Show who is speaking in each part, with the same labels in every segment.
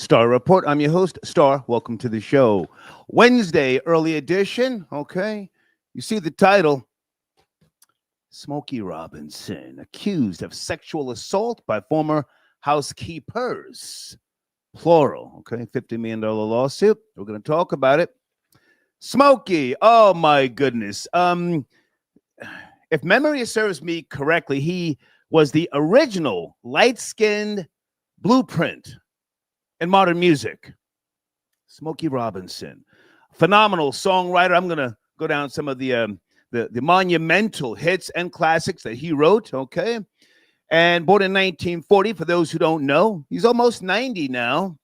Speaker 1: Star Report. I'm your host, Star. Welcome to the show. Wednesday, early edition. Okay. You see the title Smokey Robinson, accused of sexual assault by former housekeepers. Plural. Okay. $50 million lawsuit. We're going to talk about it. Smokey. Oh, my goodness. If memory serves me correctly, he was the original light-skinned blueprint in modern music. Smokey Robinson, phenomenal songwriter. I'm gonna go down some of the monumental hits and classics that he wrote. Okay, and born in 1940. For those who don't know, he's almost 90 now.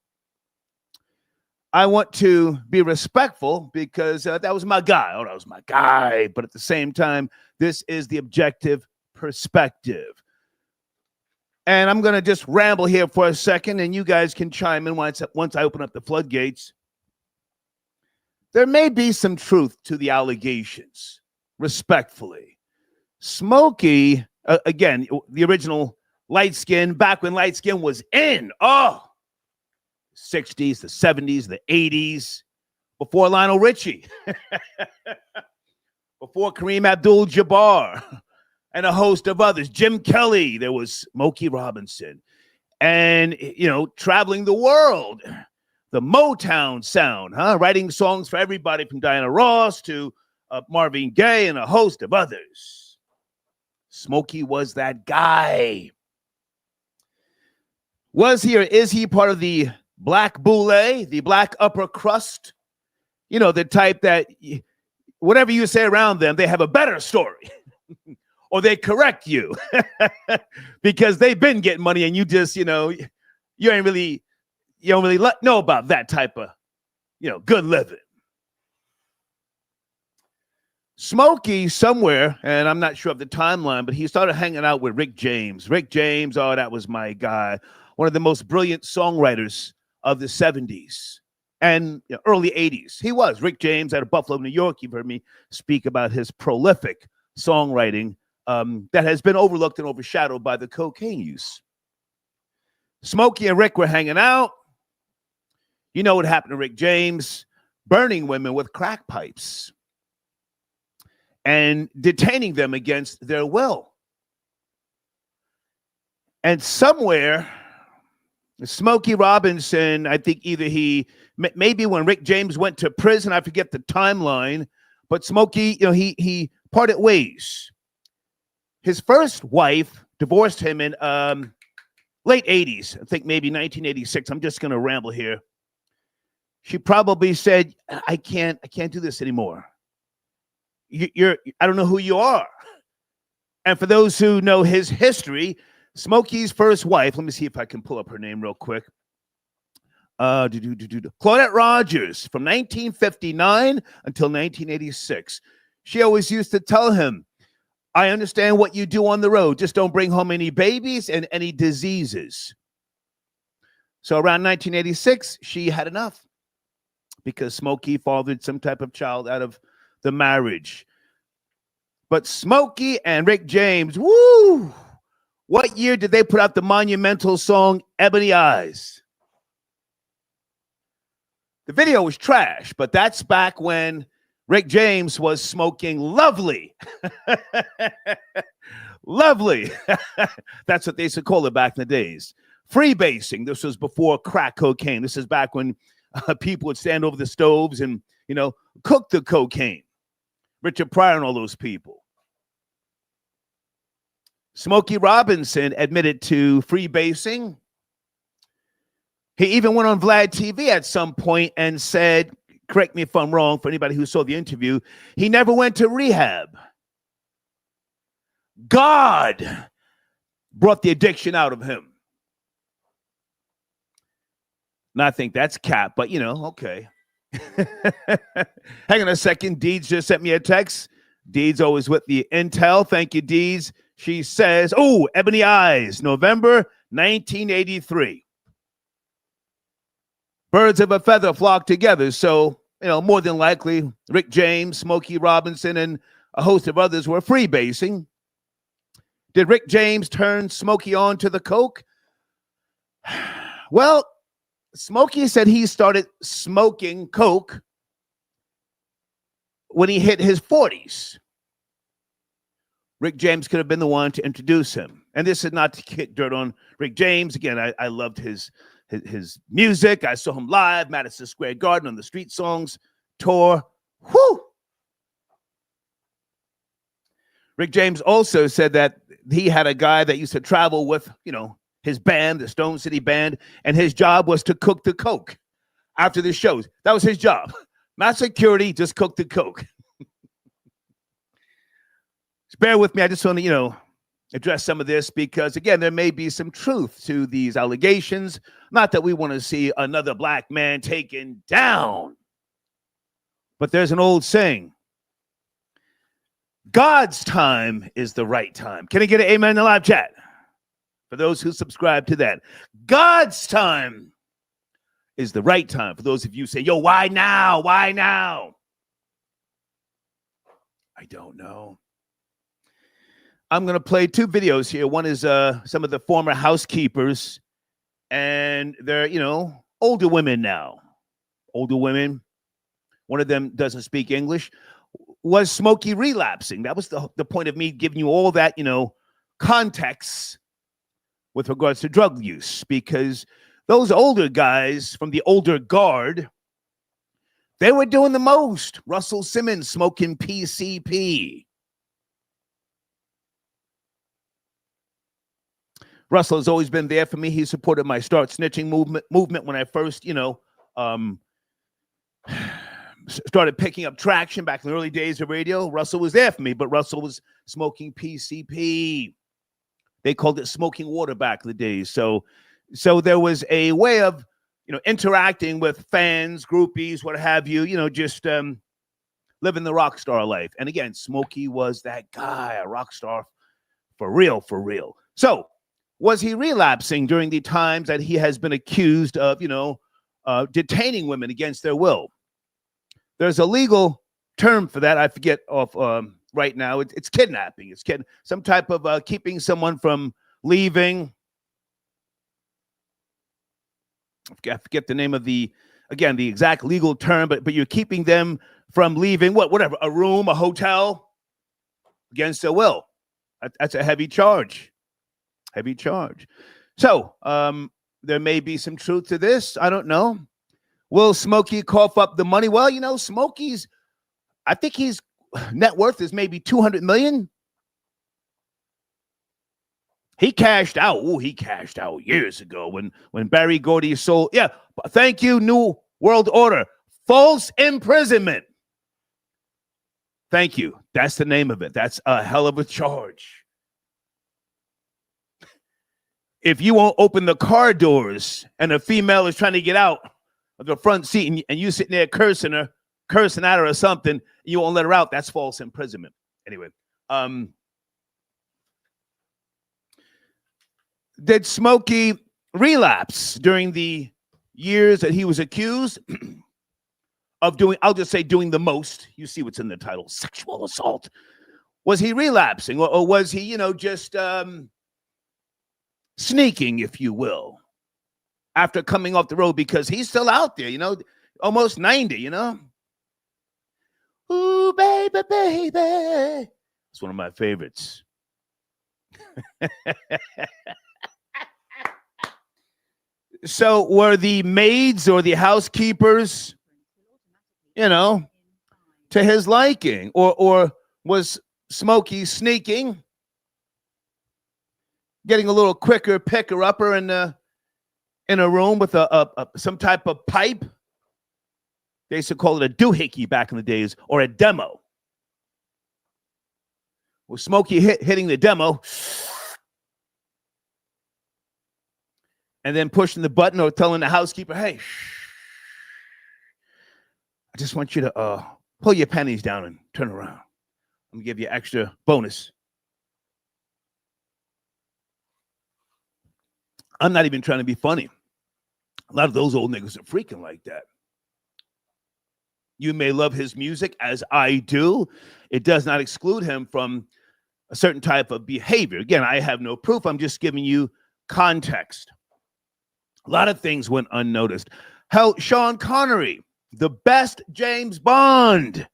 Speaker 1: I want to be respectful because that was my guy. Oh, that was my guy. But at the same time, this is the objective perspective. And I'm going to just ramble here for a second, and you guys can chime in once I open up the floodgates. There may be some truth to the allegations, respectfully. Smokey, again, the original light skin, back when light skin was in, 60s, the 70s, the 80s, before Lionel Richie, before Kareem Abdul-Jabbar, and a host of others. Jim Kelly, there was Smokey Robinson. And, traveling the world, the Motown sound, writing songs for everybody from Diana Ross to Marvin Gaye and a host of others. Smokey was that guy. Was he or is he part of the black boule, the black upper crust? The type that whatever you say around them, they have a better story. Or they correct you because they've been getting money and you just, you don't really know about that type of, good living. Smokey somewhere, and I'm not sure of the timeline, but he started hanging out with Rick James. Rick James, that was my guy. One of the most brilliant songwriters of the 70s and early 80s. He was Rick James out of Buffalo, New York. You've heard me speak about his prolific songwriting. That has been overlooked and overshadowed by the cocaine use. Smokey and Rick were hanging out. You know what happened to Rick James? Burning women with crack pipes and detaining them against their will. And somewhere, Smokey Robinson, I think maybe when Rick James went to prison, I forget the timeline, but Smokey, he parted ways. His first wife divorced him in late 80s, I think maybe 1986. I'm just going to ramble here. She probably said, I can't do this anymore. I don't know who you are. And for those who know his history, Smokey's first wife, let me see if I can pull up her name real quick. Claudette Rogers, from 1959 until 1986. She always used to tell him, I understand what you do on the road. Just don't bring home any babies and any diseases. So around 1986, she had enough because Smokey fathered some type of child out of the marriage. But Smokey and Rick James, woo! What year did they put out the monumental song Ebony Eyes? The video was trash, but that's back when Rick James was smoking lovely. Lovely. That's what they used to call it back in the days. Freebasing. This was before crack cocaine. This is back when people would stand over the stoves and, cook the cocaine. Richard Pryor and all those people. Smokey Robinson admitted to freebasing. He even went on Vlad TV at some point and said, correct me if I'm wrong, for anybody who saw the interview, he never went to rehab. God brought the addiction out of him. And I think that's cap, but okay. Hang on a second. Deeds just sent me a text. Deeds always with the intel. Thank you, Deeds. She says, Ebony Eyes, November 1983. Birds of a feather flock together. So, more than likely, Rick James, Smokey Robinson, and a host of others were freebasing. Did Rick James turn Smokey on to the coke? Well, Smokey said he started smoking coke when he hit his 40s. Rick James could have been the one to introduce him. And this is not to kick dirt on Rick James. Again, I loved his music. I saw him live, Madison Square Garden on the Street Songs tour. Whew! Rick James also said that he had a guy that used to travel with, his band, the Stone City Band, and his job was to cook the coke after the shows. That was his job. Not security, just cook the coke. Bear with me. I just want to, address some of this because, again, there may be some truth to these allegations. Not that we want to see another black man taken down. But there's an old saying, God's time is the right time. Can I get an amen in the live chat? For those who subscribe to that. God's time is the right time. For those of you who say, yo, why now? Why now? I don't know. I'm going to play two videos here. One is some of the former housekeepers, and they're, older women now. Older women. One of them doesn't speak English. Was Smokey relapsing? That was the point of me giving you all that, context with regards to drug use, because those older guys from the older guard, they were doing the most. Russell Simmons smoking PCP. Russell has always been there for me. He supported my Start Snitching movement when I first, started picking up traction back in the early days of radio. Russell was there for me, but Russell was smoking PCP. They called it smoking water back in the days. So there was a way of, interacting with fans, groupies, what have you, just living the rock star life. And again, Smokey was that guy, a rock star for real, for real. So was he relapsing during the times that he has been accused of, detaining women against their will? There's a legal term for that. I forget off right now. It's kidnapping. It's some type of keeping someone from leaving. I forget the name of the exact legal term, but you're keeping them from leaving whatever, a room, a hotel against their will. That's a heavy charge. Heavy charge. So there may be some truth to this. I don't know. Will Smokey cough up the money? Well, Smokey's, I think his net worth is maybe $200 million. He cashed out. Oh, he cashed out years ago when Barry Gordy sold. Yeah, thank you, New World Order. False imprisonment. Thank you. That's the name of it. That's a hell of a charge. If you won't open the car doors and a female is trying to get out of the front seat and you sitting there cursing at her or something, you won't let her out, that's false imprisonment. Anyway, did Smokey relapse during the years that he was accused of doing, I'll just say doing the most? You see what's in the title, sexual assault. Was he relapsing or was he, just sneaking, if you will, after coming off the road? Because he's still out there, almost 90, Ooh, baby, baby. It's one of my favorites. So were the maids or the housekeepers, to his liking? Or was Smokey sneaking, getting a little quicker picker-upper in a room with some type of pipe? They used to call it a doohickey back in the days, or a demo. Was Smokey hitting the demo and then pushing the button or telling the housekeeper, hey, I just want you to pull your panties down and turn around. I'm going to give you extra bonus. I'm not even trying to be funny. A lot of those old niggas are freaking like that. You may love his music, as I do. It does not exclude him from a certain type of behavior. Again, I have no proof. I'm just giving you context. A lot of things went unnoticed. Hell, Sean Connery, the best James Bond,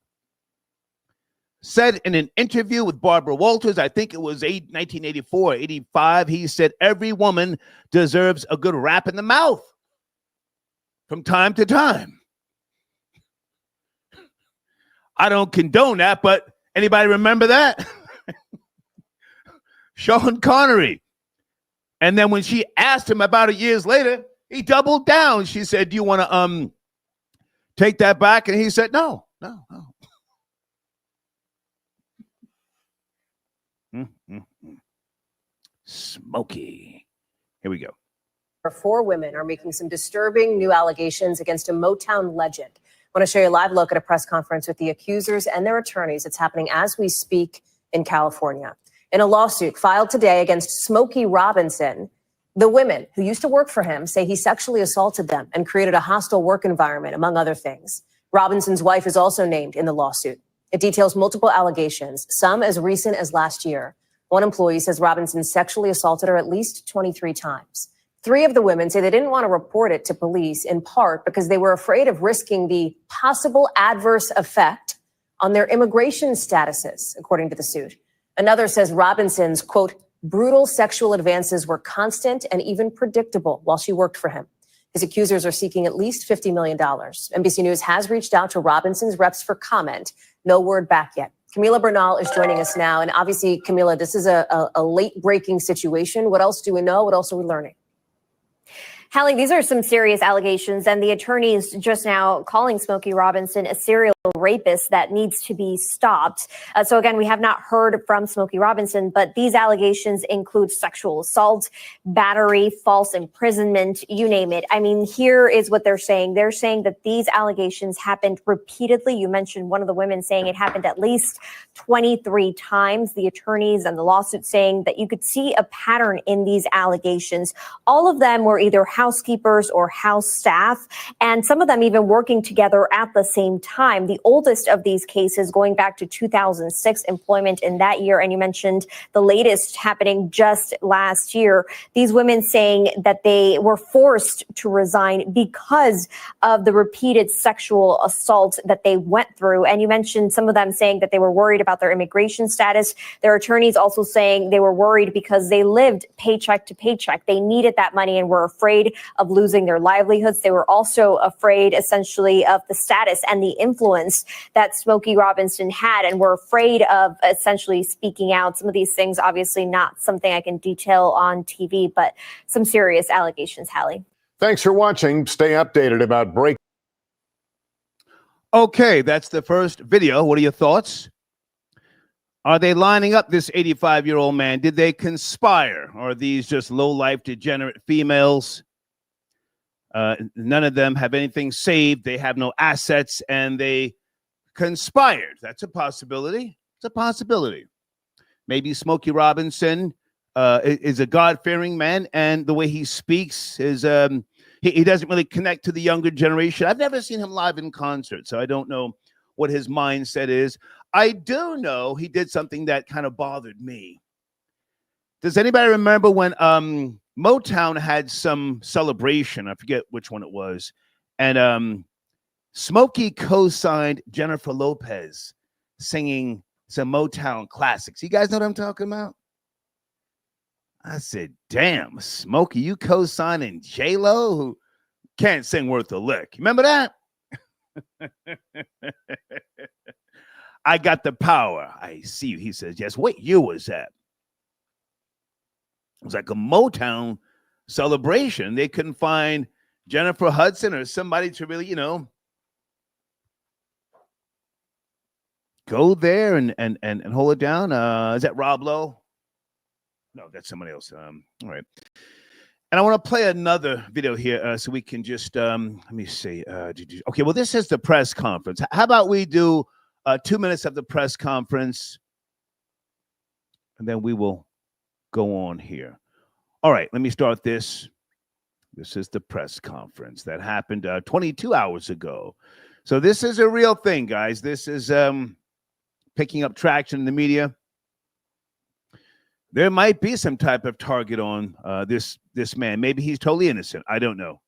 Speaker 1: said in an interview with Barbara Walters, I think it was 1984 or 85, he said, every woman deserves a good rap in the mouth from time to time. I don't condone that, but anybody remember that? Sean Connery. And then when she asked him about it years later, he doubled down. She said, do you want to take that back? And he said, no. Smokey. Here we go.
Speaker 2: 4 women are making some disturbing new allegations against a Motown legend. I want to show you a live look at a press conference with the accusers and their attorneys. It's happening as we speak in California. In a lawsuit filed today against Smokey Robinson, the women who used to work for him say he sexually assaulted them and created a hostile work environment, among other things. Robinson's wife is also named in the lawsuit. It details multiple allegations, some as recent as last year. One employee says Robinson sexually assaulted her at least 23 times. 3 of the women say they didn't want to report it to police, in part because they were afraid of risking the possible adverse effect on their immigration statuses, according to the suit. Another says Robinson's, quote, brutal sexual advances were constant and even predictable while she worked for him. His accusers are seeking at least $50 million. NBC News has reached out to Robinson's reps for comment. No word back yet. Camila Bernal is joining us now. And obviously, Camila, this is a late-breaking situation. What else do we know? What else are we learning?
Speaker 3: Hallie, these are some serious allegations, and the attorneys just now calling Smokey Robinson a serial rapist that needs to be stopped. So again, we have not heard from Smokey Robinson, but these allegations include sexual assault, battery, false imprisonment, you name it. I mean, here is what they're saying. They're saying that these allegations happened repeatedly. You mentioned one of the women saying it happened at least 23 times. The attorneys and the lawsuit saying that you could see a pattern in these allegations. All of them were either housekeepers or house staff, and some of them even working together at the same time. The oldest of these cases going back to 2006, employment in that year. And you mentioned the latest happening just last year. These women saying that they were forced to resign because of the repeated sexual assault that they went through. And you mentioned some of them saying that they were worried about their immigration status. Their attorneys also saying they were worried because they lived paycheck to paycheck. They needed that money and were afraid of losing their livelihoods. They were also afraid essentially of the status and the influence that Smokey Robinson had, and were afraid of essentially speaking out. Some of these things, obviously not something I can detail on TV, but some serious allegations, Hallie.
Speaker 4: Thanks for watching. Stay updated about break.
Speaker 1: Okay, that's the first video. What are your thoughts? Are they lining up this 85-year-old man? Did they conspire? Or are these just low-life, degenerate females? None of them have anything saved. They have no assets, and they conspired. That's a possibility. It's a possibility. Maybe Smokey Robinson is a God-fearing man, and the way he speaks is he doesn't really connect to the younger generation. I've never seen him live in concert, so I don't know what his mindset is. I do know he did something that kind of bothered me. Does anybody remember when Motown had some celebration? I forget which one it was. And Smokey co-signed Jennifer Lopez singing some Motown classics. You guys know what I'm talking about? I said, damn, Smokey, you co-signing J-Lo, who can't sing worth a lick. Remember that? I got the power. I see you. He says, yes. What year was that? It was like a Motown celebration. They couldn't find Jennifer Hudson or somebody to really, go there and hold it down. Is that Rob Lowe? No, that's somebody else. All right. And I want to play another video here so we can just, let me see. Okay, well, this is the press conference. How about we do 2 minutes of the press conference, and then we will go on here. All right, let me start this. This is the press conference that happened 22 hours ago. So this is a real thing, guys. This is picking up traction in the media. there might be some type of target on this man. Maybe he's totally innocent. I don't know.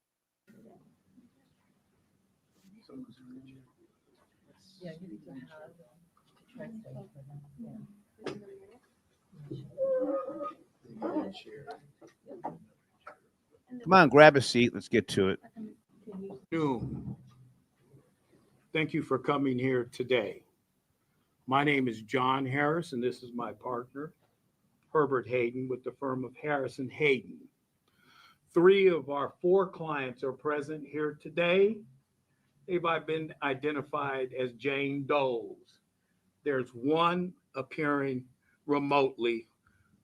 Speaker 1: Come on, grab a seat. Let's get to it.
Speaker 5: Thank you for coming here today. My name is John Harris, and this is my partner, Herbert Hayden, with the firm of Harris and Hayden. 3 of our 4 clients are present here today. They've been identified as Jane Does. There's one appearing remotely,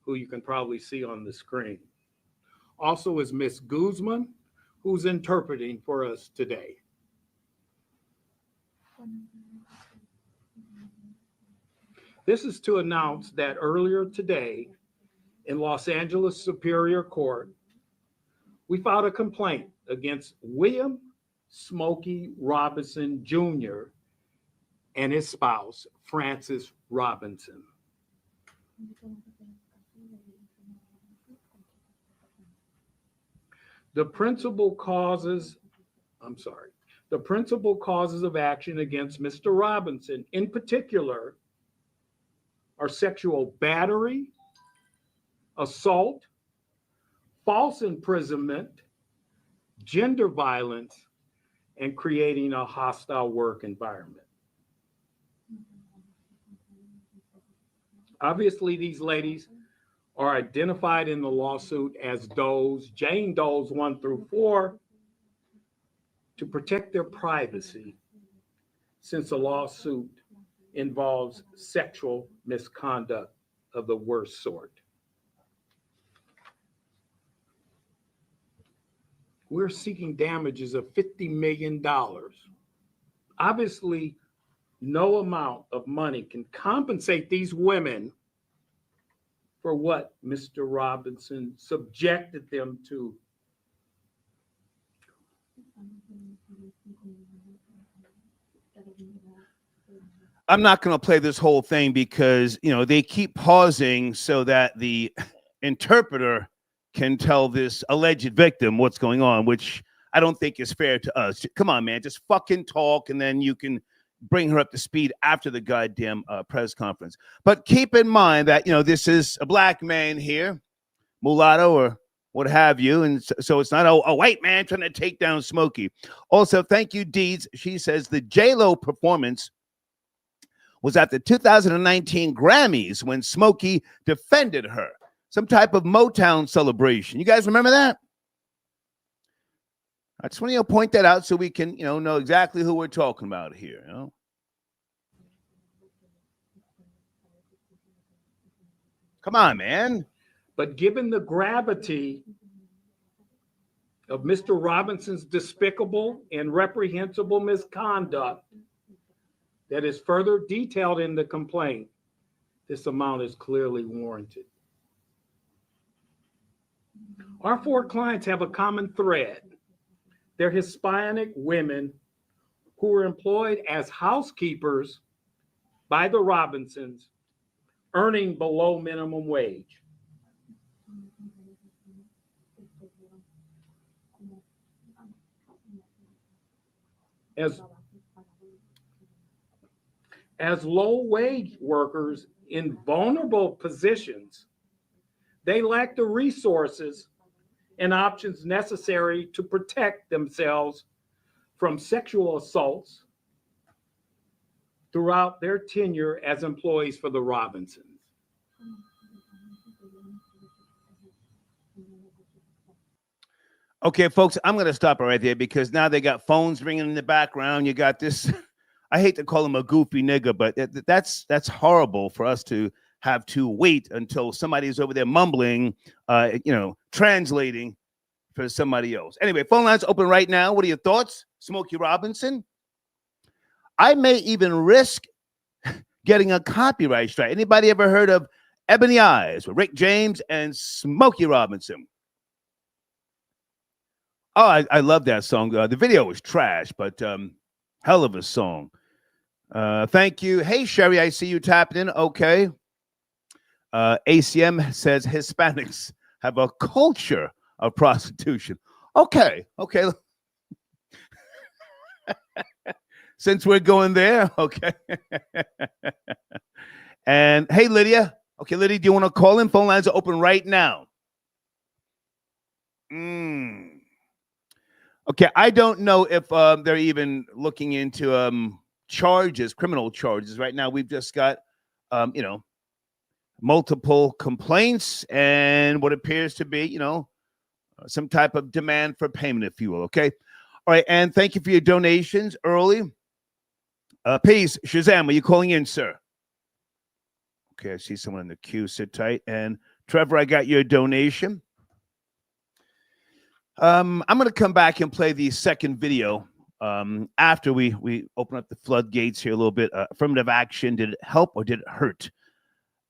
Speaker 5: who you can probably see on the screen. Also is Miss Guzman, who's interpreting for us today. This is to announce that earlier today in Los Angeles Superior Court, we filed a complaint against William Smokey Robinson Jr. and his spouse, Frances Robinson. The principal causes of action against Mr. Robinson in particular are sexual battery, assault, false imprisonment, gender violence, and creating a hostile work environment. Obviously, these ladies are identified in the lawsuit as Does, Jane Does 1 through 4, to protect their privacy, since the lawsuit involves sexual misconduct of the worst sort. We're seeking damages of $50 million. Obviously, no amount of money can compensate these women for what Mr. Robinson subjected them to.
Speaker 1: I'm not going to play this whole thing because, they keep pausing so that the interpreter can tell this alleged victim what's going on, which I don't think is fair to us. Come on, man, just fucking talk, and then you can bring her up to speed after the goddamn press conference. But keep in mind that, this is a black man here, mulatto or what have you. And so it's not a white man trying to take down Smokey. Also, thank you, Deeds. She says the J-Lo performance was at the 2019 Grammys when Smokey defended her. Some type of Motown celebration. You guys remember that? I just want to point that out so we can, know exactly who we're talking about here. Come on, man.
Speaker 5: But given the gravity of Mr. Robinson's despicable and reprehensible misconduct that is further detailed in the complaint, this amount is clearly warranted. Our 4 clients have a common thread. They're Hispanic women who were employed as housekeepers by the Robinsons, earning below minimum wage. As low-wage workers in vulnerable positions, they lack the resources and options necessary to protect themselves from sexual assaults throughout their tenure as employees for the Robinsons.
Speaker 1: Okay, folks, I'm going to stop it right there because now they got phones ringing in the background. You got this. I hate to call him a goofy nigga, but that's horrible for us to have to wait until somebody's over there mumbling, translating for somebody else. Anyway, phone lines open right now. What are your thoughts, Smokey Robinson? I may even risk getting a copyright strike. Anybody ever heard of Ebony Eyes with Rick James and Smokey Robinson? Oh, I love that song. The video was trash, but hell of a song. Thank you. Hey, Sherry, I see you tapped in. Okay. ACM says Hispanics have a culture of prostitution. Okay. Since we're going there, okay. And hey, Lydia. Okay, Lydia, do you want to call in? Phone lines are open right now. Okay, I don't know if they're even looking into charges, criminal charges. Right now, we've just got, multiple complaints and what appears to be, some type of demand for payment, if you will. Okay. All right. And thank you for your donations early. Peace. Shazam, are you calling in, sir? Okay. I see someone in the queue. Sit tight. And Trevor, I got your donation. I'm going to come back and play the second video after we open up the floodgates here a little bit. Affirmative action. Did it help or did it hurt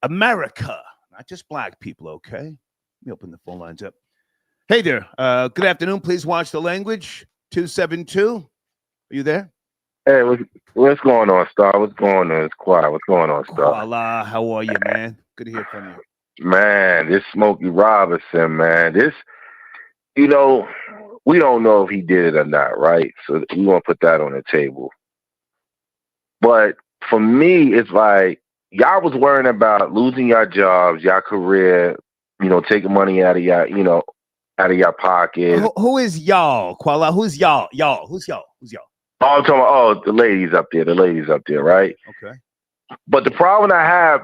Speaker 1: America? Not just black people, okay? Let me open the phone lines up. Hey there. Good afternoon. Please watch the language. 272. Are you there?
Speaker 6: Hey, what's going on, Star? What's going on? It's quiet. What's going on, Star?
Speaker 1: Hola, how are you, man? Good to hear from you.
Speaker 6: Man, this Smokey Robinson, man. This, we don't know if he did it or not, right? So we want to put that on the table. But for me, it's like, y'all was worrying about losing your jobs, your career, taking money out of your, out of your pocket.
Speaker 1: Who is y'all, Kuala? Who's y'all? Who's y'all?
Speaker 6: Oh, I'm talking about, the ladies up there, right?
Speaker 1: Okay.
Speaker 6: But the problem I have,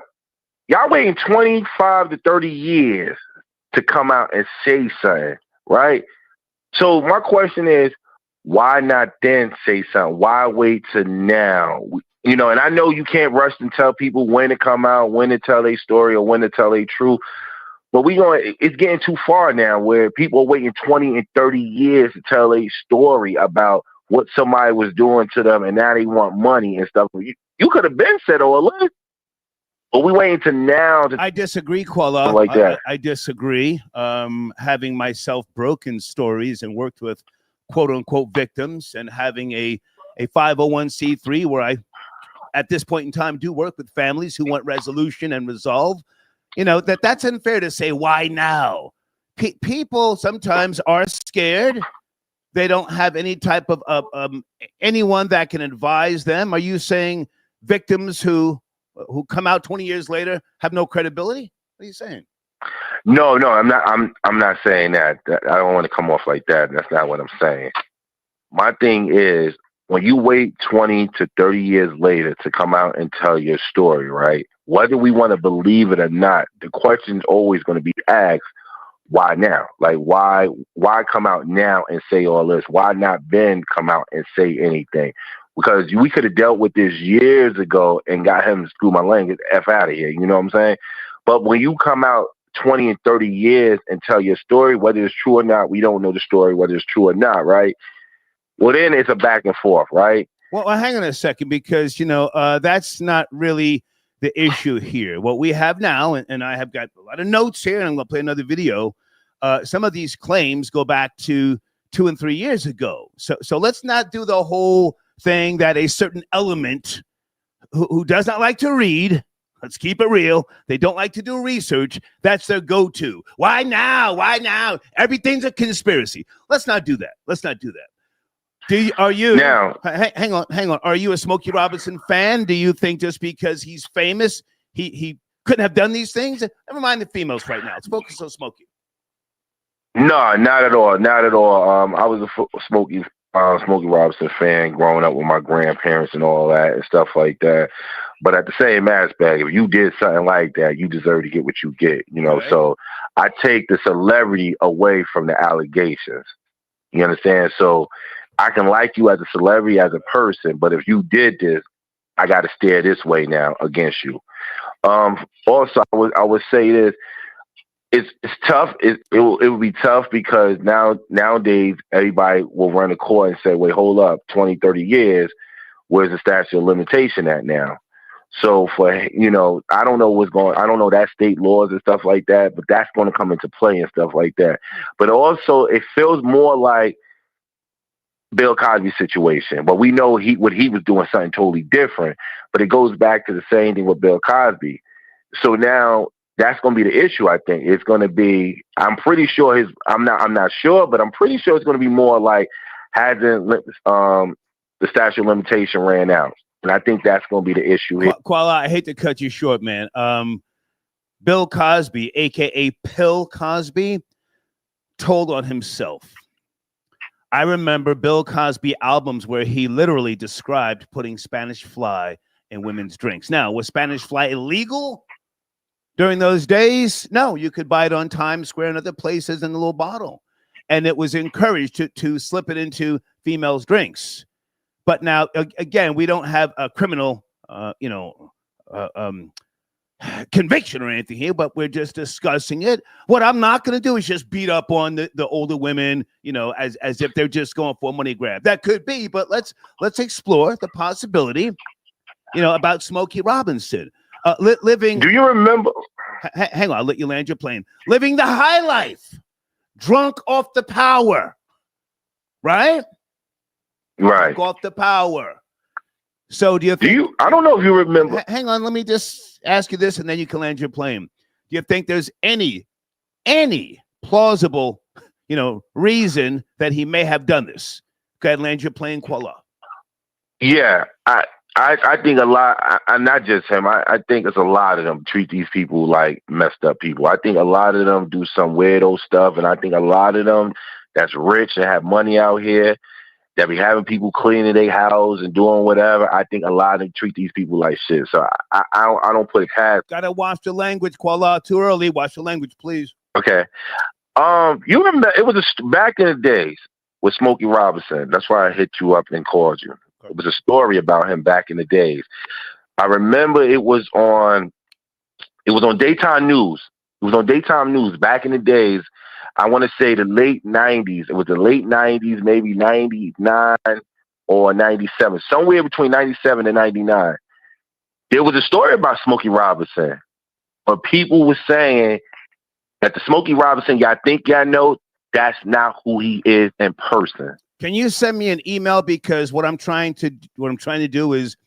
Speaker 6: y'all waiting 25 to 30 years to come out and say something, right? So my question is, why not then say something? Why wait till now? And I know you can't rush and tell people when to come out, when to tell their story, or when to tell their truth. But it's getting too far now where people are waiting 20 and 30 years to tell a story about what somebody was doing to them, and now they want money and stuff. You could have been said all this, but we waiting to now.
Speaker 1: I disagree, Kuala.
Speaker 6: Like that.
Speaker 1: I disagree. Having myself broken stories and worked with quote unquote victims and having a 501c3 where I, at this point in time, do work with families who want resolution and resolve. That's unfair to say, why now? People sometimes are scared. They don't have any type of anyone that can advise them. Are you saying victims who come out 20 years later have no credibility? What are you saying?
Speaker 6: No, I'm not. I'm not saying that. I don't want to come off like that. That's not what I'm saying. My thing is, when you wait 20 to 30 years later to come out and tell your story, right? Whether we want to believe it or not, the question is always going to be asked, why now? Like, why come out now and say all this? Why not then come out and say anything? Because we could have dealt with this years ago and got him to screw my language, F out of here. You know what I'm saying? But when you come out 20 and 30 years and tell your story, whether it's true or not, we don't know the story, whether it's true or not, right? Well, then it's a back and forth, right?
Speaker 1: Well, hang on a second, because, that's not really the issue here. What we have now, and I have got a lot of notes here, and I'm going to play another video. Some of these claims go back to 2 and 3 years ago. So let's not do the whole thing that a certain element who does not like to read, let's keep it real, they don't like to do research, that's their go-to. Why now? Why now? Everything's a conspiracy. Let's not do that. Are you
Speaker 6: now?
Speaker 1: Hang on. Are you a Smokey Robinson fan? Do you think just because he's famous, he couldn't have done these things? Never mind the females right now. Let's focus on Smokey.
Speaker 6: No, not at all. Not at all. I was a Smokey Robinson fan growing up with my grandparents and all that and stuff like that. But at the same aspect, if you did something like that, you deserve to get what you get. Right. So I take the celebrity away from the allegations. You understand? So I can like you as a celebrity, as a person, but if you did this, I got to stare this way now against you. Also, I would say this. It's tough. It would be tough because nowadays everybody will run a court and say, wait, hold up, 20, 30 years, where's the statute of limitation at now? So I don't know that state laws and stuff like that, but that's going to come into play and stuff like that. But also it feels more like Bill Cosby situation, but we know what he was doing something totally different, but it goes back to the same thing with Bill Cosby. So now that's going to be the issue. I think it's going to be. I'm pretty sure I'm not sure, but I'm pretty sure it's going to be more like hasn't the statute of limitation ran out, and I think that's going to be the issue here.
Speaker 1: Kuala, I hate to cut you short, man. Bill Cosby, aka Pill Cosby, told on himself. I remember Bill Cosby albums where he literally described putting Spanish fly in women's drinks. Now, was Spanish fly illegal during those days? No, you could buy it on Times Square and other places in a little bottle. And it was encouraged to slip it into females' drinks. But now, again, we don't have a criminal, conviction or anything here, but we're just discussing it. What I'm not going to do is just beat up on the older women, as if they're just going for a money grab. That could be, but let's explore the possibility, about Smokey Robinson living.
Speaker 6: Do you remember?
Speaker 1: Hang on, I'll let you land your plane. Living the high life, drunk off the power, right?
Speaker 6: Right.
Speaker 1: Drunk off the power. So do you think?
Speaker 6: I don't know if you remember.
Speaker 1: Hang on, let me just ask you this, and then you can land your plane. Do you think there's any plausible, reason that he may have done this? Go ahead, land your plane, Kuala.
Speaker 6: Yeah, I think a lot, not just him. I think it's a lot of them treat these people like messed up people. I think a lot of them do some weirdo stuff, and I think a lot of them that's rich and have money out here that be having people cleaning their house and doing whatever. I think a lot of them treat these people like shit. So I don't put it past.
Speaker 1: Gotta watch the language, Kuala. Too early. Watch the language, please.
Speaker 6: Okay. You remember it was back in the days with Smokey Robinson. That's why I hit you up and called you. It was a story about him back in the days. I remember it was on daytime news. It was on daytime news back in the days. I want to say the late 90s. It was the late 90s, maybe 99 or 97, somewhere between 97 and 99. There was a story about Smokey Robinson, but people were saying that the Smokey Robinson y'all think y'all know, that's not who he is in person.
Speaker 1: Can you send me an email, because what I'm trying to do is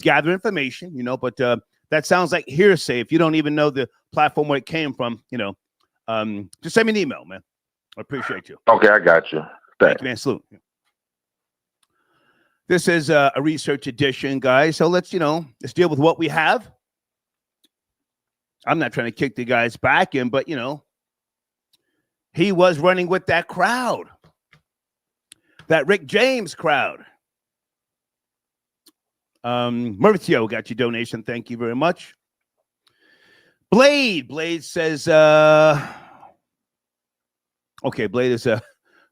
Speaker 1: gather information, but that sounds like hearsay. If you don't even know the platform where it came from, just send me an email, man. I appreciate you.
Speaker 6: Okay, I got you.
Speaker 1: Thank you, man. Salute. This is a research edition, guys. So let's deal with what we have. I'm not trying to kick the guy's back in, but he was running with that crowd, that Rick James crowd. Mauricio got your donation. Thank you very much. Blade says, okay, Blade is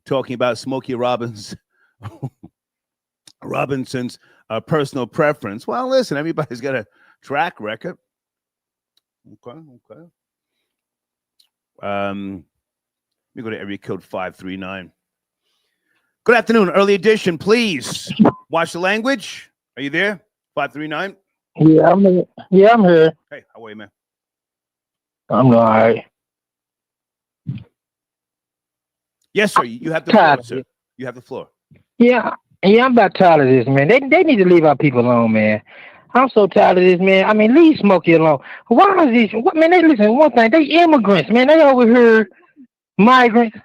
Speaker 1: talking about Smokey Robinson's personal preference. Well, listen, everybody's got a track record. Okay. Let me go to area code 539. Good afternoon, early edition, please. Watch the language. Are you there? 539?
Speaker 7: Yeah, I'm here. I'm here.
Speaker 1: Hey, how are you, man?
Speaker 7: I'm all right.
Speaker 1: Yes, sir. You have the floor, sir. You have the floor.
Speaker 7: Yeah, I'm about tired of this, man. They need to leave our people alone, man. I'm so tired of this, man. I mean, leave Smokey alone. Why is this? Man, they listen, one thing, they immigrants, man. They over here, migrants,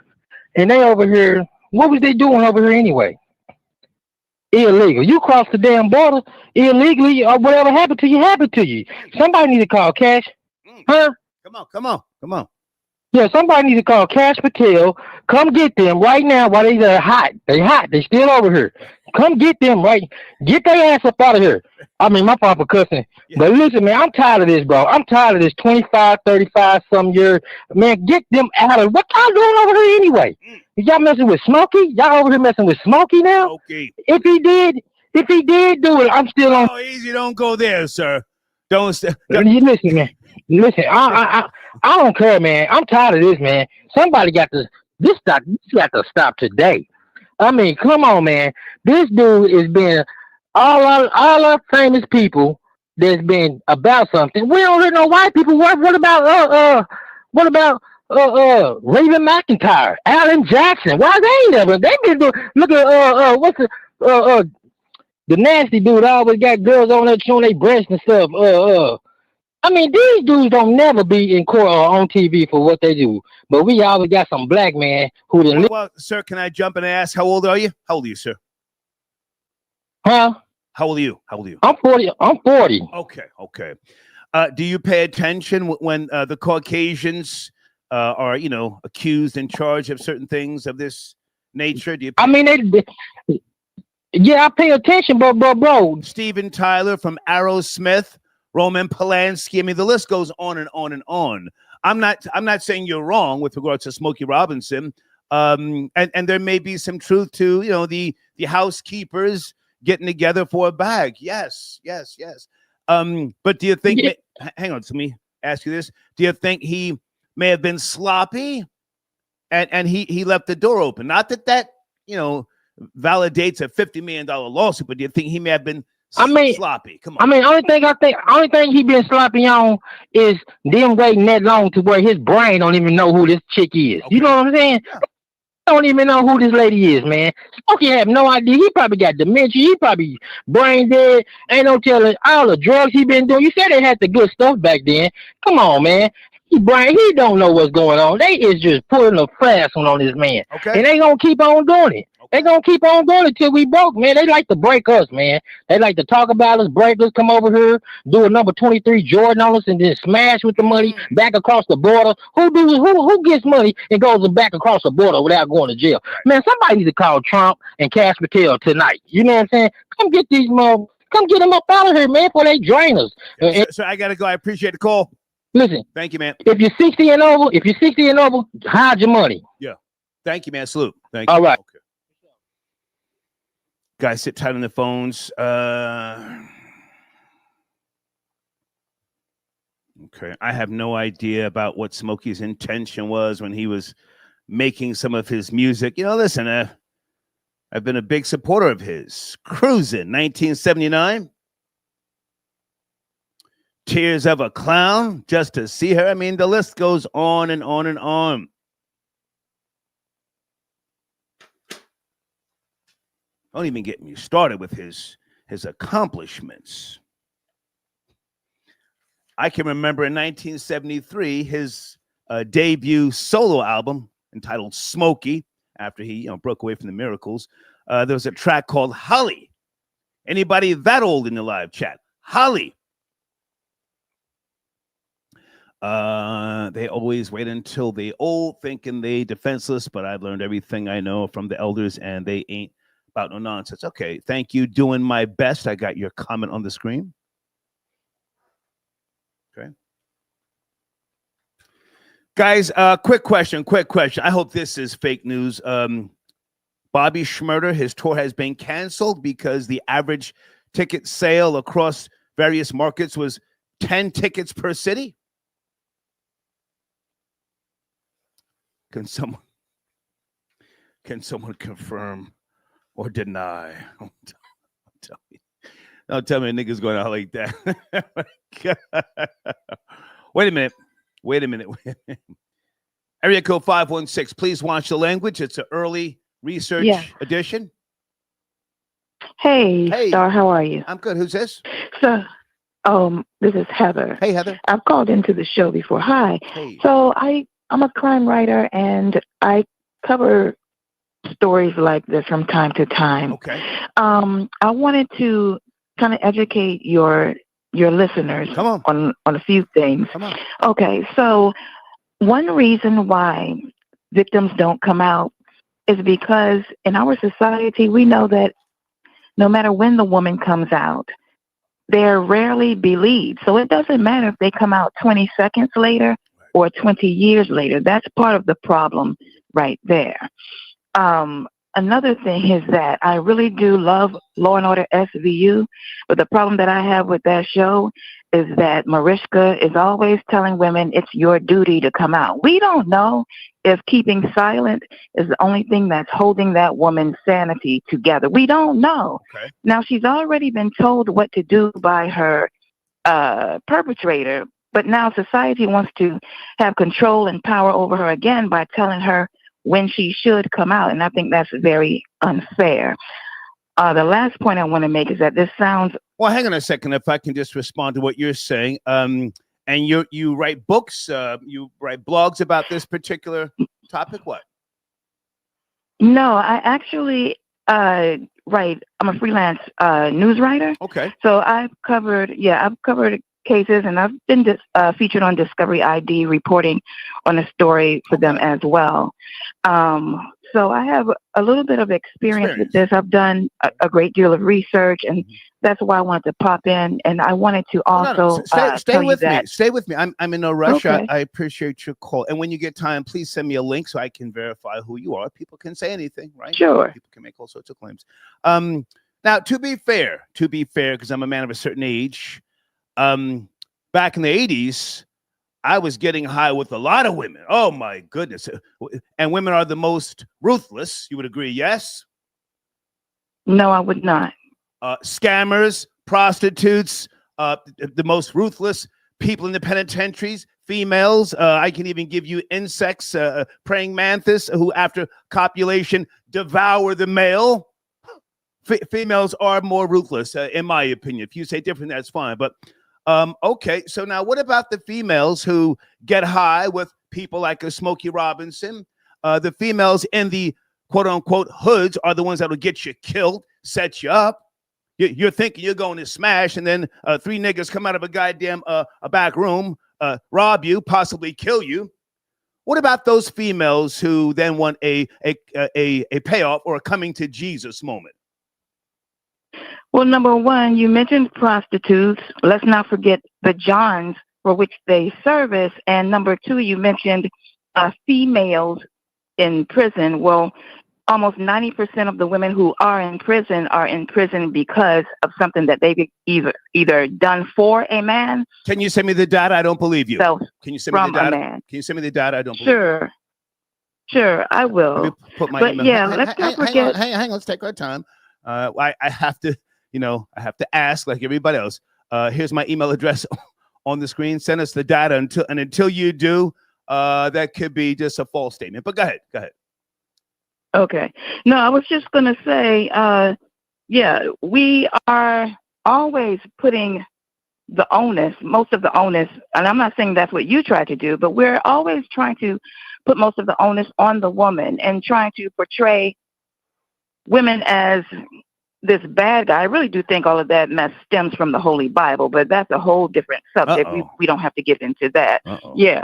Speaker 7: and they over here. What was they doing over here anyway? Illegal. You cross the damn border illegally, or whatever happened to you. Somebody need to call Cash. Huh?
Speaker 1: Come on.
Speaker 7: Yeah, somebody needs to call Cash Patel. Come get them right now while they're hot. They hot. They still over here. Come get them right. Get their ass up out of here. I mean, my papa cussing. Yeah. But listen, man, I'm tired of this, bro. I'm tired of this 25, 35 some year. Man, get them out of what y'all doing over here anyway? Y'all messing with Smokey? Y'all over here messing with Smokey now?
Speaker 1: Okay.
Speaker 7: If he did do it, I'm still on.
Speaker 1: Oh, easy. Don't go there, sir. Don't.
Speaker 7: Listen, man. Listen, I don't care, man. I'm tired of this, man. Somebody got to stop today. I mean, come on, man. This dude has been all our famous people that's been about something. We don't hear no white people. What about Raven McIntyre, Alan Jackson? Why they never? They been doing. Look at what's the nasty dude always got girls on there showing their breasts and stuff. I mean, these dudes don't never be in court or on TV for what they do. But we always got some black man who done
Speaker 1: Well, sir, can I jump in and ask, how old are you? How old are you, sir?
Speaker 7: Huh?
Speaker 1: How old are you? How old are you?
Speaker 7: I'm 40. I'm 40.
Speaker 1: Okay. Do you pay attention when the Caucasians are, accused and charged of certain things of this nature? Do you?
Speaker 7: I mean, yeah, I pay attention, but bro.
Speaker 1: Steven Tyler from Aerosmith, Roman Polanski. I mean, the list goes on and on and on. I'm not saying you're wrong with regards to Smokey Robinson. And there may be some truth to, the housekeepers getting together for a bag. Yes. But do you think, hang on, let me ask you this. Do you think he may have been sloppy and he left the door open? Not that validates a $50 million lawsuit, but do you think he may have been sloppy? Come on. I mean,
Speaker 7: only thing he been sloppy on is them waiting that long to where his brain don't even know who this chick is. Okay. You know what I'm saying? Yeah. Don't even know who this lady is, man. Smokey have no idea. He probably got dementia. He probably brain dead. Ain't no telling all the drugs he been doing. You said they had the good stuff back then. Come on, man. He don't know what's going on. They is just putting a fast one on this man. Okay. And they gonna keep on doing it. They gonna keep on doing it till we broke, man. They like to break us, man. They like to talk about us, break us, come over here, do a number 23 Jordan on us, and then smash with the money back across the border. Who gets money and goes back across the border without going to jail? Man, somebody needs to call Trump and Cash Patel tonight. You know what I'm saying? Come get them up out of here, man, before they drain us.
Speaker 1: So I gotta go. I appreciate the call.
Speaker 7: Listen.
Speaker 1: Thank you, man.
Speaker 7: If you're 60 and over, hide your money.
Speaker 1: Yeah. Thank you, man. Salute. Thank you.
Speaker 7: All right.
Speaker 1: Okay. Guys, sit tight on the phones. Okay. I have no idea about what Smokey's intention was when he was making some of his music. Listen, I've been a big supporter of his. Cruising, 1979. Tears of a Clown, Just to See Her. I mean, the list goes on and on and on. Don't even get me started with his accomplishments. I can remember in 1973 his debut solo album entitled Smokey, after he broke away from the Miracles. There was a track called Holly. Anybody that old in the live chat? Holly. They always wait until they old, thinking they defenseless, but I've learned everything I know from the elders, and they ain't about no nonsense. Okay, thank you. Doing my best. I got your comment on the screen. Okay. Guys, quick question. I hope this is fake news. Bobby Shmurda, his tour has been canceled because the average ticket sale across various markets was 10 tickets per city. Can someone confirm or deny? Don't tell me a nigga's going out like that. Wait a minute. Area code 516. Please watch the language. It's an early research edition.
Speaker 8: Hey, Star, how are you?
Speaker 1: I'm good. Who's this?
Speaker 8: So, this is Heather.
Speaker 1: Hey, Heather.
Speaker 8: I've called into the show before. Hi.
Speaker 1: Hey.
Speaker 8: So I'm a crime writer, and I cover stories like this from time to time.
Speaker 1: Okay.
Speaker 8: I wanted to kind of educate your listeners on a few things.
Speaker 1: Come on.
Speaker 8: Okay, so one reason why victims don't come out is because in our society, we know that no matter when the woman comes out, they're rarely believed. So it doesn't matter if they come out 20 seconds later or 20 years later. That's part of the problem right there. Another thing is that I really do love Law and Order SVU, but the problem that I have with that show is that Mariska is always telling women it's your duty to come out. We don't know if keeping silent is the only thing that's holding that woman's sanity together. We don't know.
Speaker 1: Okay.
Speaker 8: Now, she's already been told what to do by her perpetrator, but now society wants to have control and power over her again by telling her when she should come out, and I think that's very unfair. The last point I want to make is that this sounds...
Speaker 1: Well, hang on a second, if I can just respond to what you're saying. And you write books, you write blogs about this particular topic. What?
Speaker 8: No, I actually write. I'm a freelance news writer.
Speaker 1: Okay.
Speaker 8: So I've covered cases, and I've been featured on Discovery ID, reporting on a story for them as well. So I have a little bit of experience with this. I've done a great deal of research, and that's why I wanted to pop in. And I wanted to also
Speaker 1: stay with me. Stay with me. I'm in no rush.
Speaker 8: Okay.
Speaker 1: I appreciate your call. And when you get time, please send me a link so I can verify who you are. People can say anything, right?
Speaker 8: Sure.
Speaker 1: People can make all sorts of claims. Now, to be fair, because I'm a man of a certain age, back in the 80s, I was getting high with a lot of women. Oh my goodness. And women are the most ruthless. You would agree, yes?
Speaker 8: No, I would not.
Speaker 1: Scammers, prostitutes, the most ruthless people in the penitentiaries, females. I can even give you insects, praying mantis, who after copulation devour the male. Females are more ruthless, in my opinion. If you say different, that's fine. But okay, so now what about the females who get high with people like a Smokey Robinson? The females in the quote-unquote hoods are the ones that will get you killed, set you up. You're thinking you're going to smash, and then 3 niggas come out of a goddamn a back room, rob you, possibly kill you. What about those females who then want a payoff or a coming to Jesus moment?
Speaker 8: Well, number one, you mentioned prostitutes. Let's not forget the Johns for which they service. And number two, you mentioned females in prison. Well, almost 90% of the women who are in prison because of something that they've either done for a man.
Speaker 1: Can you send me the data? I don't believe you.
Speaker 8: So
Speaker 1: can you send me the data?
Speaker 8: A man.
Speaker 1: Can you send me the data? I don't believe you.
Speaker 8: Sure, I will.
Speaker 1: Let me put my
Speaker 8: but
Speaker 1: email.
Speaker 8: Yeah, let's not forget.
Speaker 1: Hang on, let's take our time. I have to, I have to ask like everybody else. Here's my email address on the screen. Send us the data until you do. That could be just a false statement. But go ahead.
Speaker 8: Okay. No, I was just going to say, we are always putting the onus, most of the onus, and I'm not saying that's what you try to do, but we're always trying to put most of the onus on the woman and trying to portray women as this bad guy. I really do think all of that mess stems from the Holy Bible, but that's a whole different subject. We don't have to get into that. Yeah.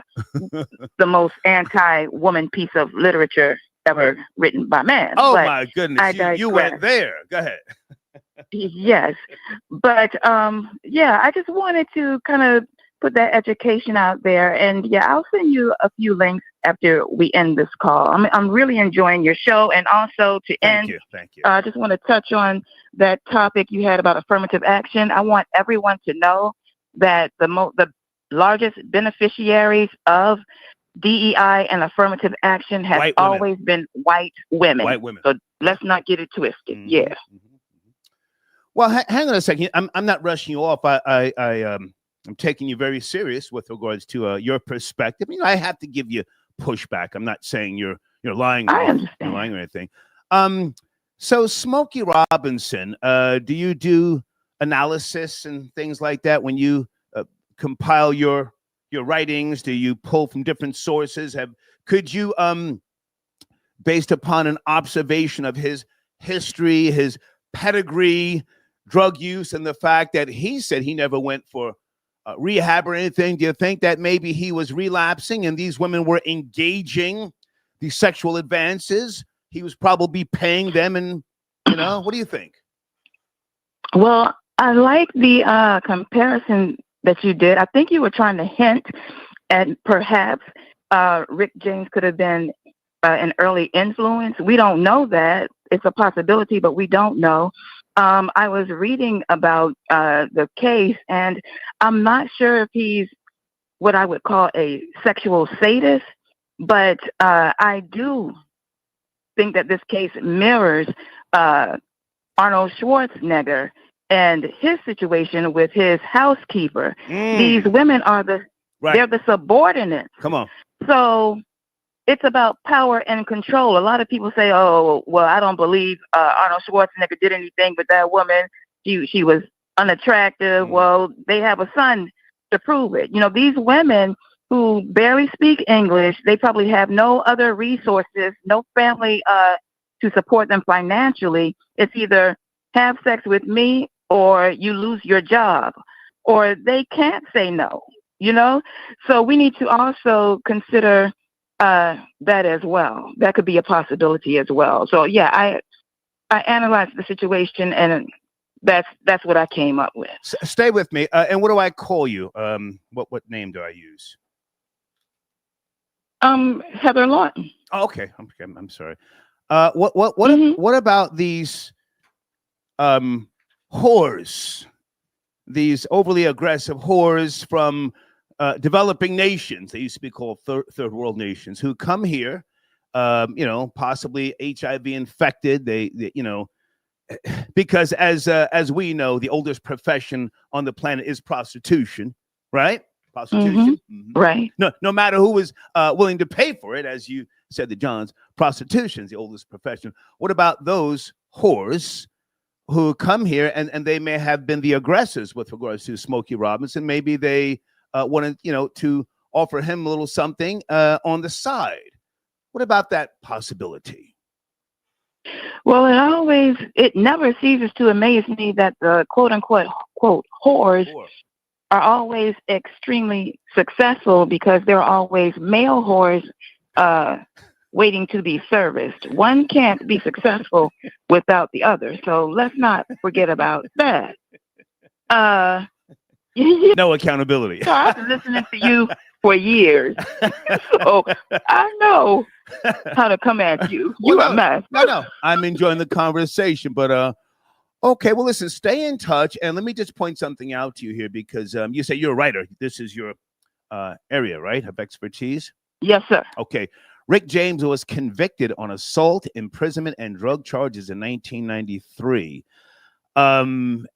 Speaker 8: The most anti-woman piece of literature ever written by man.
Speaker 1: Oh,
Speaker 8: but
Speaker 1: my goodness. You went there. Go ahead.
Speaker 8: Yes. But, I just wanted to kind of put that education out there. And, I'll send you a few links after we end this call. I'm really enjoying your show. And also to end,
Speaker 1: Thank you.
Speaker 8: I just want to touch on that topic you had about affirmative action. I want everyone to know that the largest beneficiaries of DEI and affirmative action has always been white women. So let's not get it twisted. Mm-hmm. Yeah.
Speaker 1: Well, hang on a second. I'm not rushing you off. I'm taking you very serious with regards to your perspective. I have to give you pushback. I'm not saying you're lying.
Speaker 8: I understand.
Speaker 1: You're lying or anything. So Smokey Robinson, do you do analysis and things like that when you compile your writings? Do you pull from different sources? Could you, based upon an observation of his history, his pedigree, drug use, and the fact that he said he never went for rehab or anything, do you think that maybe he was relapsing and these women were engaging these sexual advances? He was probably paying them, and what do you think?
Speaker 8: Well, I like the comparison that you did. I think you were trying to hint at perhaps Rick James could have been an early influence. We don't know that. It's a possibility, but we don't know. I was reading about the case, and I'm not sure if he's what I would call a sexual sadist, but I do think that this case mirrors Arnold Schwarzenegger and his situation with his housekeeper. These women are they're the subordinates.
Speaker 1: Come on.
Speaker 8: So it's about power and control. A lot of people say, oh, well, I don't believe Arnold Schwarzenegger did anything, but that woman, she was unattractive. Well, they have a son to prove it. These women who barely speak English, they probably have no other resources, no family to support them financially. It's either have sex with me or you lose your job, or they can't say no, So we need to also consider that as well. That could be a possibility as well. So yeah, I analyzed the situation, and that's what I came up with.
Speaker 1: Stay with me. And what do I call you? What name do I use?
Speaker 8: Heather Lawton.
Speaker 1: Oh, okay. I'm sorry. What about these whores? These overly aggressive whores from developing nations. They used to be called third world nations, who come here, possibly HIV infected. They because as we know, the oldest profession on the planet is prostitution, right? Prostitution,
Speaker 8: right?
Speaker 1: No matter who is willing to pay for it, as you said, the Johns. Prostitution is the oldest profession. What about those whores who come here and they may have been the aggressors with regards to Smokey Robinson? Maybe they wanted, to offer him a little something on the side. What about that possibility?
Speaker 8: Well, it never ceases to amaze me that the quote unquote whores are always extremely successful, because there are always male whores waiting to be serviced. One can't be successful without the other. So let's not forget about that.
Speaker 1: No accountability.
Speaker 8: So I've been listening to you for years. So I know how to come at you. You are mad.
Speaker 1: No. I'm enjoying the conversation, but okay, well, listen, stay in touch, and let me just point something out to you here, because you say you're a writer. This is your area, right, of expertise?
Speaker 8: Yes, sir.
Speaker 1: Okay. Rick James was convicted on assault, imprisonment, and drug charges in 1993.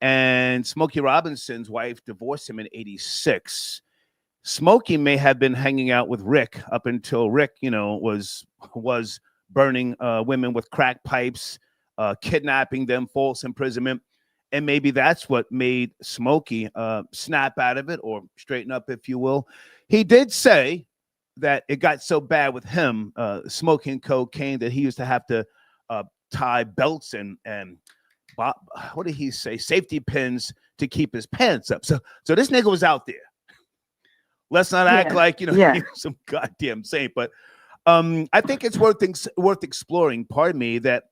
Speaker 1: And Smokey Robinson's wife divorced him in 86. Smokey may have been hanging out with Rick up until Rick, was burning women with crack pipes, kidnapping them, false imprisonment. And maybe that's what made Smokey snap out of it, or straighten up, if you will. He did say that it got so bad with him smoking cocaine that he used to have to tie belts and what did he say? Safety pins to keep his pants up. So this nigga was out there. Let's not act like he was some goddamn saint. But I think it's worth exploring. Pardon me, that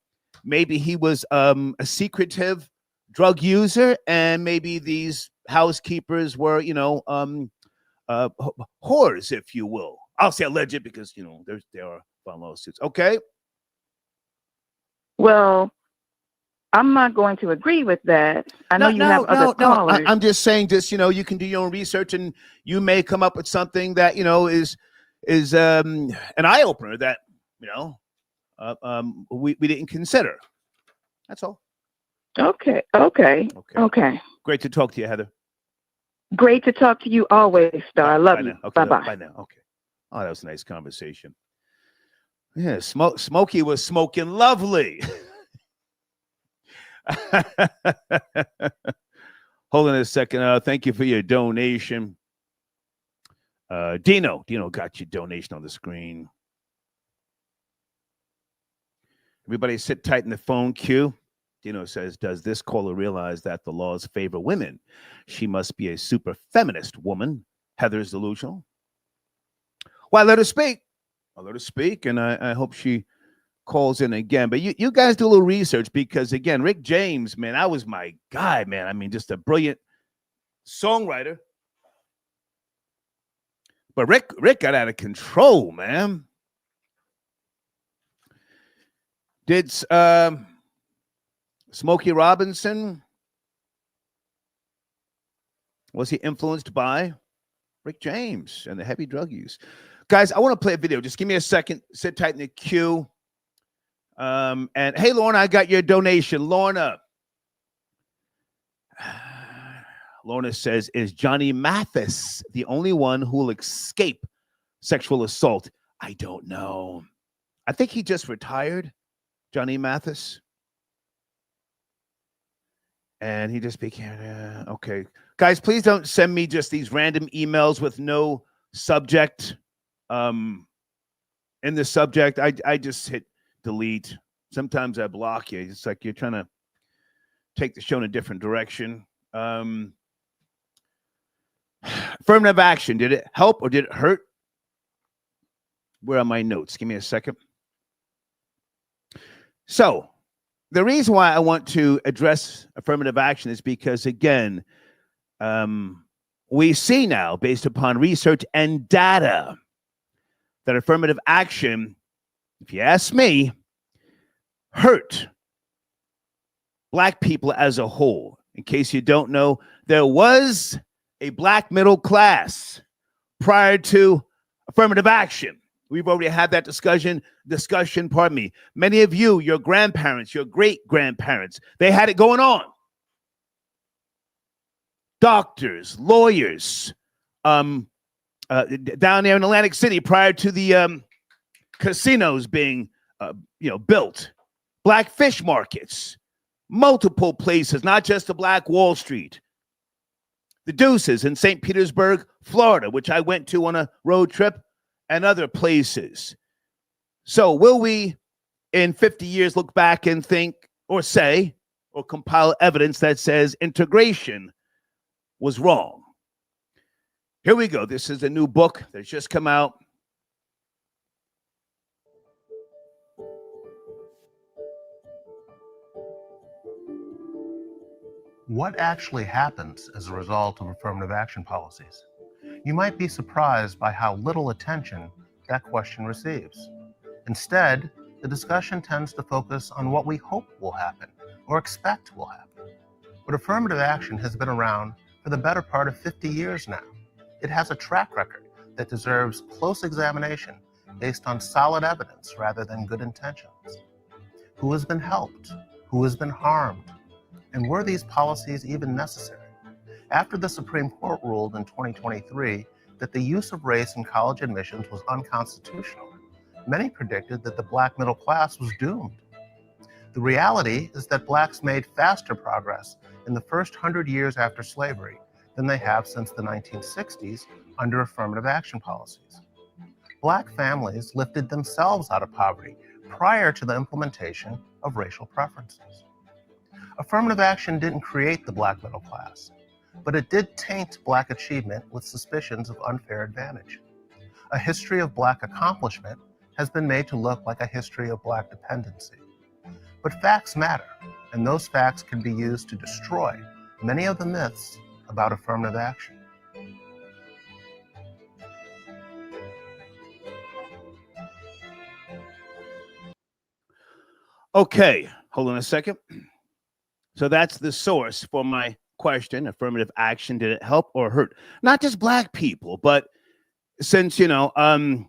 Speaker 1: maybe he was a secretive drug user, and maybe these housekeepers were, whores, if you will. I'll say alleged, because there are lawsuits. Okay.
Speaker 8: Well, I'm not going to agree with that. I know you have other callers.
Speaker 1: I'm just saying, you can do your own research, and you may come up with something that is an eye opener that we didn't consider. That's all. Okay. Great to talk to you, Heather.
Speaker 8: Great to talk to you always, Star. I love you.
Speaker 1: Okay,
Speaker 8: Bye-bye.
Speaker 1: Bye now. Okay. Oh, that was a nice conversation. Yeah, Smokey was smoking lovely. Hold on a second. Thank you for your donation. Dino got your donation on the screen. Everybody sit tight in the phone queue. Dino says, does this caller realize that the laws favor women? She must be a super feminist woman. Heather's delusional. Well, let her speak. I'll let her speak, and I hope she calls in again. But you guys do a little research, because, again, Rick James, man, that was my guy, man. I mean, just a brilliant songwriter. But Rick got out of control, man. Did Smokey Robinson, was he influenced by Rick James and the heavy drug use? Guys, I want to play a video. Just give me a second. Sit tight in the queue. And hey, Lorna, I got your donation. Lorna says, is Johnny Mathis the only one who will escape sexual assault? I don't know. I think he just retired, Johnny Mathis. And he just became, okay. Guys, please don't send me just these random emails with no subject in the subject. I just hit delete. Sometimes I block you. It's like you're trying to take the show in a different direction. Affirmative action. Did it help or did it hurt? Where are my notes? Give me a second. So, the reason why I want to address affirmative action is because, again, we see now, based upon research and data, that affirmative action, if you ask me, hurt Black people as a whole. In case you don't know, there was a Black middle class prior to affirmative action. We've already had that discussion, pardon me. Many of you, your grandparents, your great-grandparents, they had it going on. Doctors, lawyers, down there in Atlantic City prior to the casinos being, built. Black fish markets, multiple places, not just the Black Wall Street. The Deuces in St. Petersburg, Florida, which I went to on a road trip, and other places. So will we, in 50 years, look back and think or say or compile evidence that says integration was wrong? Here we go. This is a new book that's just come out.
Speaker 9: What actually happens as a result of affirmative action policies? You might be surprised by how little attention that question receives. Instead, the discussion tends to focus on what we hope will happen or expect will happen. But affirmative action has been around for the better part of 50 years now. It has a track record that deserves close examination based on solid evidence rather than good intentions. Who has been helped? Who has been harmed? And were these policies even necessary? After the Supreme Court ruled in 2023 that the use of race in college admissions was unconstitutional, many predicted that the Black middle class was doomed. The reality is that Blacks made faster progress in the first 100 years after slavery than they have since the 1960s under affirmative action policies. Black families lifted themselves out of poverty prior to the implementation of racial preferences. Affirmative action didn't create the Black middle class, but it did taint Black achievement with suspicions of unfair advantage. A history of Black accomplishment has been made to look like a history of Black dependency. But facts matter, and those facts can be used to destroy many of the myths about affirmative action.
Speaker 1: Okay, hold on a second. So that's the source for my question. Affirmative action, did it help or hurt? Not just Black people, but since, I'm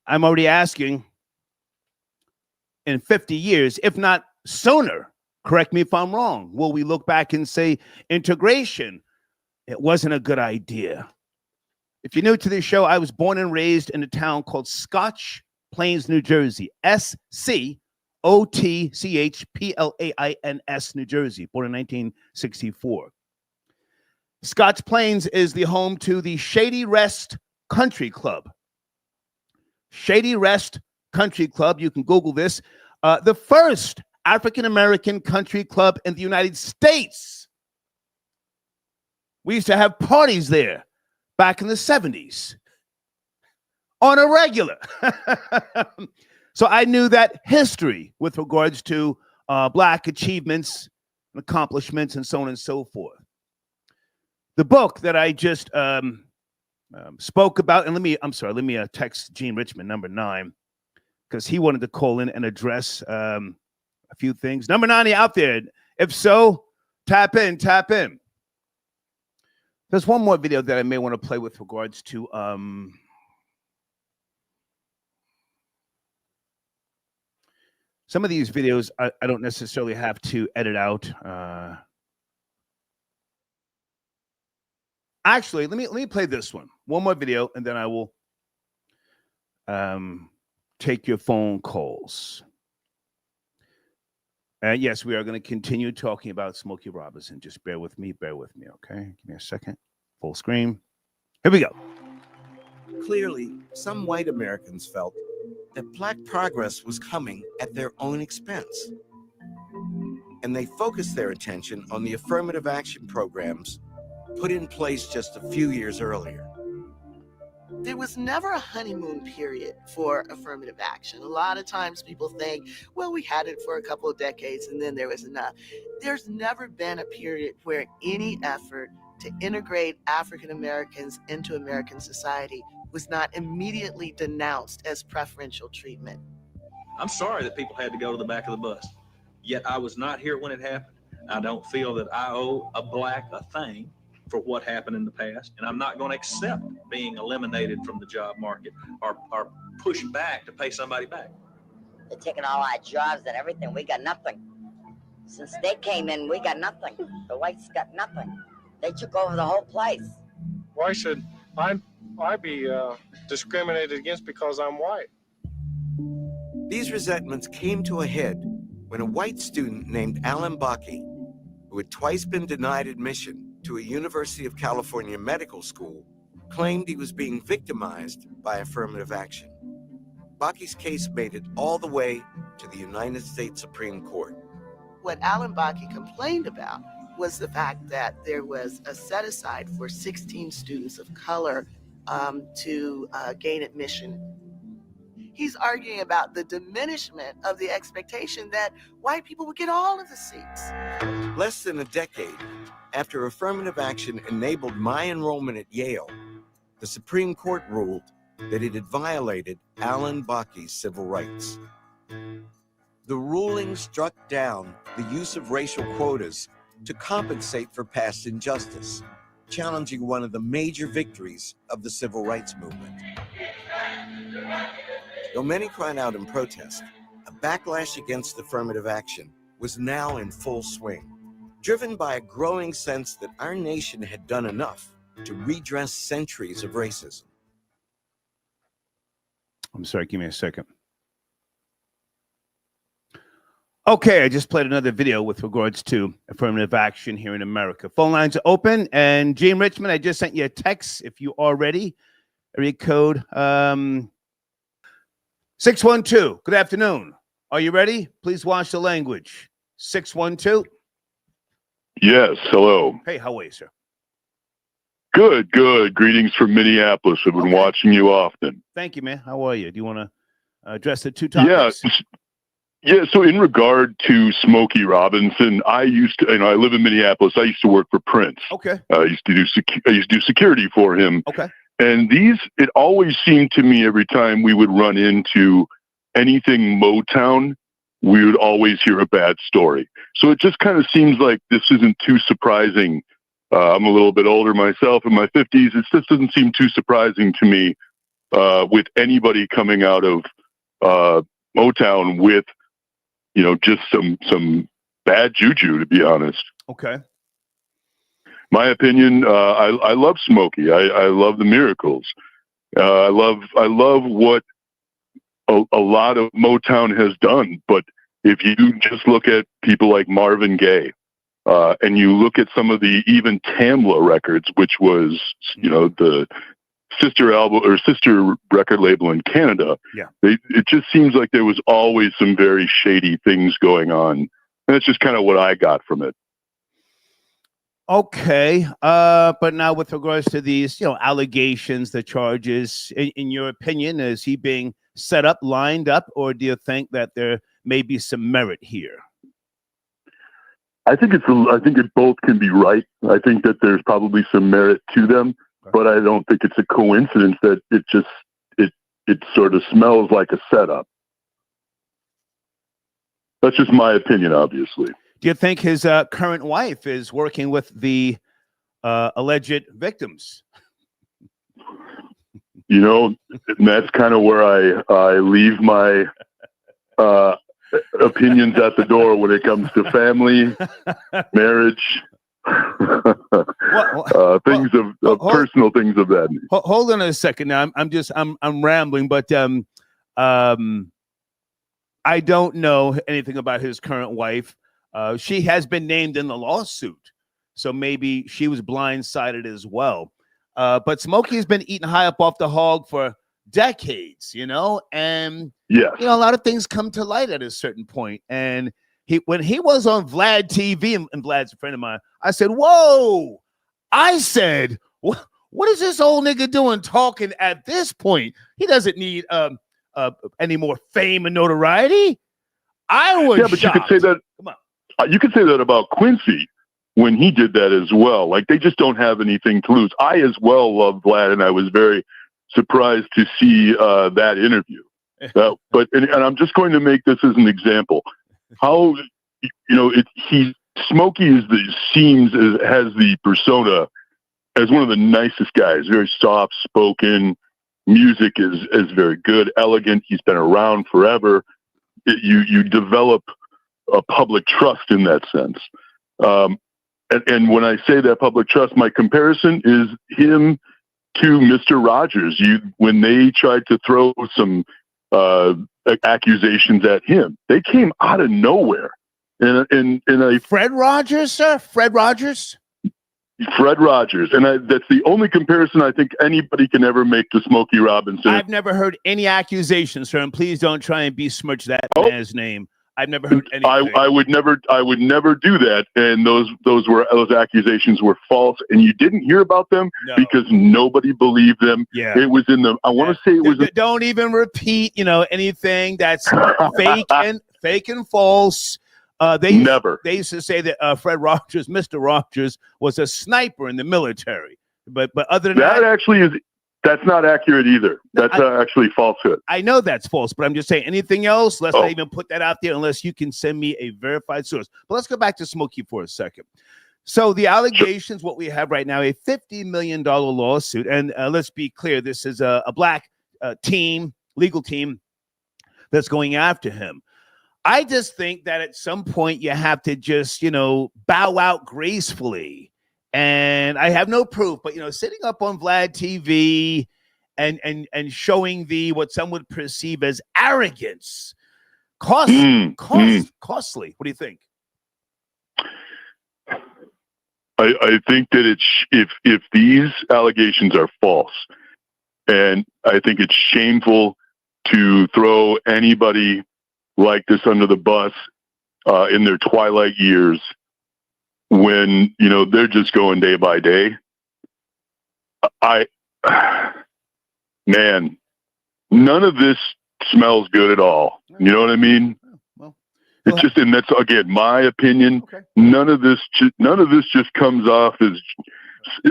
Speaker 1: already asking, in 50 years, if not sooner, correct me if I'm wrong, will we look back and say integration, it wasn't a good idea? If you're new to this show, I was born and raised in a town called Scotch Plains, New Jersey. SCOTCHPLAINS, New Jersey, born in 1964. Scotch Plains is the home to the Shady Rest Country Club. Shady Rest Country Club, you can Google this, the first African-American country club in the United States. We used to have parties there back in the 70s on a regular. So I knew that history with regards to Black achievements and accomplishments and so on and so forth. The book that I just spoke about, and let me text Gene Richmond, number 9, because he wanted to call in and address a few things. Number 9, are you out there? If so, tap in. There's one more video that I may want to play with regards to some of these videos. I don't necessarily have to edit out. Actually, let me play this one more video, and then I will take your phone calls. Yes, we are going to continue talking about Smokey Robinson. Just bear with me, okay? Give me a second. Full screen. Here we go.
Speaker 10: Clearly, some white Americans felt that Black progress was coming at their own expense. And they focused their attention on the affirmative action programs put in place just a few years earlier.
Speaker 11: There was never a honeymoon period for affirmative action. A lot of times people think, well, we had it for a couple of decades and then there was enough. There's never been a period where any effort to integrate African Americans into American society was not immediately denounced as preferential treatment.
Speaker 12: I'm sorry that people had to go to the back of the bus, yet I was not here when it happened. I don't feel that I owe a Black a thing for what happened in the past, and I'm not going to accept being eliminated from the job market or pushed back to pay somebody back.
Speaker 13: They're taking all our jobs and everything. We got nothing. Since they came in, we got nothing. The whites got nothing. They took over the whole place.
Speaker 14: Why should I be discriminated against because I'm white?
Speaker 10: These resentments came to a head when a white student named Alan Bakke, who had twice been denied admission to a University of California medical school, claimed he was being victimized by affirmative action. Bakke's case made it all the way to the United States Supreme Court.
Speaker 11: What Alan Bakke complained about was the fact that there was a set aside for 16 students of color to gain admission. He's arguing about the diminishment of the expectation that white people would get all of the seats.
Speaker 10: Less than a decade after affirmative action enabled my enrollment at Yale, the Supreme Court ruled that it had violated Alan Bakke's civil rights. The ruling struck down the use of racial quotas to compensate for past injustice, challenging one of the major victories of the civil rights movement. Though many cried out in protest, a backlash against affirmative action was now in full swing, driven by a growing sense that our nation had done enough to redress centuries of racism.
Speaker 1: I'm sorry, give me a second. Okay, I just played another video with regards to affirmative action here in America. Phone lines are open, and Gene Richmond, I just sent you a text if you are ready. Area code 612. Good afternoon. Are you ready? Please watch the language. 612.
Speaker 15: Yes, hello.
Speaker 1: Hey, how are you, sir?
Speaker 15: Good, good. Greetings from Minneapolis. I've been watching you often.
Speaker 1: Thank you, man. How are you? Do you want to address the two topics?
Speaker 15: Yeah, so in regard to Smokey Robinson, I used to, I live in Minneapolis. I used to work for Prince.
Speaker 1: Okay.
Speaker 15: I used to do security for him.
Speaker 1: Okay.
Speaker 15: And it always seemed to me every time we would run into anything Motown, we would always hear a bad story. So it just kind of seems like this isn't too surprising. I'm a little bit older myself, in my 50s. It just doesn't seem too surprising to me with anybody coming out of Motown with, just some bad juju, to be honest.
Speaker 1: Okay.
Speaker 15: My opinion, I love Smokey. I love the Miracles. I love what a lot of Motown has done. But if you just look at people like Marvin Gaye, and you look at some of the even Tamla records, which was, the sister album or sister record label in Canada, it just seems like there was always some very shady things going on. And that's just kind of what I got from it.
Speaker 1: Okay. But now with regards to these, allegations, the charges, in your opinion, is he being set up, lined up, or do you think that there may be some merit here?
Speaker 15: I think it both can be right. I think that there's probably some merit to them, but I don't think it's a coincidence that it sort of smells like a setup. That's just my opinion, obviously.
Speaker 1: Do you think his current wife is working with the alleged victims?
Speaker 15: That's kind of where I leave my opinions at the door when it comes to family, marriage, personal things of that nature.
Speaker 1: Hold on a second. Now I'm rambling, but I don't know anything about his current wife. She has been named in the lawsuit, so maybe she was blindsided as well. But Smokey's been eating high up off the hog for decades, and
Speaker 15: Yes.
Speaker 1: a lot of things come to light at a certain point. And when he was on Vlad TV, and Vlad's a friend of mine, I said, "Whoa!" I said, "What is this old nigga doing talking at this point? He doesn't need any more fame and notoriety." I was
Speaker 15: but
Speaker 1: shocked.
Speaker 15: you could say that.
Speaker 1: Come on.
Speaker 15: You could say that about Quincy when he did that as well. Like, they just don't have anything to lose. I as well love Vlad, and I was very surprised to see that interview. But I'm just going to make this as an example. How Smokey has the persona as one of the nicest guys, very soft spoken. Music is very good, elegant. He's been around forever. You develop a public trust in that sense. And when I say that public trust, my comparison is him to Mr. Rogers. When they tried to throw some accusations at him, they came out of nowhere.
Speaker 1: Fred Rogers, sir? Fred Rogers?
Speaker 15: Fred Rogers. And that's the only comparison I think anybody can ever make to Smokey Robinson.
Speaker 1: I've never heard any accusations, sir, and please don't try and besmirch that man's name. I've never heard anything.
Speaker 15: I would never do that. And those accusations were false, and you didn't hear about them because nobody believed them.
Speaker 1: Yeah.
Speaker 15: It was in the. I want to say it was.
Speaker 1: Don't even repeat, anything that's fake and false. They used to say that Fred Rogers, Mr. Rogers, was a sniper in the military. But other than that,
Speaker 15: that's not accurate either. That's actually falsehood.
Speaker 1: I know that's false, but I'm just saying anything else, let's not even put that out there unless you can send me a verified source. But let's go back to Smokey for a second. So the allegations, what we have right now, a $50 million lawsuit. And let's be clear, this is a black legal team that's going after him. I just think that at some point you have to just, bow out gracefully. And I have no proof, but, sitting up on Vlad TV and showing what some would perceive as arrogance, costly. What do you think?
Speaker 15: I think that if these allegations are false, and I think it's shameful to throw anybody like this under the bus in their twilight years when, they're just going day by day. Man, none of this smells good at all. You know what I mean? It's just, and that's again my opinion. Okay. None of this just comes off as.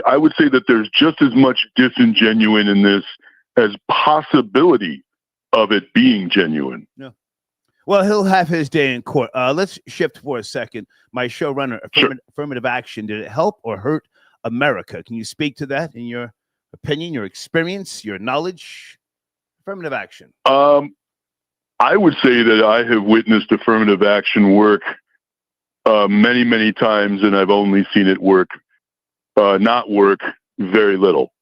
Speaker 15: I would say that there's just as much disingenuine in this as possibility of it being genuine.
Speaker 1: Yeah. Well, he'll have his day in court. Let's shift for a second. My showrunner, Affirmative Action, did it help or hurt America? Can you speak to that in your opinion, your experience, your knowledge? Affirmative Action.
Speaker 15: I would say that I have witnessed affirmative action work many, many times, and I've only seen it not work very little.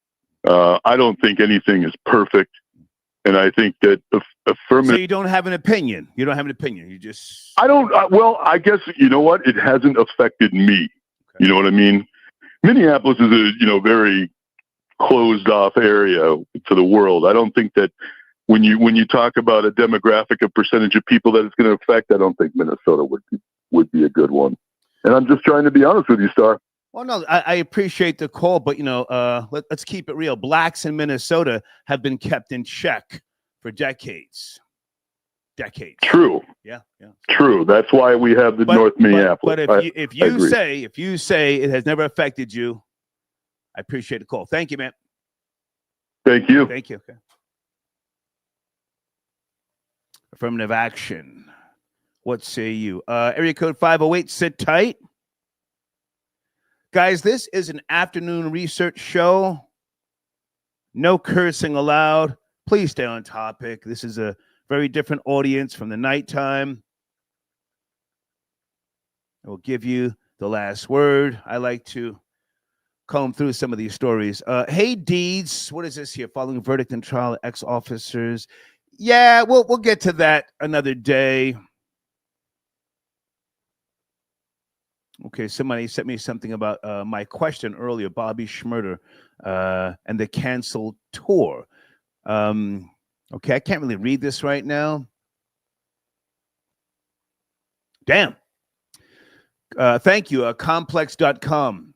Speaker 15: I don't think anything is perfect. And I think that affirmative.
Speaker 1: So you don't have an opinion. You don't have an opinion. You just.
Speaker 15: I don't. Well, I guess you know what. It hasn't affected me. Okay. You know what I mean? Minneapolis is a very closed off area to the world. I don't think that when you talk about a demographic, a percentage of people that it's going to affect, I don't think Minnesota would be a good one. And I'm just trying to be honest with you, Star.
Speaker 1: Well, no, I appreciate the call, but let's keep it real. Blacks in Minnesota have been kept in check for decades.
Speaker 15: True.
Speaker 1: Yeah.
Speaker 15: True. That's why we have the North Minneapolis.
Speaker 1: But if you say it has never affected you, I appreciate the call. Thank you, man.
Speaker 15: Thank you.
Speaker 1: Thank you. Okay. Affirmative Action. What say you? Area code 508. Sit tight. Guys, this is an afternoon research show. No cursing allowed. Please stay on topic. This is a very different audience from the nighttime. I will give you the last word. I like to comb through some of these stories. Hey, Deeds, what is this here? Following verdict in trial, ex-officers. Yeah, we'll get to that another day. Okay, somebody sent me something about my question earlier, Bobby Schmurder, and the canceled tour. Okay, I can't really read this right now. Damn. Thank you, complex.com.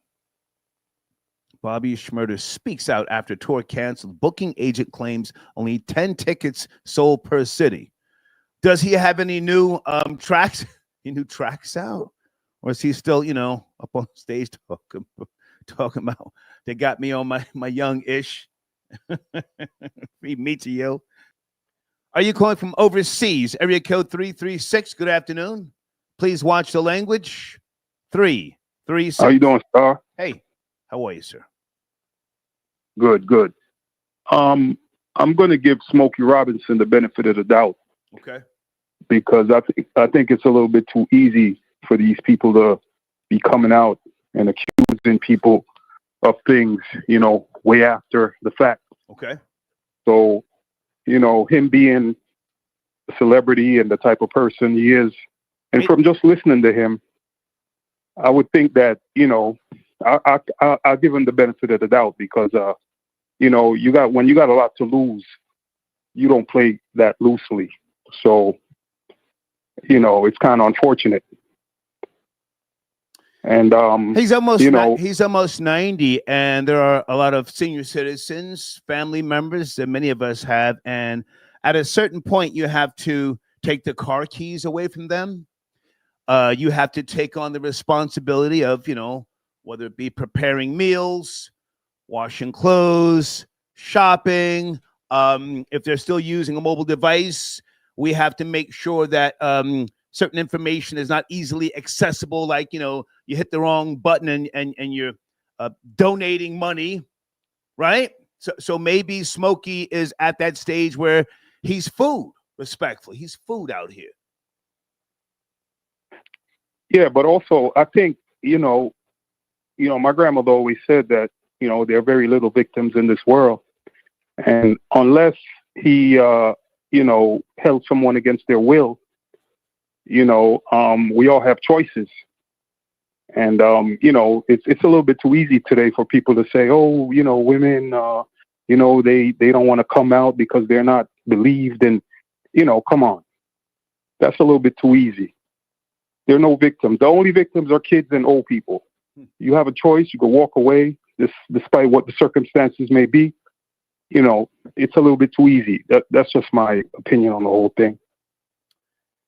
Speaker 1: Bobby Schmurder speaks out after tour canceled. Booking agent claims only 10 tickets sold per city. Does he have any new tracks? Any new tracks out? Or is he still, up on stage talking about they got me on my young-ish? Me to you. Are you calling from overseas? Area code 336. Good afternoon. Please watch the language. 336.
Speaker 16: How you doing, Star?
Speaker 1: Hey, how are you, sir?
Speaker 16: Good, good. I'm going to give Smokey Robinson the benefit of the doubt.
Speaker 1: Okay.
Speaker 16: Because I think it's a little bit too easy for these people to be coming out and accusing people of things, way after the fact.
Speaker 1: Okay.
Speaker 16: So, him being a celebrity and the type of person he is, and from just listening to him, I would think that, I'll give him the benefit of the doubt because, when you got a lot to lose, you don't play that loosely. So, it's kind of unfortunate. And
Speaker 1: he's almost he's almost 90, and there are a lot of senior citizens, family members that many of us have, and at a certain point, you have to take the car keys away from them. You have to take on the responsibility of, whether it be preparing meals, washing clothes, shopping. If they're still using a mobile device, we have to make sure that certain information is not easily accessible. Like, you hit the wrong button and you're donating money, right? So maybe Smokey is at that stage where he's food, respectfully. He's food out here.
Speaker 16: Yeah, but also I think, my grandmother always said that, there are very little victims in this world. And unless he, held someone against their will, we all have choices. And, it's a little bit too easy today for people to say, oh, women, they don't want to come out because they're not believed. And, come on. That's a little bit too easy. There are no victims. The only victims are kids and old people. You have a choice. You can walk away, despite what the circumstances may be. It's a little bit too easy. That's just my opinion on the whole thing.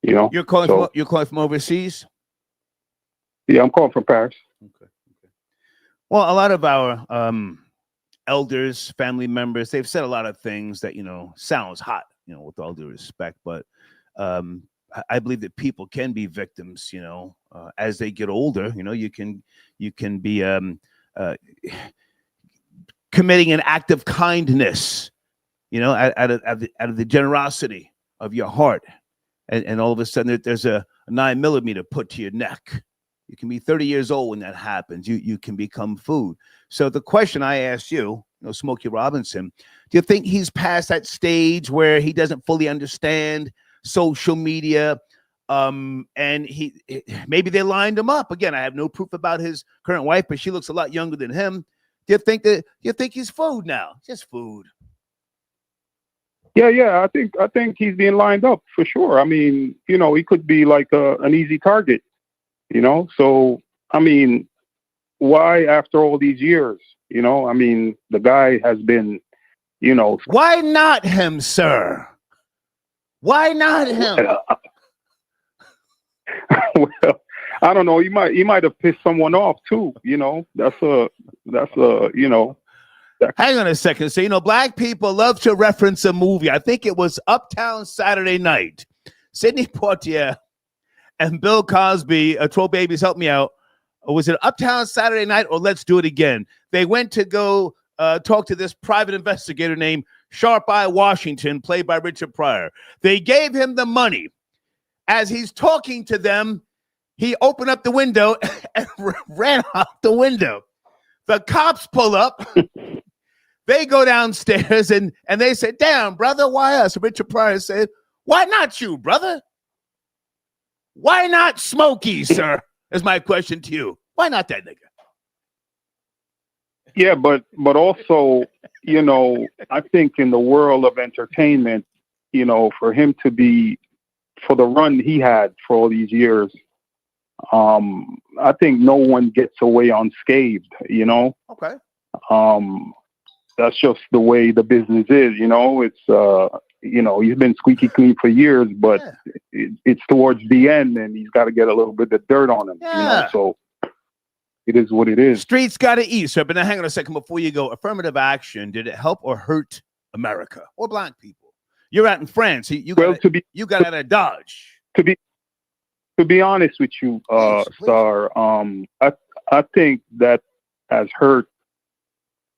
Speaker 1: You're calling from overseas?
Speaker 16: Yeah, I'm calling from Paris.
Speaker 1: Okay. Well, a lot of our elders, family members, they've said a lot of things that sounds hot, with all due respect, but I believe that people can be victims, as they get older. You can be committing an act of kindness, out of the generosity of your heart, and all of a sudden there's a 9mm put to your neck. You can be 30 years old when that happens. You can become food. So the question I asked you, Smokey Robinson, do you think he's past that stage where he doesn't fully understand social media, and he maybe they lined him up? Again, I have no proof about his current wife, but she looks a lot younger than him. Do you think he's food now? Just food.
Speaker 16: Yeah. I think he's being lined up for sure. I mean, he could be like an easy target. So I mean, why after all these years? I mean, the guy has been,
Speaker 1: Why not him, sir? Why not him?
Speaker 16: Well, I don't know. He might have pissed someone off too. That's
Speaker 1: Hang on a second. So, black people love to reference a movie. I think it was Uptown Saturday Night. Sidney Poitier and Bill Cosby, Troll Babies, help me out. Was it Uptown Saturday Night or Let's Do It Again? They went to go talk to this private investigator named Sharp Eye Washington, played by Richard Pryor. They gave him the money. As he's talking to them, he opened up the window and ran out the window. The cops pull up. They go downstairs and they say, damn, brother, why us? Richard Pryor said, why not you, brother? Why not Smokey, sir? Is my question to you. Why not that nigga?
Speaker 16: Yeah, but also, you know, I think in the world of entertainment, you know, for him to be, for the run he had for all these years, I think no one gets away unscathed, you know?
Speaker 1: Okay.
Speaker 16: That's just the way the business is, you know? It's, you know, he's been squeaky clean for years, but it's towards the end and he's got to get a little bit of dirt on him, you know? So it is what it is.
Speaker 1: Streets got to eat, sir. But now hang on a second before you go. Affirmative action, did it help or hurt America or black people? You're out in France. You got out of Dodge.
Speaker 16: To be honest with you, Star, I think that has hurt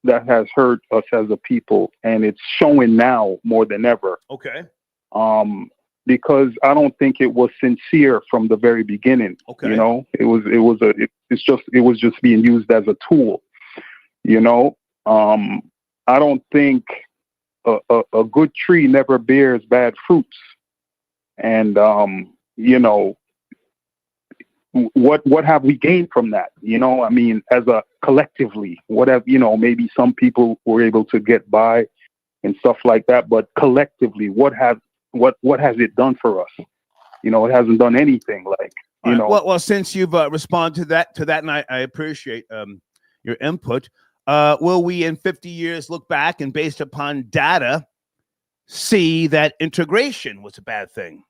Speaker 16: us as a people, and it's showing now more than ever.
Speaker 1: Okay.
Speaker 16: Because I don't think it was sincere from the very beginning.
Speaker 1: Okay.
Speaker 16: You know, it was just being used as a tool. You know, I don't think a good tree never bears bad fruits, and you know, what have we gained from that? You know, I mean, as a collectively, what have, you know, maybe some people were able to get by and stuff like that, but collectively, what has it done for us? You know, it hasn't done anything. Like, you know.
Speaker 1: Well, since you've responded to that, and I appreciate your input. Will we in 50 years look back and based upon data see that integration was a bad thing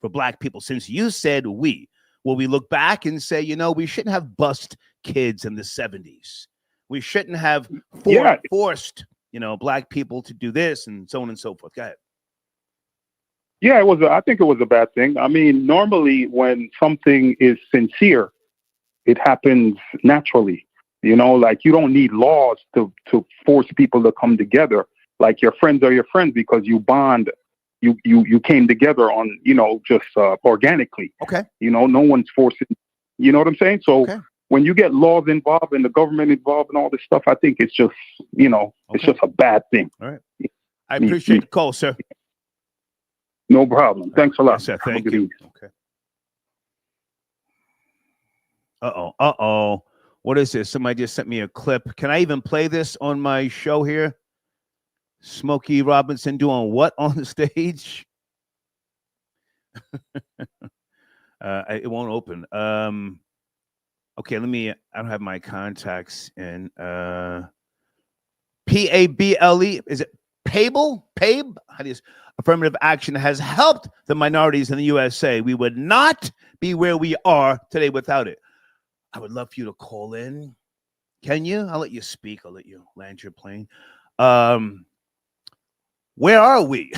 Speaker 1: for black people? Since you said will we look back and say, you know, we shouldn't have bussed kids in the 70s. We shouldn't have forced, you know, black people to do this and so on and so forth. Go ahead.
Speaker 16: Yeah, I think it was a bad thing. I mean, normally when something is sincere, it happens naturally. You know, like you don't need laws to force people to come together. Like your friends are your friends because you bond. You came together on, you know, just organically.
Speaker 1: Okay.
Speaker 16: You know, no one's forcing. You know what I'm saying? So when you get laws involved and the government involved and all this stuff, I think it's just, you know, it's just a bad thing.
Speaker 1: All right. I appreciate the call, sir.
Speaker 16: No problem. Thanks a lot.
Speaker 1: Yes, sir. Thank you. Okay. Uh-oh. What is this? Somebody just sent me a clip. Can I even play this on my show here? Smokey Robinson doing what on the stage? It won't open. Okay, I don't have my contacts in. P-A-B-L-E. Is it Pable? Pabe? How do you? Affirmative action has helped the minorities in the USA. We would not be where we are today without it. I would love for you to call in. Can you? I'll let you speak. I'll let you land your plane. Where are we?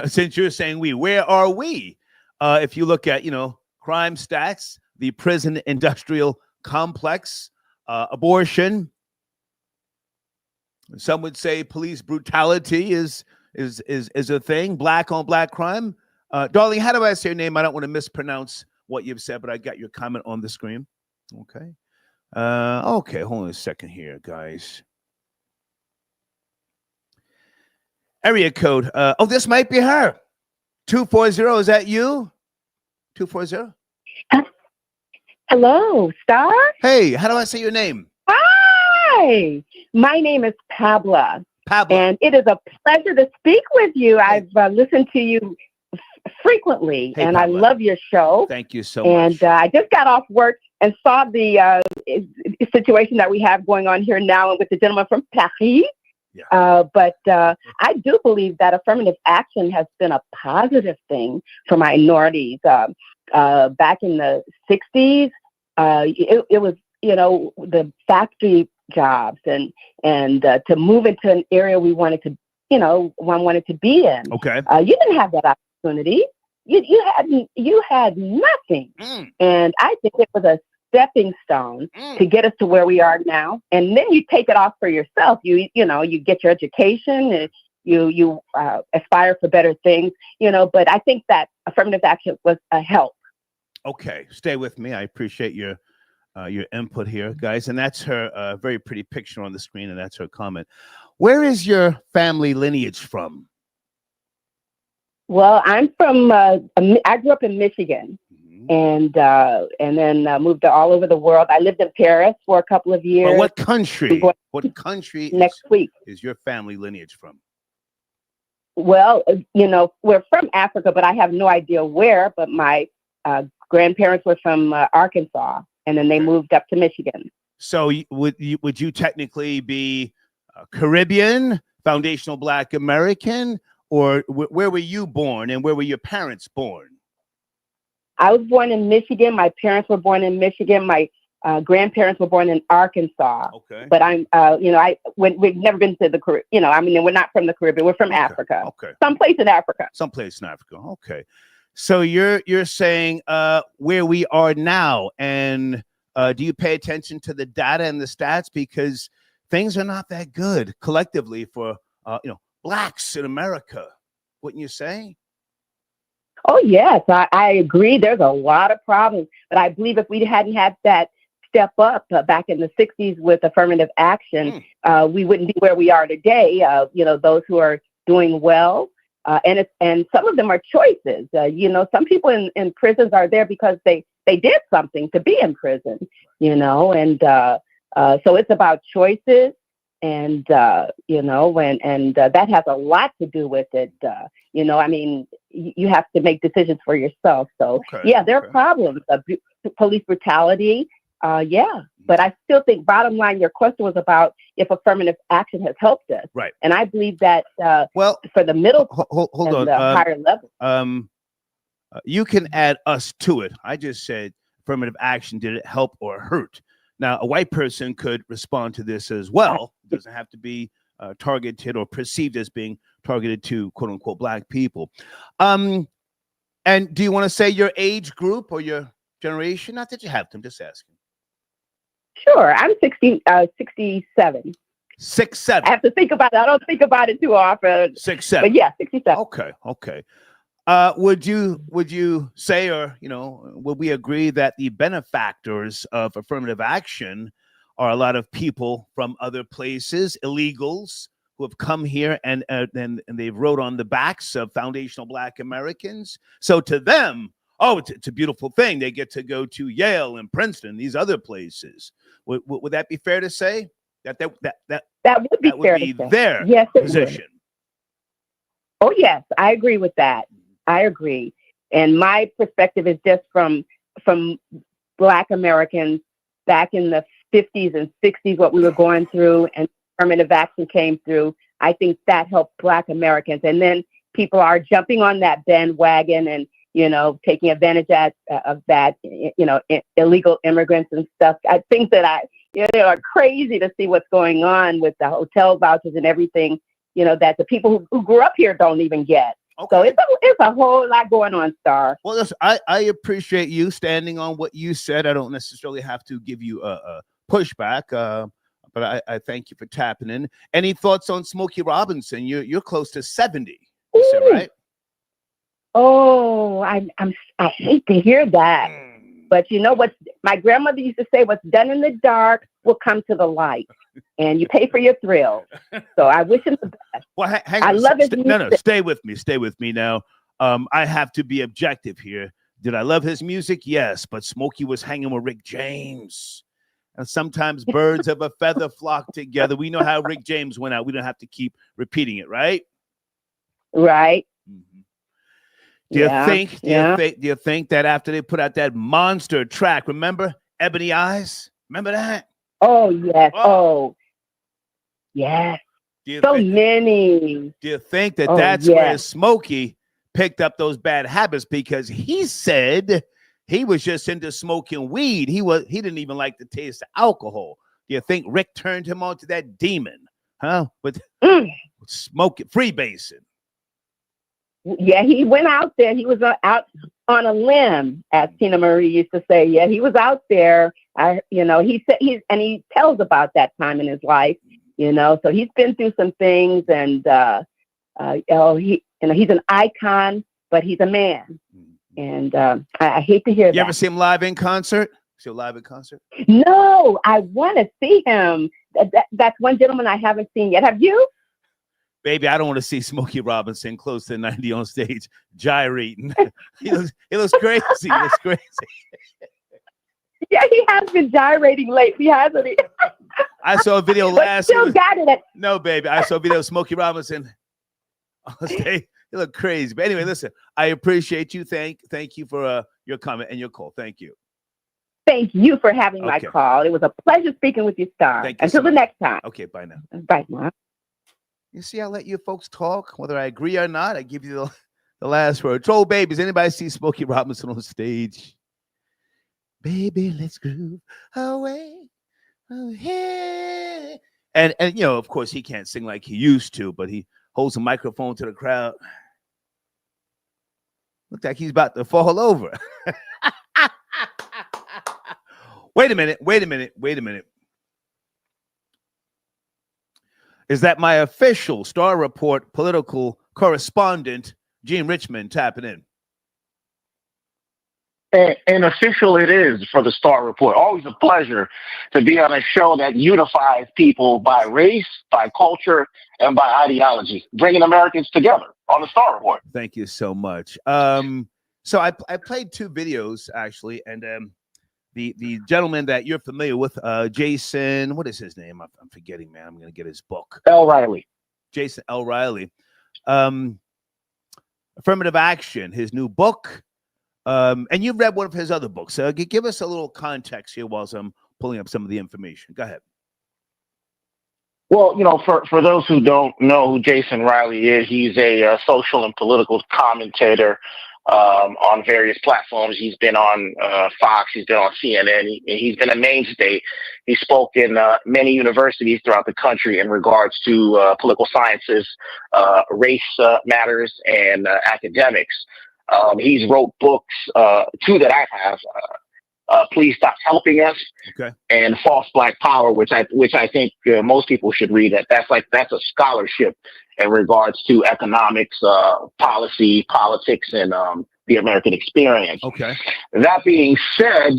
Speaker 1: Since you're saying where are we? If you look at, you know, crime stats, the prison industrial complex, abortion, some would say police brutality is a thing, black on black crime. Darling, how do I say your name? I don't want to mispronounce what you've said, but I got your comment on the screen. Okay. Okay, hold on a second here, guys. Area code. Oh, this might be her. 240. Is that you? 240.
Speaker 17: Hello, Star.
Speaker 1: Hey, how do I say your name?
Speaker 17: Hi, my name is Pabla.
Speaker 1: Pabla.
Speaker 17: And it is a pleasure to speak with you. I've listened to you frequently, and
Speaker 1: Pabla.
Speaker 17: I love your show.
Speaker 1: Thank you so much.
Speaker 17: And I just got off work and saw the situation that we have going on here now with the gentleman from Paris.
Speaker 1: Yeah.
Speaker 17: But I do believe that affirmative action has been a positive thing for minorities. Back in the 60s, it was, you know, the factory jobs and to move into an area we wanted to, you know, one wanted to be in.
Speaker 1: Okay.
Speaker 17: You didn't have that opportunity. You had nothing. And I think it was a stepping stone to get us to where we are now. And then you take it off for yourself. You know, you get your education and you aspire for better things, you know, but I think that affirmative action was a help.
Speaker 1: Okay. Stay with me. I appreciate your your input here, guys. And that's her very pretty picture on the screen, and that's her comment. Where is your family lineage from?
Speaker 17: Well, I'm from. I grew up in Michigan, and then moved to all over the world. I lived in Paris for a couple of years.
Speaker 1: But what country? What country
Speaker 17: next week
Speaker 1: is your family lineage from?
Speaker 17: Well, we're from Africa, but I have no idea where. But my grandparents were from Arkansas, and then they moved up to Michigan.
Speaker 1: So would you technically be Caribbean, foundational Black American, or where were you born, and where were your parents born?
Speaker 17: I was born in Michigan. My parents were born in Michigan. My grandparents were born in Arkansas.
Speaker 1: Okay.
Speaker 17: But I'm, we've never been to the Caribbean. We're not from the Caribbean. We're from Africa.
Speaker 1: Okay.
Speaker 17: Someplace in Africa.
Speaker 1: Someplace in Africa. Okay. So you're saying where we are now, and do you pay attention to the data and the stats, because things are not that good collectively for Blacks in America, wouldn't you say?
Speaker 17: Oh yes, I agree. There's a lot of problems, but I believe if we hadn't had that step up back in the '60s with affirmative action, we wouldn't be where we are today. Those who are doing well, and some of them are choices. Some people in prisons are there because they did something to be in prison. So it's about choices. And, that has a lot to do with it. You have to make decisions for yourself. So, there are problems. Police brutality. But I still think, bottom line, your question was about if affirmative action has helped us.
Speaker 1: Right.
Speaker 17: And I believe that, for the middle
Speaker 1: hold on.
Speaker 17: the higher level.
Speaker 1: You can add us to it. I just said affirmative action. Did it help or hurt? Now, a white person could respond to this as well. It doesn't have to be targeted or perceived as being targeted to quote unquote Black people. And do you want to say your age group or your generation? Not that you have to, I'm just asking.
Speaker 17: Sure. I'm 67.
Speaker 1: 67.
Speaker 17: I have to think about it. I don't think about it too often.
Speaker 1: 67.
Speaker 17: But yeah, 67.
Speaker 1: Okay. Would you say, or would we agree that the benefactors of affirmative action are a lot of people from other places, illegals who have come here and they've wrote on the backs of foundational Black Americans? So to them, it's a beautiful thing. They get to go to Yale and Princeton, these other places. Would that be fair to say? That
Speaker 17: would be fair to say.
Speaker 1: Their position.
Speaker 17: Oh yes, I agree with that. I agree. And my perspective is just from Black Americans back in the 50s and 60s, what we were going through, and affirmative action came through. I think that helped Black Americans. And then people are jumping on that bandwagon and, taking advantage of that, illegal immigrants and stuff. I think that they are crazy to see what's going on with the hotel vouchers and everything, that the people who grew up here don't even get. Okay. So it's a whole lot going on, Star.
Speaker 1: Well, listen, I appreciate you standing on what you said. I don't necessarily have to give you a pushback, but I thank you for tapping in. Any thoughts on Smokey Robinson? You're close to 70, you said, right?
Speaker 17: Oh, I hate to hear that. But you know what? My grandmother used to say, what's done in the dark will come to the light. And you pay for your thrill. So I wish him the best.
Speaker 1: Well, hang on.
Speaker 17: I love his music.
Speaker 1: No, stay with me now. I have to be objective here. Did I love his music? Yes, but Smokey was hanging with Rick James. And sometimes birds of a feather flock together. We know how Rick James went out. We don't have to keep repeating it, right?
Speaker 17: Right.
Speaker 1: Mm-hmm. Do you think that after they put out that monster track, remember Ebony Eyes? Remember that?
Speaker 17: Oh yes. Oh yes. Many.
Speaker 1: Do you think that that's where Smokey picked up those bad habits? Because he said he was just into smoking weed. He didn't even like the taste of alcohol. Do you think Rick turned him on to that demon? Huh? With smoking, freebasing.
Speaker 17: Yeah, he went out there. He was out on a limb, as Tina Marie used to say. Yeah, he was out there. He said he tells about that time in his life. So he's been through some things, and he's an icon, but he's a man. And I hate to hear that.
Speaker 1: You ever see him live in concert? So live at concert?
Speaker 17: No, I want to see him. That's one gentleman I haven't seen yet. Have you?
Speaker 1: Baby, I don't want to see Smokey Robinson close to 90 on stage gyrating. he looks crazy. He looks crazy.
Speaker 17: Yeah, he has been gyrating lately, hasn't he?
Speaker 1: I saw a video last.
Speaker 17: Still got it.
Speaker 1: No, baby, I saw a video of Smokey Robinson on stage. He looked crazy. But anyway, listen, I appreciate you. Thank you for your comment and your call. Thank you.
Speaker 17: Thank you for having my call. It was a pleasure speaking with you, Star. Until the next time.
Speaker 1: Okay, bye now.
Speaker 17: Bye now.
Speaker 1: You see, I let you folks talk, whether I agree or not. I give you the last word. Troll babies, anybody see Smokey Robinson on stage? Baby, let's groove away. Hey. And you know, of course, he can't sing like he used to, but he holds a microphone to the crowd. Looks like he's about to fall over. Wait a minute. Is that my official Star Report political correspondent, Gene Richmond, tapping in?
Speaker 18: And official it is for the Star Report. Always a pleasure to be on a show that unifies people by race, by culture, and by ideology, bringing Americans together on the Star Report.
Speaker 1: Thank you so much. So I played two videos, actually, and the gentleman that you're familiar with, Jason, what is his name? I'm forgetting, man. I'm going to get his book.
Speaker 18: L. Riley.
Speaker 1: Jason L. Riley. Affirmative Action, his new book. And you've read one of his other books. So give us a little context here while I'm pulling up some of the information. Go ahead.
Speaker 18: Well, you know, for those who don't know who Jason Riley is, he's a social and political commentator on various platforms. He's been on Fox. He's been on CNN. He's been a mainstay. He spoke in many universities throughout the country in regards to political sciences, race matters, and academics. He's wrote books, two that I have, Please Stop Helping Us, and False Black Power, which I think most people should read. That's a scholarship in regards to economics, policy, politics, and the American experience.
Speaker 1: Okay.
Speaker 18: That being said,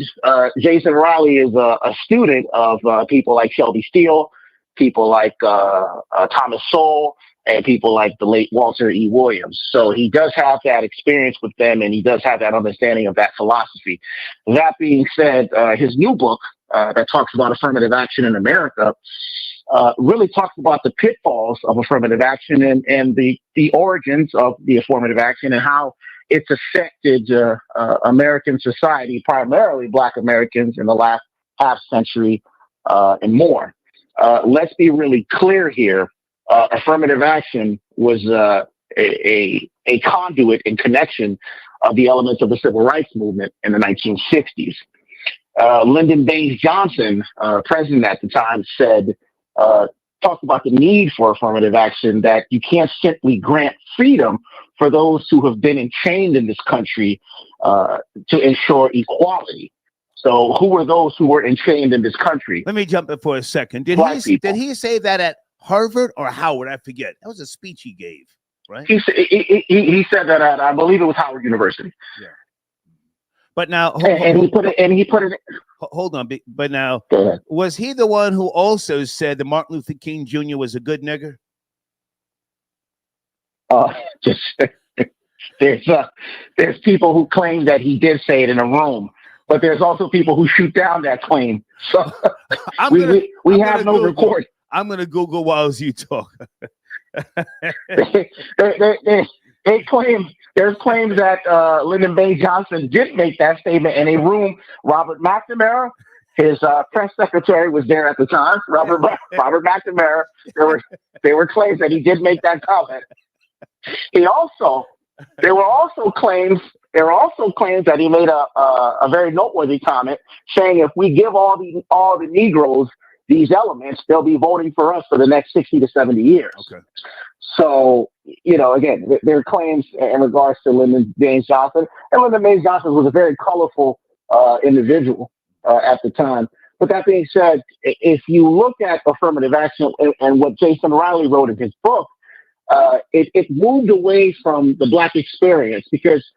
Speaker 18: Jason Riley is a student of people like Shelby Steele, people like Thomas Sowell, and people like the late Walter E. Williams. So he does have that experience with them, and he does have that understanding of that philosophy. That being said, his new book that talks about affirmative action in America really talks about the pitfalls of affirmative action and the origins of the affirmative action and how it's affected American society, primarily Black Americans, in the last half century and more. Let's be really clear here. Affirmative action was a conduit and connection of the elements of the civil rights movement in the 1960s. Lyndon Baines Johnson, president at the time, talked about the need for affirmative action, that you can't simply grant freedom for those who have been enchained in this country to ensure equality. So who were those who were enchained in this country?
Speaker 1: Let me jump in for a second. Did he say that at Harvard or Howard? I forget. That was a speech he gave, right?
Speaker 18: He said that at, I believe it was Howard University.
Speaker 1: Yeah. But now,
Speaker 18: he put it.
Speaker 1: Hold on. But now, was he the one who also said that Martin Luther King Jr. was a good nigger?
Speaker 18: There's people who claim that he did say it in a room, but there's also people who shoot down that claim. So we have no report.
Speaker 1: I'm going to Google while you talk.
Speaker 18: There's claims that Lyndon Baines Johnson did make that statement in a room. Robert McNamara, his press secretary, was there at the time. Robert McNamara. There were claims that he did make that comment. There were also claims that he made a very noteworthy comment, saying if we give all the Negroes these elements, they'll be voting for us for the next 60 to 70 years.
Speaker 1: Okay.
Speaker 18: So, again, there are claims in regards to Lyndon Baines Johnson. And Lyndon Baines Johnson was a very colorful individual at the time. But that being said, if you look at affirmative action and what Jason Riley wrote in his book, it moved away from the Black experience because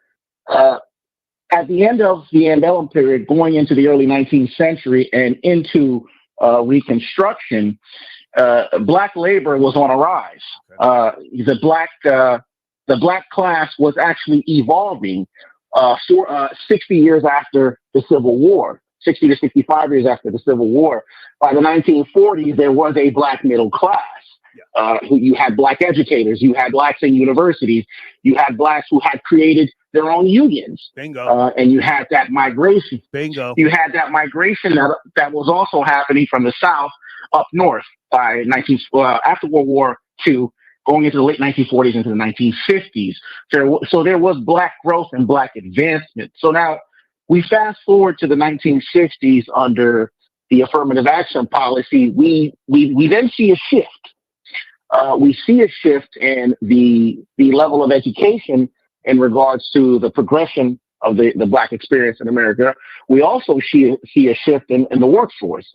Speaker 18: at the end of the antebellum period, going into the early 19th century and into Reconstruction, black labor was on a rise. The black class was actually evolving 60 years after the Civil War, 60 to 65 years after the Civil War. By the 1940s, there was a black middle class. You had black educators, you had blacks in universities, you had blacks who had created their own unions.
Speaker 1: Bingo.
Speaker 18: And you had that migration.
Speaker 1: Bingo.
Speaker 18: You had that migration that was also happening from the South up north by after World War II, going into the late 1940s into the 1950s. So there was black growth and black advancement. So now we fast forward to the 1960s under the affirmative action policy. We then see a shift. We see a shift in the level of education in regards to the progression of the black experience in America. We also see a shift in the workforce.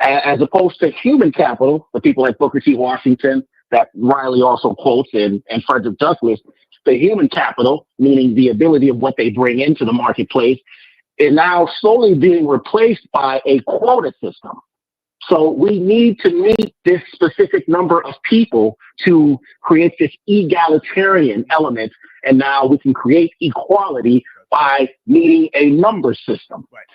Speaker 18: As opposed to human capital, the people like Booker T. Washington that Riley also quotes and Frederick Douglass, the human capital, meaning the ability of what they bring into the marketplace, is now slowly being replaced by a quota system. So we need to meet this specific number of people to create this egalitarian element, and now we can create equality by meeting a number system.
Speaker 1: Right.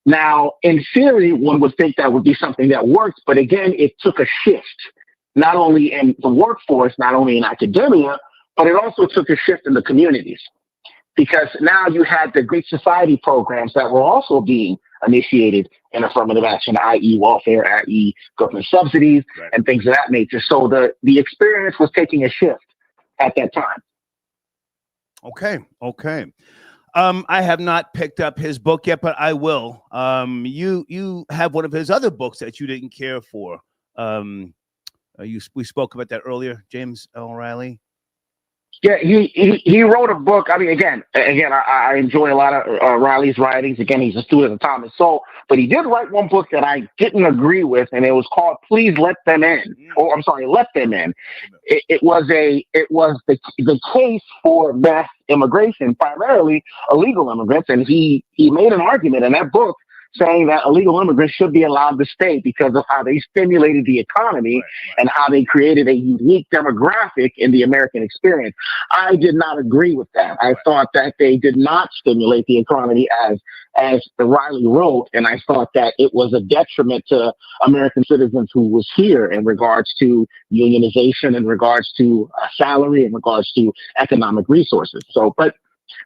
Speaker 18: Now, in theory, one would think that would be something that works, but again, it took a shift, not only in the workforce, not only in academia, but it also took a shift in the communities. Because now you had the Great Society programs that were also being initiated in affirmative action, i.e. welfare, i.e. government subsidies, and things of that nature. So the experience was taking a shift at that time.
Speaker 1: Okay. I have not picked up his book yet, but I will. You have one of his other books that you didn't care for. We spoke about that earlier, James O'Reilly.
Speaker 18: Yeah, he wrote a book. I mean, again, I enjoy a lot of Riley's writings. Again, he's a student of Thomas Sowell, but he did write one book that I didn't agree with, and it was called "Please Let Them In." Or I'm sorry, "Let Them In." It was the case for mass immigration, primarily illegal immigrants, and he made an argument in that book saying that illegal immigrants should be allowed to stay because of how they stimulated the economy and how they created a unique demographic in the American experience. I did not agree with that. I thought that they did not stimulate the economy as Riley wrote, and I thought that it was a detriment to American citizens who was here in regards to unionization, in regards to salary, in regards to economic resources. So, but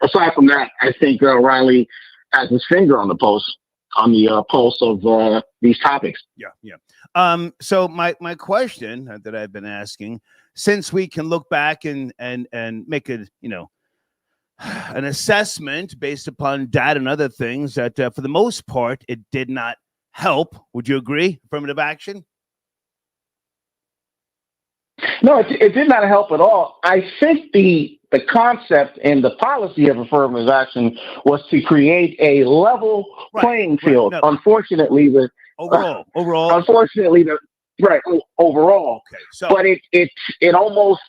Speaker 18: aside from that, I think Riley has his finger on the pulse of these topics.
Speaker 1: Yeah. So my question that I've been asking, since we can look back and make an assessment based upon data and other things that for the most part it did not help. Would you agree? Affirmative action?
Speaker 18: No, it did not help at all. I think the concept and the policy of affirmative action was to create a level playing field.
Speaker 1: No.
Speaker 18: Unfortunately, overall. Unfortunately, overall.
Speaker 1: Okay, so,
Speaker 18: but it almost.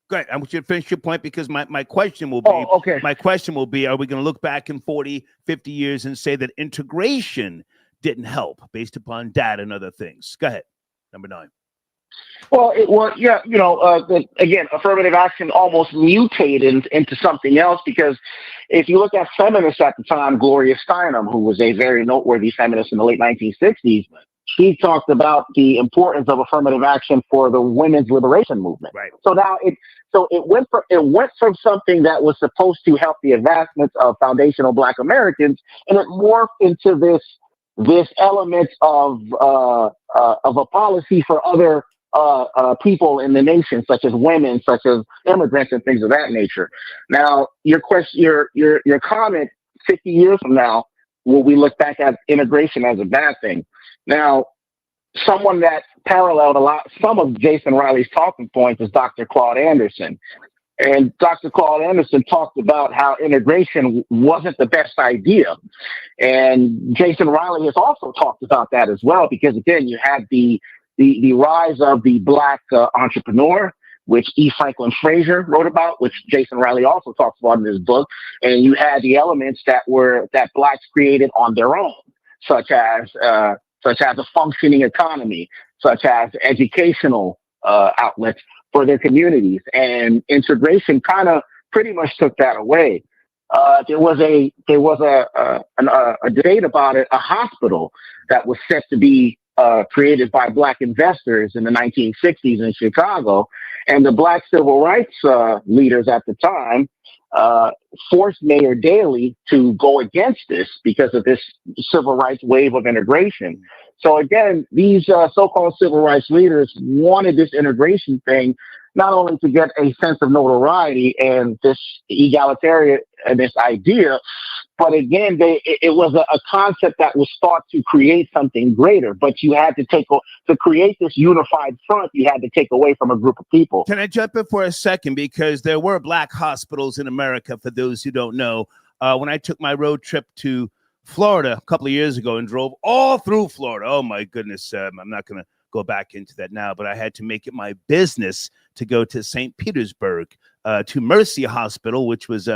Speaker 1: Great. I want you to finish your point because my question will be. My question will be: are we going to look back in 40, 50 years and say that integration didn't help based upon data and other things? Go ahead. Number 9.
Speaker 18: Well, again, affirmative action almost mutated into something else because if you look at feminists at the time, Gloria Steinem, who was a very noteworthy feminist in the late 1960s, she talked about the importance of affirmative action for the women's liberation movement.
Speaker 1: Right.
Speaker 18: So now it went from something that was supposed to help the advancements of foundational Black Americans, and it morphed into this element of a policy for other people in the nation, such as women, such as immigrants, and things of that nature. Now, your comment 50 years from now, will we look back at integration as a bad thing? Now, someone that paralleled some of Jason Riley's talking points is Dr. Claude Anderson. And Dr. Claude Anderson talked about how integration wasn't the best idea. And Jason Riley has also talked about that as well, because again, you had the rise of the Black entrepreneur, which E. Franklin Frazier wrote about, which Jason Riley also talks about in his book. And you had the elements that blacks created on their own, such as a functioning economy, such as educational outlets for their communities. And integration kind of pretty much took that away. There was a debate about it, a hospital that was set to be created by black investors in the 1960s in Chicago, and the black civil rights leaders at the time forced Mayor Daley to go against this because of this civil rights wave of integration. So again, these so-called civil rights leaders wanted this integration thing not only to get a sense of notoriety and this egalitarian and this idea, but again, it was a concept that was thought to create something greater. But you had to to create this unified front, you had to take away from a group of people.
Speaker 1: Can I jump in for a second? Because there were black hospitals in America, for those who don't know. When I took my road trip to Florida a couple of years ago and drove all through Florida, oh my goodness, I'm not going to go back into that now, but I had to make it my business to go to St. Petersburg, to Mercy Hospital, which was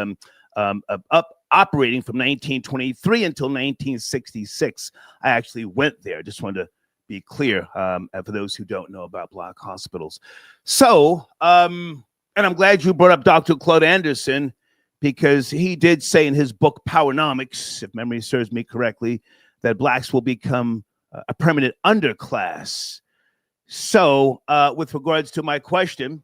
Speaker 1: operating from 1923 until 1966. I actually went there. Just wanted to be clear for those who don't know about black hospitals. So, and I'm glad you brought up Dr. Claude Anderson, because he did say in his book, Powernomics, if memory serves me correctly, that blacks will become a permanent underclass. So with regards to my question,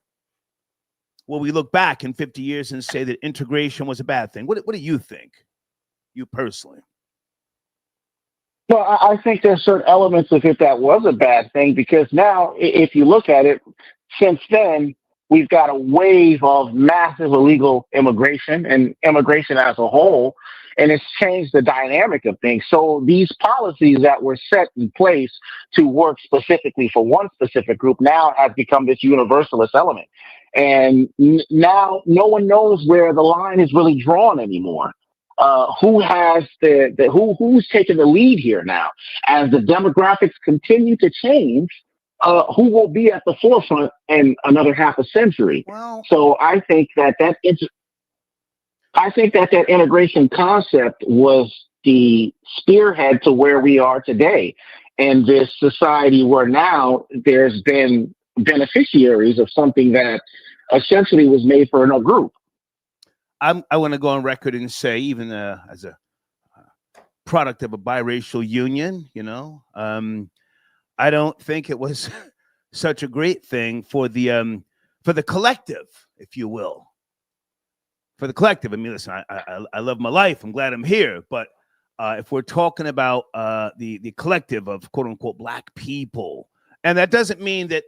Speaker 1: will we look back in 50 years and say that integration was a bad thing? What do you think, you personally?
Speaker 18: Well, I think there's certain elements of it that was a bad thing, because now, if you look at it, since then, we've got a wave of massive illegal immigration and immigration as a whole, and it's changed the dynamic of things. So these policies that were set in place to work specifically for one specific group now have become this universalist element. And now no one knows where the line is really drawn anymore. Who has who's taking the lead here now? As the demographics continue to change, who will be at the forefront in another half a century?
Speaker 1: Well,
Speaker 18: so I think that integration concept was the spearhead to where we are today, and this society where now there's been beneficiaries of something that essentially was made for another group.
Speaker 1: I want to go on record and say, even as a product of a biracial union, I don't think it was such a great thing for the collective, if you will. For the collective, I mean, listen, I love my life. I'm glad I'm here. But if we're talking about the collective of quote unquote black people, and that doesn't mean that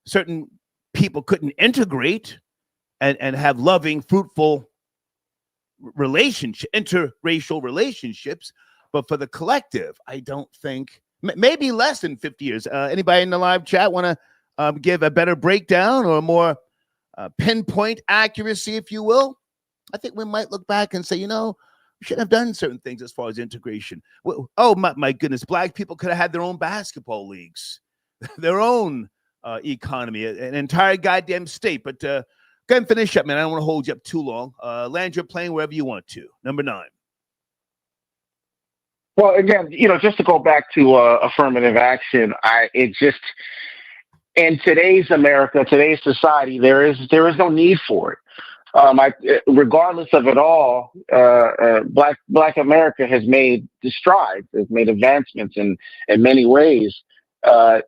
Speaker 1: certain people couldn't integrate and have loving, fruitful interracial relationships, but for the collective, I don't think. Maybe less than 50 years. Anybody in the live chat want to give a better breakdown or more pinpoint accuracy, if you will? I think we might look back and say, we should have done certain things as far as integration. Oh, my goodness. Black people could have had their own basketball leagues, their own economy, an entire goddamn state. But go ahead and finish up, man. I don't want to hold you up too long. Land your plane wherever you want to. Number 9.
Speaker 18: Well, again, just to go back to affirmative action, in today's America, today's society, there is no need for it. Regardless of it all, Black America has made strides, has made advancements in many ways. A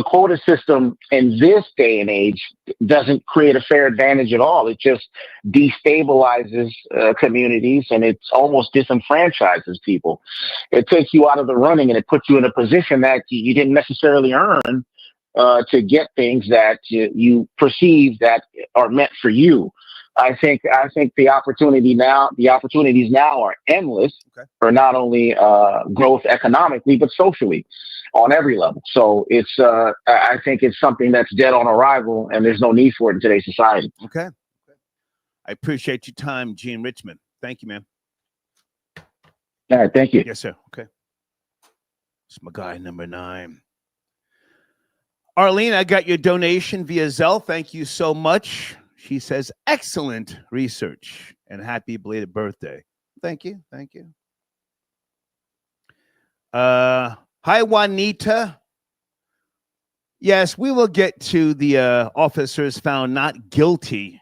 Speaker 18: quota system in this day and age doesn't create a fair advantage at all. It just destabilizes communities, and it almost disenfranchises people. It takes you out of the running, and it puts you in a position that you didn't necessarily earn to get things that you perceive that are meant for you. I think the opportunities now are endless for not only growth economically but socially on every level. So I think it's something that's dead on arrival, and there's no need for it in today's society.
Speaker 1: Okay. I appreciate your time, Gene Richmond. Thank you, man.
Speaker 18: All right, thank you.
Speaker 1: Yes, sir. Okay. It's my guy, number 9. Arlene, I got your donation via Zelle. Thank you so much. She says, excellent research and happy belated birthday. Thank you. Thank you. Hi, Juanita. Yes, we will get to the officers found not guilty.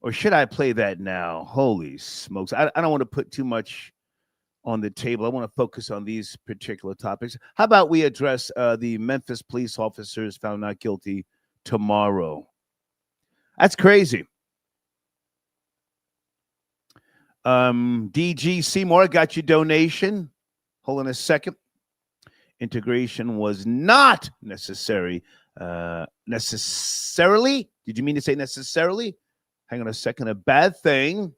Speaker 1: Or should I play that now? Holy smokes. I don't want to put too much on the table. I want to focus on these particular topics. How about we address the Memphis police officers found not guilty tomorrow? That's crazy. DG Seymour, got your donation. Hold on a second. Integration was not necessary. Necessarily? Did you mean to say necessarily? Hang on a second. A bad thing.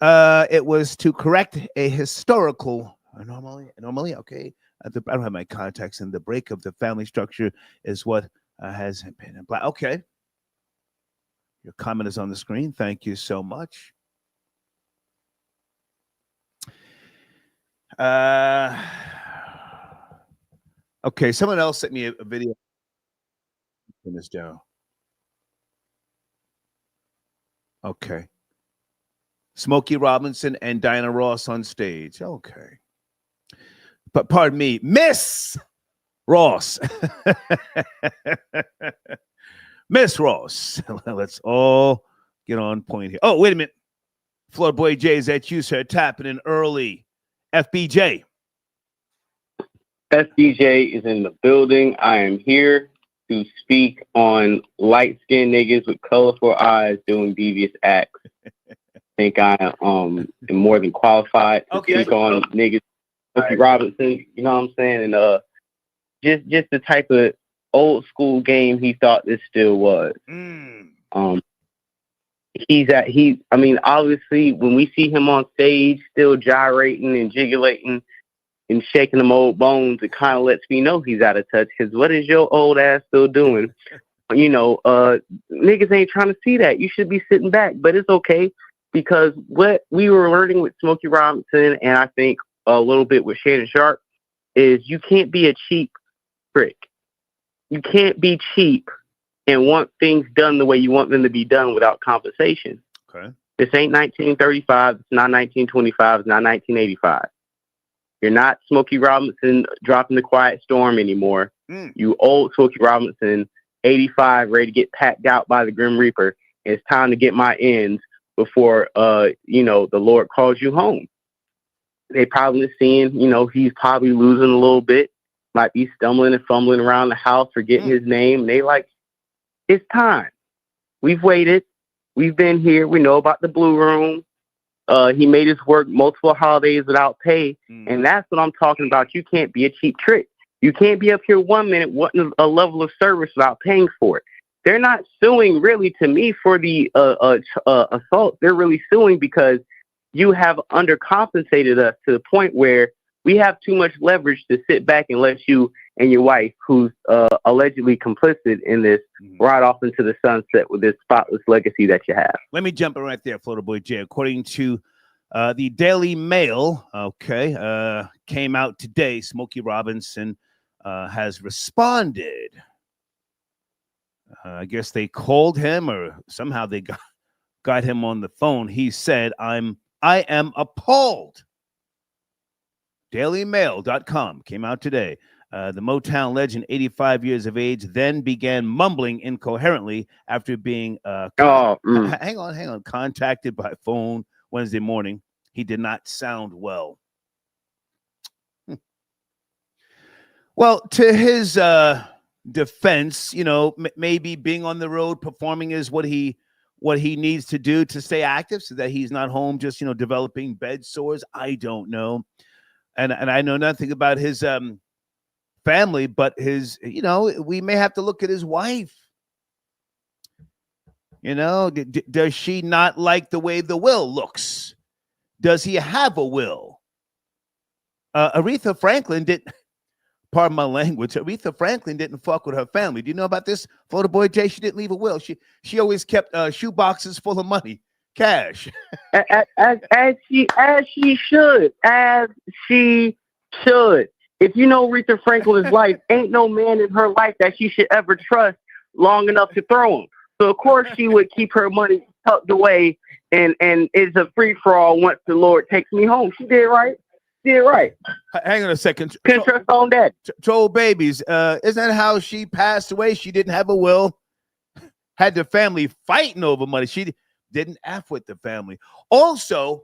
Speaker 1: It was to correct a historical anomaly. Okay. I don't have my context, and the break of the family structure is what has been implied. Okay. Your comment is on the screen. Thank you so much. Okay, someone else sent me a video. Turn this down. Okay. Smokey Robinson and Diana Ross on stage. Okay. But pardon me, Miss Ross. Miss Ross. Let's all get on point here. Oh, wait a minute. Florida Boy J is at you, sir. Tapping in early. FBJ.
Speaker 19: FBJ is in the building. I am here to speak on light-skinned niggas with colorful eyes doing devious acts. I think I am more than qualified to speak on niggas. Smokey Robinson, you know what I'm saying? And just the type of old school game he thought this still was. I mean, obviously, when we see him on stage still gyrating and jiggulating and shaking them old bones, it kind of lets me know he's out of touch. Because what is your old ass still doing? You know, niggas ain't trying to see that. You should be sitting back. But it's okay, because what we were learning with Smokey Robinson, and I think a little bit with Shannon Sharp, is you can't be a cheap prick. You can't be cheap and want things done the way you want them to be done without compensation.
Speaker 1: Okay.
Speaker 19: This ain't 1935. It's not 1925. It's not 1985. You're not Smokey Robinson dropping the Quiet Storm anymore. You old Smokey Robinson, 85, ready to get packed out by the Grim Reaper. It's time to get my ends before, the Lord calls you home. They probably seeing, he's probably losing a little bit, might be stumbling and fumbling around the house, forgetting his name. And they like, it's time. We've waited. We've been here. We know about the Blue Room. He made us work multiple holidays without pay. And that's what I'm talking about. You can't be a cheap trick. You can't be up here 1 minute wanting a level of service without paying for it. They're not suing really, to me, for the assault. They're really suing because you have undercompensated us to the point where we have too much leverage to sit back and let you and your wife, who's allegedly complicit in this, ride off into the sunset with this spotless legacy that you have.
Speaker 1: Let me jump in right there, Florida Boy J. According to the Daily Mail, came out today, Smokey Robinson has responded. I guess they called him, or somehow they got him on the phone. He said, I am appalled. DailyMail.com came out today. The Motown legend, 85 years of age, then began mumbling incoherently after being hang on, contacted by phone Wednesday morning. He did not sound well. Well, to his defense, maybe being on the road performing is what he needs to do to stay active, so that he's not home just developing bed sores. I don't know, and I know nothing about his family, but his, we may have to look at his wife. Does she not like the way the will looks? Does he have a will? Aretha Franklin didn't, pardon my language, Aretha Franklin didn't fuck with her family. Do you know about this, Florida Boy J? She didn't leave a will. She always kept shoe boxes full of money, cash.
Speaker 19: As she should. If you know Aretha Franklin's life, ain't no man in her life that she should ever trust long enough to throw him. So of course she would keep her money tucked away and it's a free for all once the Lord takes me home. She did right. She did right.
Speaker 1: Hang on a second.
Speaker 19: Can trust on that.
Speaker 1: Troll babies. Isn't that how she passed away? She didn't have a will. Had the family fighting over money. She didn't F with the family. Also,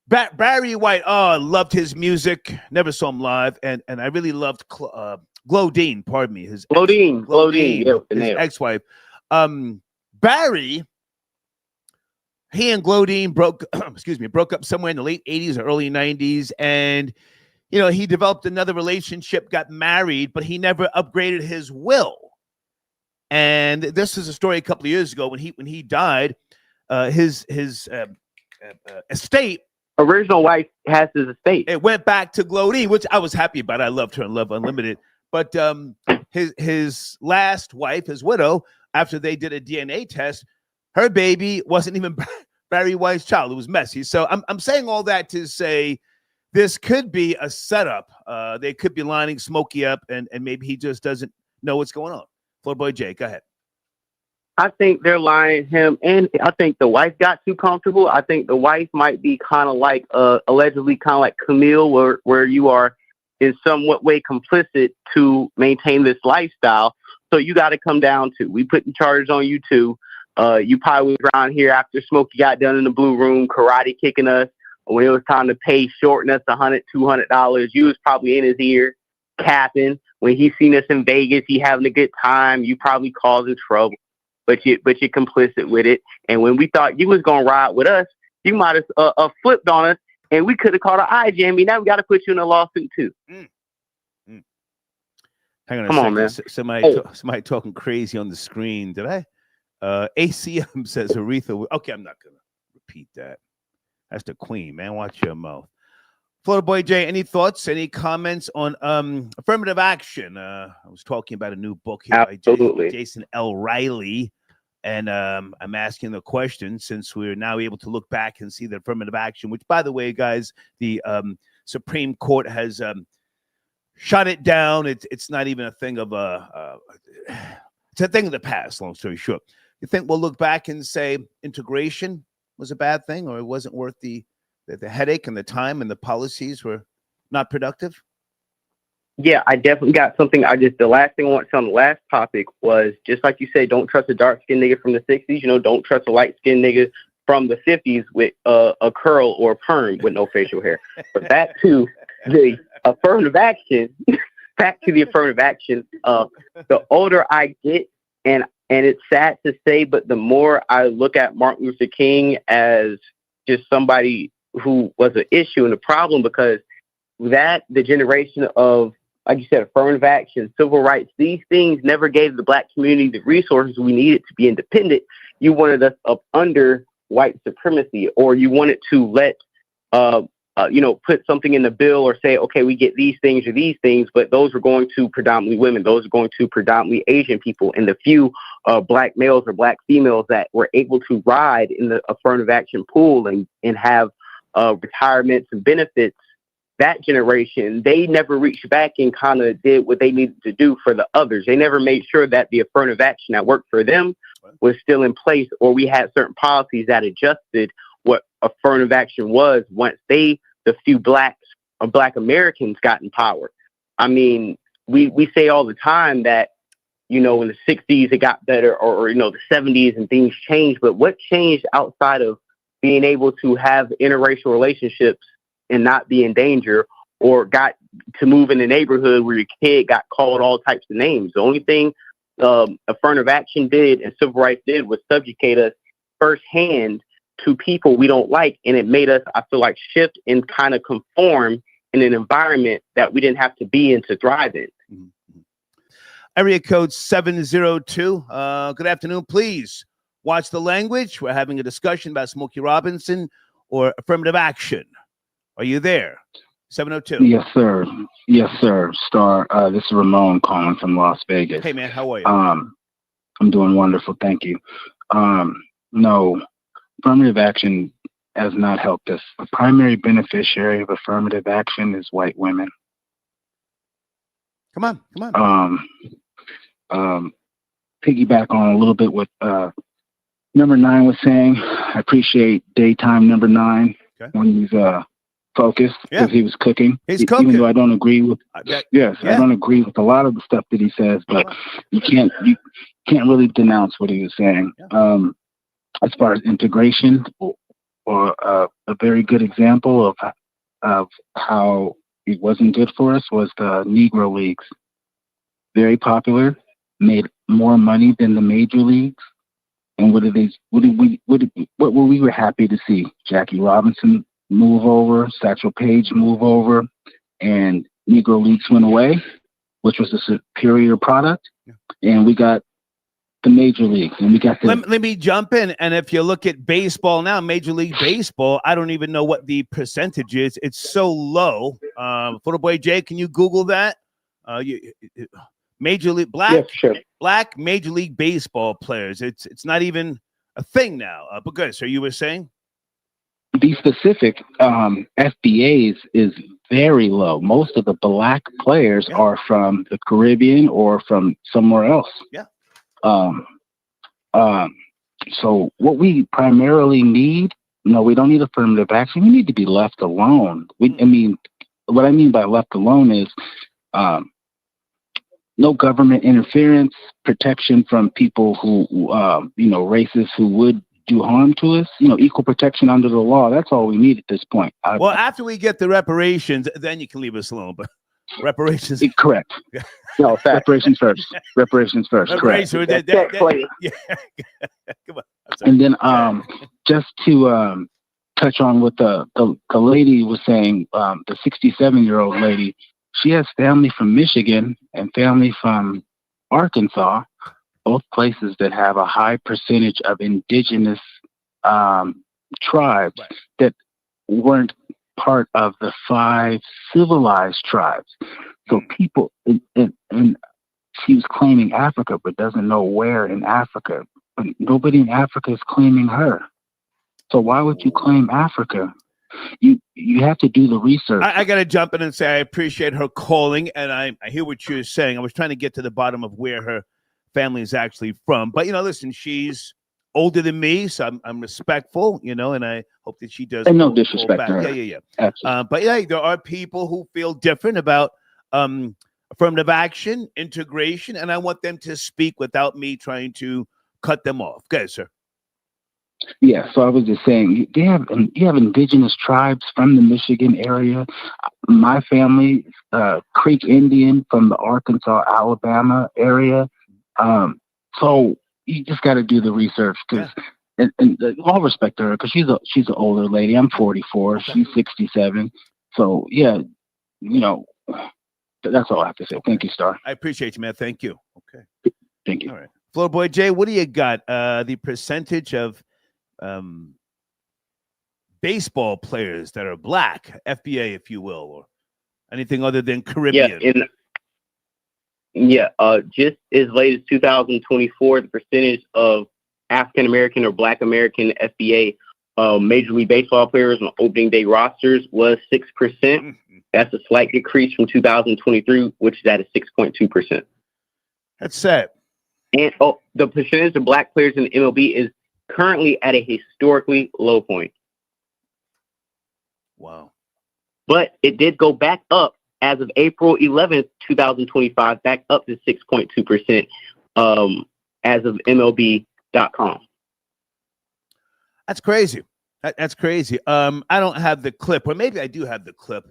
Speaker 1: Barry White. Oh, I loved his music. Never saw him live, and I really loved Glodine. Pardon me, his
Speaker 19: Glodine. Yeah,
Speaker 1: his ex-wife. Barry. He and Glodine broke up somewhere in the late 80s or early 90s, and he developed another relationship, got married, but he never upgraded his will. And this is a story a couple of years ago when he died. His estate,
Speaker 19: original wife has his estate.
Speaker 1: It went back to Glodine, which I was happy about. I loved her and Love Unlimited. But his last wife, his widow, after they did a DNA test, her baby wasn't even Barry White's child. It was messy. So I'm saying all that to say this could be a setup. They could be lining Smokey up, and maybe he just doesn't know what's going on. Floor Boy Jay, go ahead.
Speaker 19: I think they're lying him, and I think the wife got too comfortable. I think the wife might be kind of like allegedly kind of like Camille, where you are in somewhat way complicit to maintain this lifestyle. So you got to come down to, we putting charges on you too. You probably was around here after Smokey got done in the blue room, karate kicking us. When it was time to pay, shorting us $100, $200, you was probably in his ear, capping. When he seen us in Vegas, he having a good time. You probably causing trouble, but you're complicit with it. And when we thought you was gonna ride with us, you might have flipped on us, and we could have caught an eye jammy. Now we got to put you in a lawsuit too.
Speaker 1: Hang on a
Speaker 19: Come on,
Speaker 1: second.
Speaker 19: man.
Speaker 1: Somebody talking crazy on the screen. Did I? ACM says Aretha. Okay, I'm not gonna repeat that. That's the queen, man. Watch your mouth. Florida Boy Jay, any thoughts, any comments on affirmative action? I was talking about a new book here by Jason L. Riley, and I'm asking the question, since we're now able to look back and see the affirmative action, which, by the way, guys, the Supreme Court has shut it down. It's not even a thing of it's a thing of the past, long story short. You think we'll look back and say integration was a bad thing, or it wasn't worth the headache and the time, and the policies were not productive?
Speaker 19: Yeah, I definitely got something. The last thing I want to say on the last topic was, just like you said, don't trust a dark-skinned nigga from the 60s. Don't trust a light-skinned nigga from the 50s with a curl or a perm with no facial hair. But back to the affirmative action, the older I get, and it's sad to say, but the more I look at Martin Luther King as just somebody who was an issue and a problem, because the generation of, like you said, affirmative action, civil rights, these things never gave the Black community the resources we needed to be independent. You wanted us up under white supremacy, or you wanted to let, put something in the bill or say, okay, we get these things or these things, but those were going to predominantly women. Those are going to predominantly Asian people, and the few Black males or Black females that were able to ride in the affirmative action pool and have retirements and benefits. That generation, they never reached back and kind of did what they needed to do for the others. They never made sure that the affirmative action that worked for them was still in place, or we had certain policies that adjusted what affirmative action was once the few Black Americans got in power. I mean, we say all the time that, in the 60s it got better, or the 70s and things changed, but what changed outside of being able to have interracial relationships and not be in danger, or got to move in a neighborhood where your kid got called all types of names? The only thing affirmative action did and civil rights did was subjugate us firsthand to people we don't like, and it made us, I feel like, shift and kind of conform in an environment that we didn't have to be in to thrive in.
Speaker 1: Area code 702. Good afternoon. Please watch the language. We're having a discussion about Smokey Robinson or affirmative action. Are you there? 702.
Speaker 20: Yes, sir. Yes, sir. Star. This is Ramon calling from Las Vegas.
Speaker 1: Hey, man. How are you?
Speaker 20: I'm doing wonderful. Thank you. No, affirmative action has not helped us. The primary beneficiary of affirmative action is white women.
Speaker 1: Come on.
Speaker 20: Piggyback on a little bit what number 9 was saying. I appreciate daytime number 9 when he's focused because he was cooking.
Speaker 1: He's cooking.
Speaker 20: Even though I don't agree with I don't agree with a lot of the stuff that he says, but you can't really denounce what he was saying. As far as integration, or a very good example of how it wasn't good for us was the Negro Leagues. Very popular, made more money than the major leagues. And what we were happy to see? Jackie Robinson move over, Satchel Paige move over, and Negro Leagues went away, which was a superior product. And we got the major leagues, and we got the.
Speaker 1: Let me jump in. And if you look at baseball now, Major League Baseball, I don't even know what the percentage is. It's so low. Photo Boy Jay, can you Google that? Major League black Major League Baseball players. It's not even a thing now. But good. So you were saying?
Speaker 20: Be specific. FBAs is very low. Most of the black players are from the Caribbean or from somewhere else.
Speaker 1: Yeah.
Speaker 20: So what we primarily need, we don't need affirmative action. We need to be left alone. What I mean by left alone is no government interference, protection from people who, racists who would do harm to us, equal protection under the law. That's all we need at this point.
Speaker 1: Well, after we get the reparations, then you can leave us alone. But reparations.
Speaker 20: Correct. No, reparations first. Reparations first. Correct.
Speaker 1: Come on.
Speaker 20: And then just to touch on what the lady was saying, the 67-year-old lady, she has family from Michigan and family from Arkansas, both places that have a high percentage of indigenous tribes that weren't part of the 5 civilized tribes. So people, and she was claiming Africa, but doesn't know where in Africa. But nobody in Africa is claiming her. So why would you claim Africa? You have to do the research.
Speaker 1: I got to jump in and say I appreciate her calling, and I hear what you're saying. I was trying to get to the bottom of where her family is actually from. But, listen, she's older than me, so I'm respectful, and I hope that she does.
Speaker 20: And no disrespect to her.
Speaker 1: Yeah.
Speaker 20: Absolutely.
Speaker 1: But, there are people who feel different about affirmative action, integration, and I want them to speak without me trying to cut them off. Go ahead, sir.
Speaker 20: Yeah, so I was just saying, you have indigenous tribes from the Michigan area. My family, Creek Indian from the Arkansas, Alabama area. So you just got to do the research because, and all respect to her, because she's an older lady. I'm 44, she's 67. So yeah, that's all I have to say. Thank you, Star.
Speaker 1: I appreciate you, man. Thank you. Okay.
Speaker 20: Thank you.
Speaker 1: All right, Floor Boy Jay, what do you got? The percentage of baseball players that are black, FBA, if you will, or anything other than Caribbean.
Speaker 19: Just as late as 2024, the percentage of African American or Black American FBA Major League Baseball players on opening day rosters was 6%. That's a slight decrease from 2023, which is at a 6.2%.
Speaker 1: That's sad.
Speaker 19: And the percentage of black players in the MLB is currently at a historically low point.
Speaker 1: Wow.
Speaker 19: But it did go back up as of April 11th, 2025, back up to 6.2% as of MLB.com.
Speaker 1: That's crazy. That's crazy. I don't have the clip, or maybe I do have the clip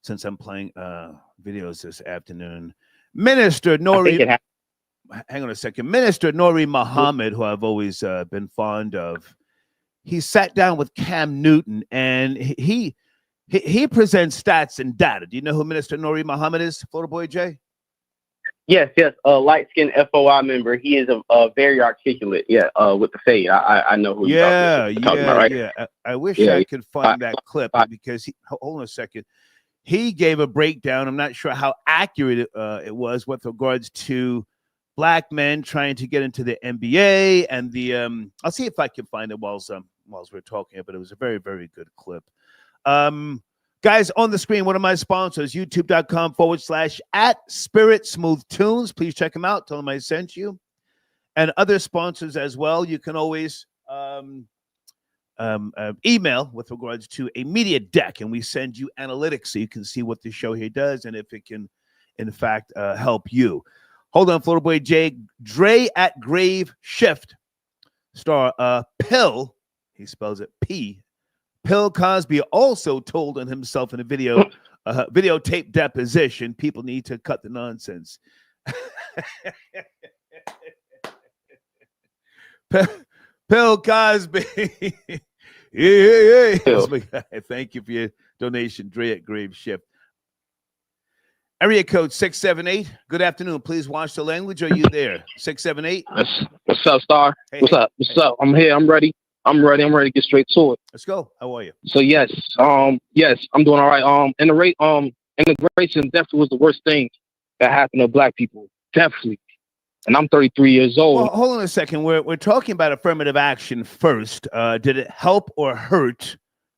Speaker 1: since I'm playing videos this afternoon. Minister Nori. Hang on a second. Minister Nori Muhammad, who I've always been fond of, he sat down with Cam Newton and he presents stats and data. Do you know who Minister Nori Muhammad is, Florida Boy Jay?
Speaker 19: Yes. A light-skinned FOI member. He is a very articulate. With the fade. I know who you're talking about, right?
Speaker 1: Yeah. I wish I could find that clip because hold on a second. He gave a breakdown. I'm not sure how accurate it was with regards to black men trying to get into the NBA and the I'll see if I can find it while while we're talking, but it was a very, very good clip. Guys, on the screen, one of my sponsors, youtube.com/@SpiritSmoothTunes. Please check them out. Tell them I sent you. And other sponsors as well. You can always email with regards to a media deck, and we send you analytics so you can see what the show here does and if it can, in fact, help you. Hold on, Florida Boy Jay. Dre at Grave Shift. Star Pill, he spells it P. Bill Cosby also told on himself in a videotape deposition, people need to cut the nonsense. Bill Cosby. Yeah. Thank you for your donation, Dre at Grave Shift. Area code 678. Good afternoon. Please watch the language. Are you there? 678.
Speaker 21: What's up, Star?
Speaker 1: Hey,
Speaker 21: What's up? I'm here. I'm ready. I'm ready to get straight to it.
Speaker 1: Let's go. How are you?
Speaker 21: So yes, I'm doing all right. Integration definitely was the worst thing that happened to Black people. Definitely. And I'm 33 years old.
Speaker 1: Well, hold on a second. We're talking about affirmative action first. Did it help or hurt?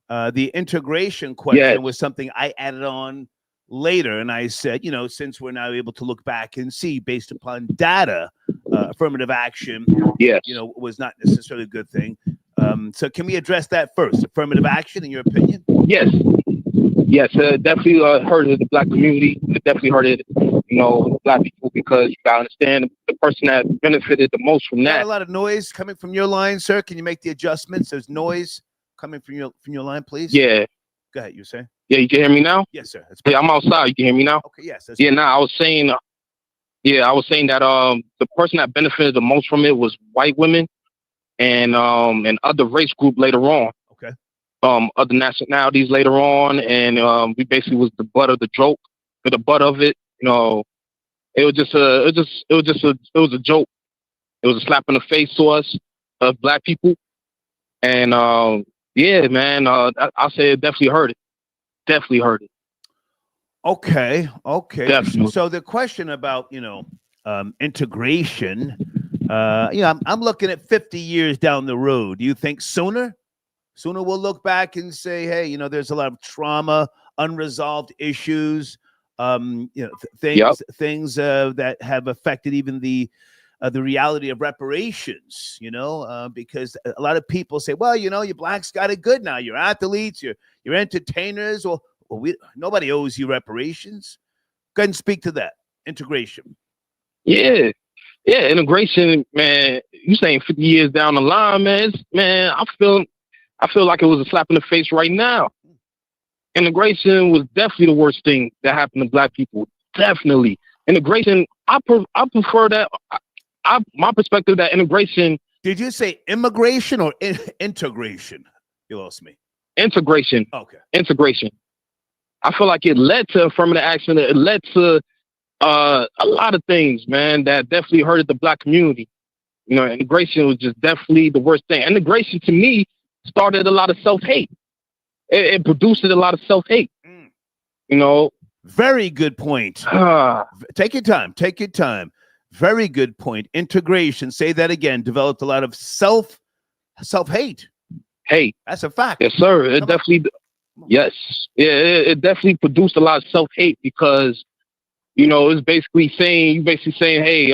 Speaker 1: The integration question was something I added on later, and I said, since we're now able to look back and see based upon data, affirmative action, was not necessarily a good thing. So can we address that first? Affirmative action, in your opinion?
Speaker 21: Yes, it definitely hurted the Black community. It definitely hurted, Black people, because you gotta understand the person that benefited the most from that.
Speaker 1: A lot of noise coming from your line, sir. Can you make the adjustments? There's noise coming from your line, please.
Speaker 21: Yeah.
Speaker 1: Go ahead. You say?
Speaker 21: Yeah, you can hear me now?
Speaker 1: Yes, sir.
Speaker 21: Yeah, I'm outside. You can hear me now?
Speaker 1: Okay. Yes.
Speaker 21: I was saying that the person that benefited the most from it was white women and other race group later on.
Speaker 1: Okay.
Speaker 21: Other nationalities later on, and we basically was the butt of the joke, or the butt of it. It was a joke. It was a slap in the face to us, Black people, and I'll say it definitely hurt it. Definitely hurt it.
Speaker 1: Okay.
Speaker 21: Definitely.
Speaker 1: So the question about integration, I'm looking at 50 years down the road. Do you think sooner we'll look back and say, hey, there's a lot of trauma, unresolved issues, things that have affected even the reality of reparations, because a lot of people say, well, you Blacks got it good now. You're athletes, you're entertainers. Well, nobody owes you reparations. Go ahead and speak to that. Integration.
Speaker 21: Yeah, integration, man. You saying 50 years down the line, man? I feel like it was a slap in the face right now. Integration was definitely the worst thing that happened to Black people. Definitely. Integration, I prefer that. My perspective that integration.
Speaker 1: Did you say immigration or integration? You lost me.
Speaker 21: Integration.
Speaker 1: Okay.
Speaker 21: Integration. I feel like it led to affirmative action. It led to a lot of things, man, that definitely hurted the Black community. Integration was just definitely the worst thing. Integration to me started a lot of self-hate. It produced a lot of self-hate.
Speaker 1: Very good point. Take your time. Very good point. Integration, say that again, developed a lot of self-hate.
Speaker 21: Hey.
Speaker 1: That's a fact.
Speaker 21: Yes, sir. It definitely produced a lot of self-hate because, it's basically saying, hey,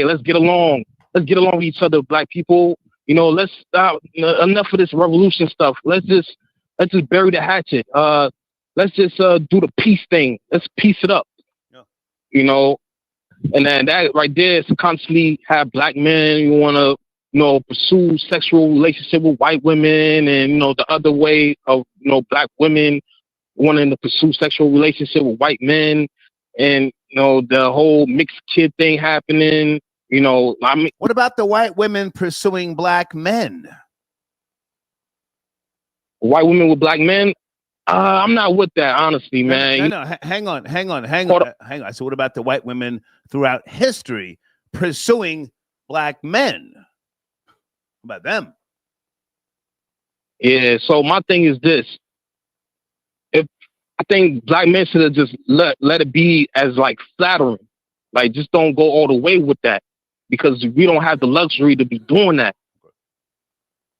Speaker 21: let's get along. Let's get along with each other, Black people. Let's stop enough of this revolution stuff. Let's just bury the hatchet. Let's just do the peace thing. Let's piece it up. Yeah. And then that right there is to constantly have Black men who want to, pursue sexual relationship with white women, and the other way of Black women wanting to pursue sexual relationship with white men, and the whole mixed kid thing happening.
Speaker 1: What about the white women pursuing Black men?
Speaker 21: White women with Black men? I'm not with that, honestly, man.
Speaker 1: No, hang on. So what about the white women throughout history pursuing Black men? How about them?
Speaker 21: Yeah, so my thing is this. I think Black men should have just let it be as like flattering. Like, just don't go all the way with that, because we don't have the luxury to be doing that.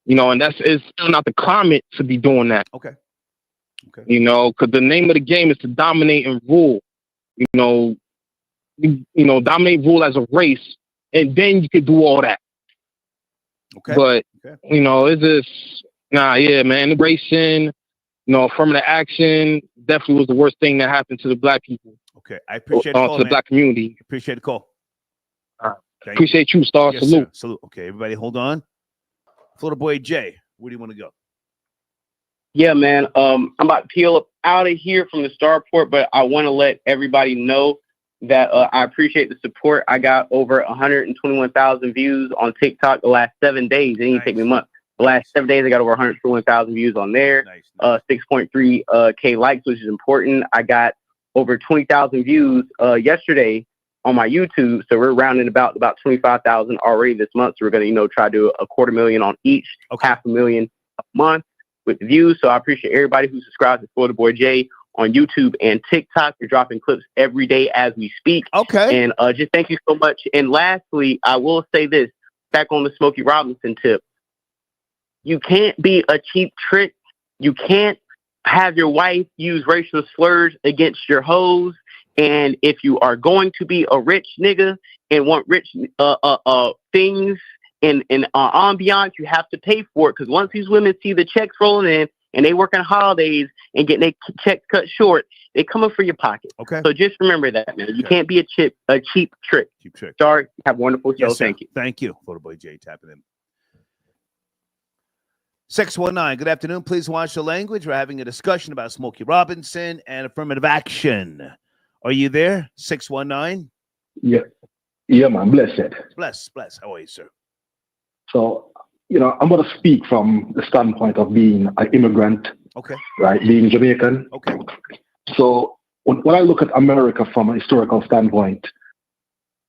Speaker 21: You know, and it's still not the climate to be doing that.
Speaker 1: Okay. Okay.
Speaker 21: You know, because the name of the game is to dominate and rule. You know, dominate, rule as a race, and then you could do all that.
Speaker 1: Okay.
Speaker 21: But you know, it's just man. Integration, affirmative action definitely was the worst thing that happened to the black people.
Speaker 1: Okay, I appreciate the call,
Speaker 21: to the black community.
Speaker 1: Appreciate the call.
Speaker 21: Appreciate you, Star.
Speaker 1: Yes,
Speaker 21: Salute.
Speaker 1: sir. Salute. Okay, everybody, hold on. Florida boy Jay, where do you want to go?
Speaker 19: Yeah, man. I'm about to peel up out of here from the starport, but I want to let everybody know that I appreciate the support. I got over 121,000 views on TikTok the last 7 days. It didn't take me a month. The last 7 days, I got over 121,000 views on there. 6.3 K likes, which is important. I got over 20,000 views yesterday on my YouTube. So we're rounding about 25,000 already this month. So we're going to, try to do 250,000 on each, 500,000 a month with views. So I appreciate everybody who subscribes to Florida Boy J on YouTube and TikTok. You're dropping clips every day as we speak.
Speaker 1: Okay.
Speaker 19: And just thank you so much. And lastly, I will say this, back on the Smokey Robinson tip. You can't be a cheap trick. You can't have your wife use racial slurs against your hoes. And if you are going to be a rich nigga and want rich things and ambiance, you have to pay for it. Because once these women see the checks rolling in and they working holidays and getting their checks cut short, they coming for your pocket.
Speaker 1: Okay.
Speaker 19: So just remember that, man. You can't be a cheap trick.
Speaker 1: Cheap trick.
Speaker 19: Sorry. Have a wonderful show.
Speaker 1: Yes, sir.
Speaker 19: Thank you.
Speaker 1: Thank you, Florida boy Jay, tapping in. 619, good afternoon. Please watch the language. We're having a discussion about Smokey Robinson and affirmative action. Are you there? 619?
Speaker 2: Yeah, man. Blessed.
Speaker 1: Bless. How are you, sir?
Speaker 2: So, I'm going to speak from the standpoint of being an immigrant.
Speaker 1: Okay.
Speaker 2: Right? Being Jamaican.
Speaker 1: Okay.
Speaker 2: So, when I look at America from a historical standpoint,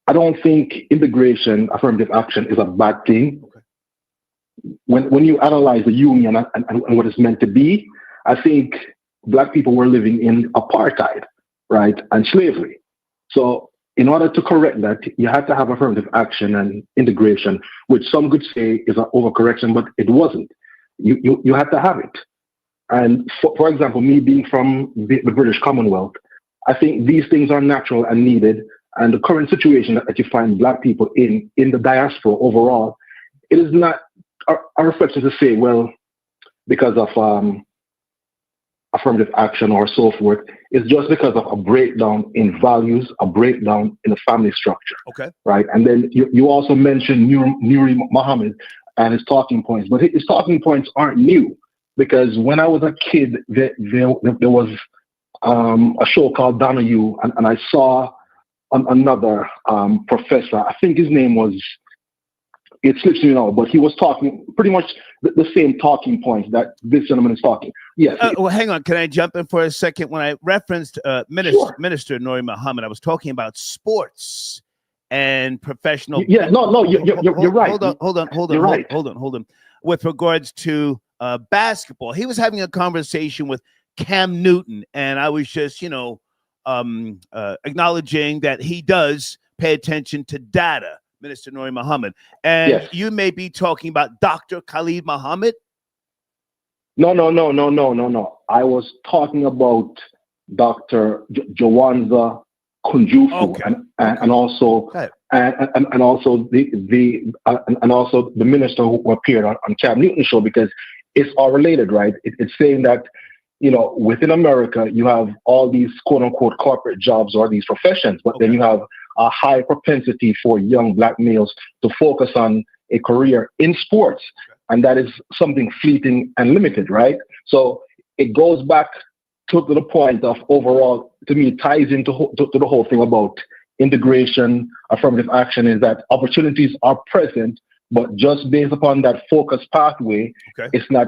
Speaker 2: I don't think integration, affirmative action is a bad thing.
Speaker 1: Okay.
Speaker 2: When you analyze the union and what it's meant to be, I think black people were living in apartheid, right, and slavery. So in order to correct that, you had to have affirmative action and integration, which some could say is an overcorrection, but it wasn't. You had to have it. And for example, me being from the British Commonwealth, I think these things are natural and needed. And the current situation that you find black people in the diaspora overall, it is not a reflection to say, well, because of affirmative action or so forth. It's just because of a breakdown in values, a breakdown in the family structure.
Speaker 1: Okay.
Speaker 2: Right. And then you also mentioned Nuri Muhammad and his talking points, but his talking points aren't new, because when I was a kid, there was a show called Donahue, and I saw another professor. I think his name was, it slips me now, but he was talking pretty much the same talking points that this gentleman is talking. Yes.
Speaker 1: Well, hang on. Can I jump in for a second? When I referenced Minister Nuri Muhammad, I was talking about sports and professional.
Speaker 2: Yeah, no, you're right.
Speaker 1: Hold on. With regards to basketball, he was having a conversation with Cam Newton, and I was just, acknowledging that he does pay attention to data, Minister Nuri Muhammad. And
Speaker 2: yes.
Speaker 1: You may be talking about Dr. Khalid Muhammad.
Speaker 2: No. I was talking about Dr. Jawanza Kunjufu, and also and also the minister who appeared on Cam Newton's show, because it's all related, right? It's saying that within America you have all these quote unquote corporate jobs or these professions, but then you have a high propensity for young black males to focus on a career in sports. And that is something fleeting and limited, right? So it goes back to the point of overall, to me, ties into the whole thing about integration, affirmative action, is that opportunities are present, but just based upon that focused pathway, it's not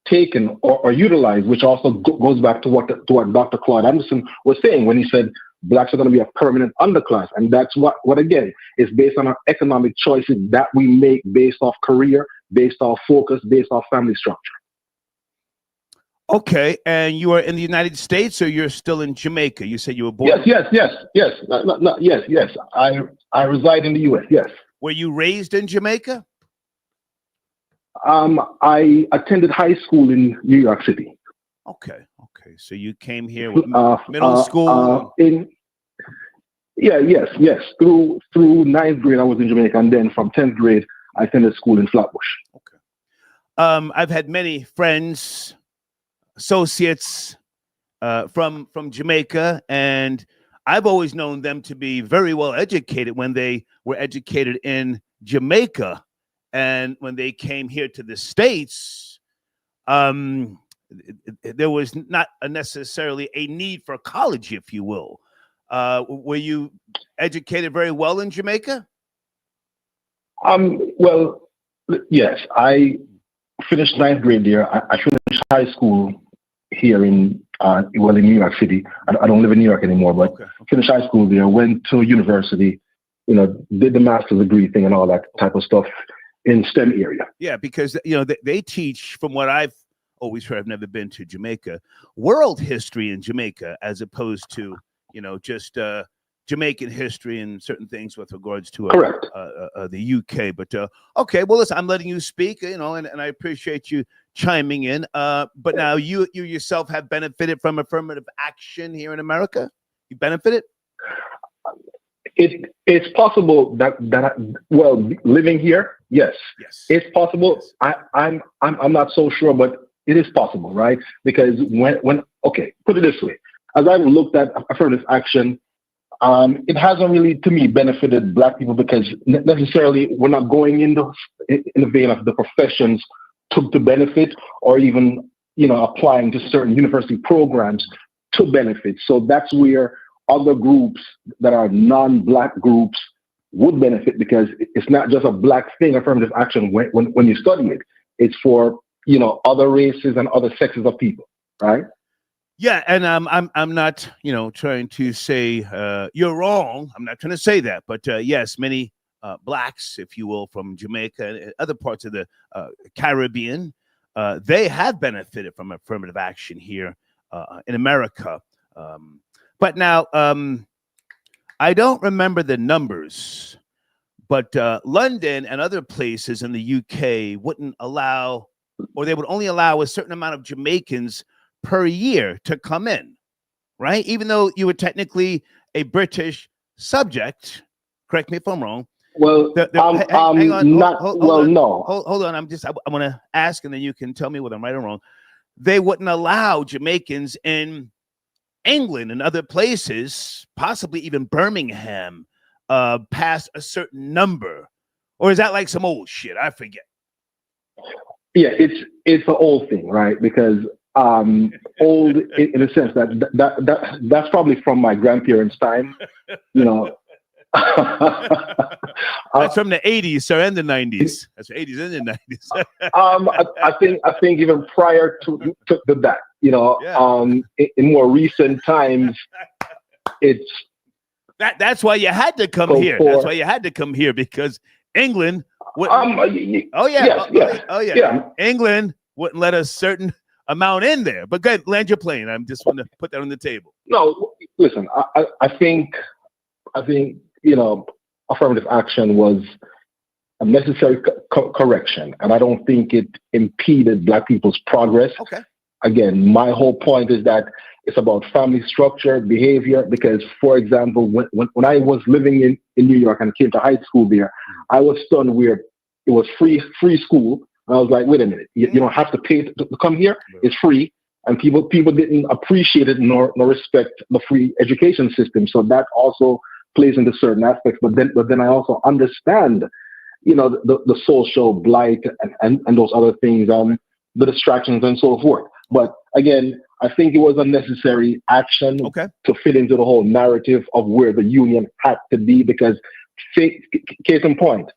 Speaker 2: taken or utilized, which also goes back to what Dr. Claude Anderson was saying when he said blacks are going to be a permanent underclass. And that's what again, is based on our economic choices that we make based off career, based off focus, based off family structure.
Speaker 1: Okay, and you are in the United States, or you're still in Jamaica? You said you were born.
Speaker 2: Yes. Yes. I reside in the U.S. Yes.
Speaker 1: Were you raised in Jamaica?
Speaker 2: I attended high school in New York City.
Speaker 1: Okay. So you came here with middle school.
Speaker 2: Yes. Through ninth grade, I was in Jamaica, and then from 10th grade, I attended school in Flatbush.
Speaker 1: I've had many friends, associates from Jamaica, and I've always known them to be very well educated when they were educated in Jamaica, and when they came here to the States, there was not necessarily a need for college, if you will. Were you educated very well in Jamaica?
Speaker 2: Well, yes, I finished ninth grade there. I finished high school here in New York City. I don't live in New York anymore, but finished high school there, went to university, did the master's degree thing and all that type of stuff in STEM area.
Speaker 1: Yeah, because they teach, from what I've always heard, I've never been to Jamaica, world history in Jamaica, as opposed to just Jamaican history and certain things with regards to the UK. But okay, well, listen, I'm letting you speak, and I appreciate you chiming in. But now you yourself have benefited from affirmative action here in America. You benefited?
Speaker 2: It's possible that living here, yes, it's possible. I'm not so sure, but it is possible, right? Because put it this way, as I've looked at affirmative action, it hasn't really, to me, benefited Black people, because necessarily we're not going in the vein of the professions to benefit, or even applying to certain university programs to benefit. So that's where other groups that are non-Black groups would benefit, because it's not just a Black thing, affirmative action, when you study it. It's for other races and other sexes of people, right?
Speaker 1: Yeah, and I'm not trying to say you're wrong. I'm not trying to say that, but yes, many Blacks, if you will, from Jamaica and other parts of the Caribbean, they have benefited from affirmative action here in America. But now, I don't remember the numbers, but London and other places in the UK wouldn't allow, or they would only allow a certain amount of Jamaicans per year to come in, right? Even though you were technically a British subject. Correct me if I'm wrong.
Speaker 2: Well,
Speaker 1: hang on.
Speaker 2: No.
Speaker 1: Hold on. I want to ask, and then you can tell me whether I'm right or wrong. They wouldn't allow Jamaicans in England and other places, possibly even Birmingham, past a certain number. Or is that like some old shit? I forget.
Speaker 2: Yeah, it's an old thing, right? Because old in a sense that's probably from my grandparents' time,
Speaker 1: That's from the 80s, sir, and the 90s. That's the 80s and the
Speaker 2: 90s. I think even prior to that, in more recent times, it's
Speaker 1: that's why you had to come here. That's why you had to come here, because England England wouldn't let a certain amount in there. But good, land your plane. I'm just want to put that on the table.
Speaker 2: No, listen, I think affirmative action was a necessary correction, and I don't think it impeded Black people's progress.
Speaker 1: Okay.
Speaker 2: Again, my whole point is that it's about family structure, behavior, because, for example, when I was living in New York and came to high school there, I was stunned where it was free school. And I was like, wait a minute, you don't have to pay to come here. It's free. And people didn't appreciate it nor respect the free education system. So that also plays into certain aspects. But then I also understand, the social blight and those other things, the distractions and so forth. But again, I think it was a necessary action to fit into the whole narrative of where the union had to be, because case in point,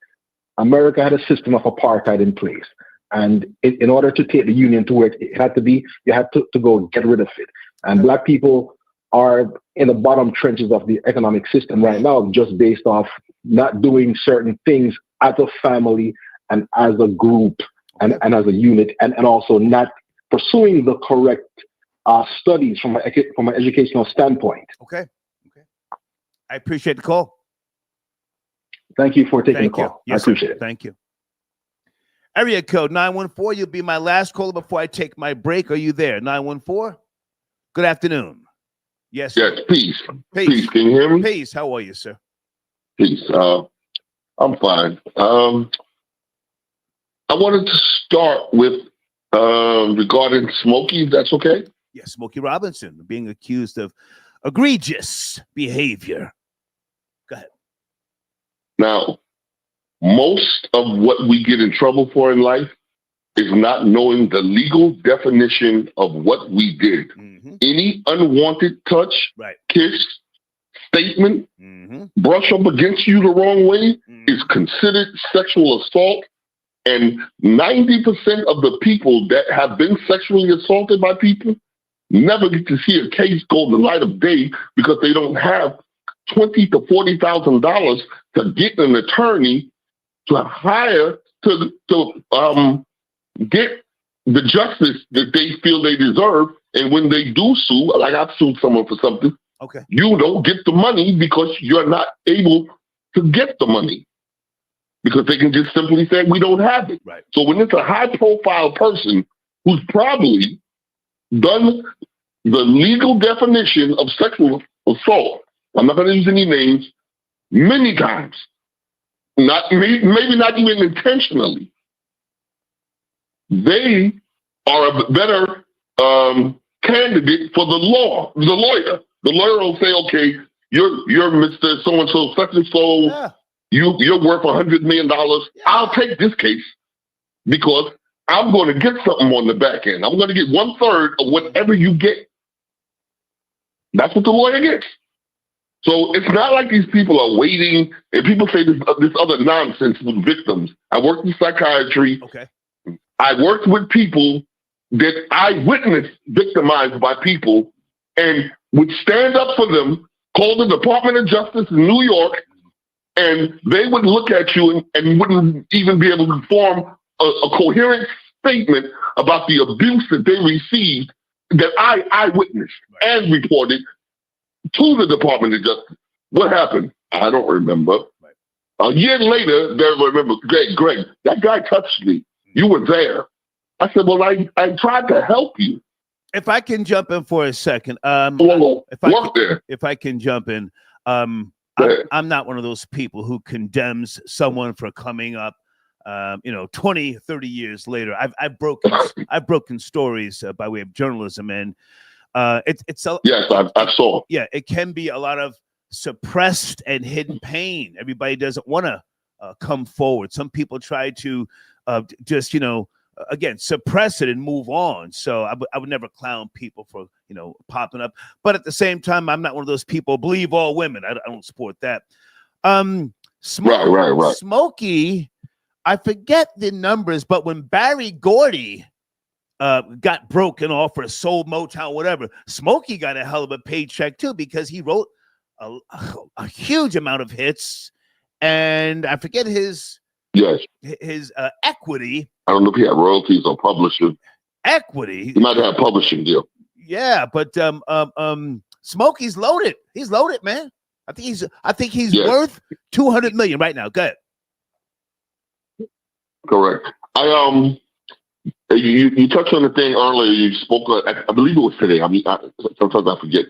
Speaker 2: America had a system of apartheid in place. And in order to take the union to where it had to be, you had to go get rid of it. And Black people are in the bottom trenches of the economic system right now, just based off not doing certain things as a family and as a group and as a unit, and also not pursuing the correct studies from an educational standpoint.
Speaker 1: Okay. I appreciate the call.
Speaker 2: Thank you for taking the call.
Speaker 1: Yes,
Speaker 2: I appreciate it.
Speaker 1: Thank you. Area code 914. You'll be my last caller before I take my break. Are you there? 914. Good afternoon. Yes.
Speaker 3: Yes. Peace.
Speaker 1: Peace.
Speaker 3: Peace. Can you hear me?
Speaker 1: Peace. How are you, sir?
Speaker 3: Peace. I'm fine. I wanted to start with regarding Smokey, if that's okay.
Speaker 1: Yes, Smokey Robinson being accused of egregious behavior. Go ahead.
Speaker 3: Now, most of what we get in trouble for in life is not knowing the legal definition of what we did. Any unwanted touch, kiss, statement, brush up against you the wrong way is considered sexual assault. And 90% of the people that have been sexually assaulted by people never get to see a case go the light of day because they don't have $20,000 to $40,000 to get an attorney to hire to get the justice that they feel they deserve. And when they do sue, like I've sued someone for something, you don't get the money because you're not able to get the money because they can just simply say, we don't have it. So when it's a high profile person who's probably done the legal definition of sexual assault, I'm not going to use any names, many times, maybe not even intentionally, they are a better candidate for the lawyer. The lawyer will say, okay, you're Mr. So-and-so, such and so, you're worth $100 million. I'll take this case because I'm going to get something on the back end. I'm going to get 1/3 of whatever you get. That's what the lawyer gets. So it's not like these people are waiting, and people say this other nonsense with victims. I worked in psychiatry. I worked with people that I witnessed victimized by people and would stand up for them, call the Department of Justice in New York, and they would look at you and wouldn't even be able to form a coherent statement about the abuse that they received that I witnessed and reported to the Department of Justice. What happened? I don't remember. A year later, they'll remember, Greg, that guy touched me. You were there. I said, well, I tried to help you.
Speaker 1: If I can jump in for a second, if I can jump in, I'm not one of those people who condemns someone for coming up, 20, 30 years later. I've broken stories by way of journalism, and it's
Speaker 3: yes, I saw.
Speaker 1: Yeah, it can be a lot of suppressed and hidden pain. Everybody doesn't want to come forward. Some people try to just again suppress it and move on. So I would never clown people for popping up. But at the same time, I'm not one of those people believe all women. I don't support that. Smokey, I forget the numbers, but when Barry Gordy got broken off or sold Motown, whatever, Smokey got a hell of a paycheck too because he wrote a huge amount of hits, and I forget his equity.
Speaker 3: I don't know if he had royalties or publishing.
Speaker 1: Equity.
Speaker 3: He might have had publishing deal.
Speaker 1: Yeah, but Smokey's loaded. He's loaded, man. I think he's worth $200 million right now. Go ahead.
Speaker 3: Correct. You touched on the thing earlier. You spoke. I believe it was today. Sometimes I forget.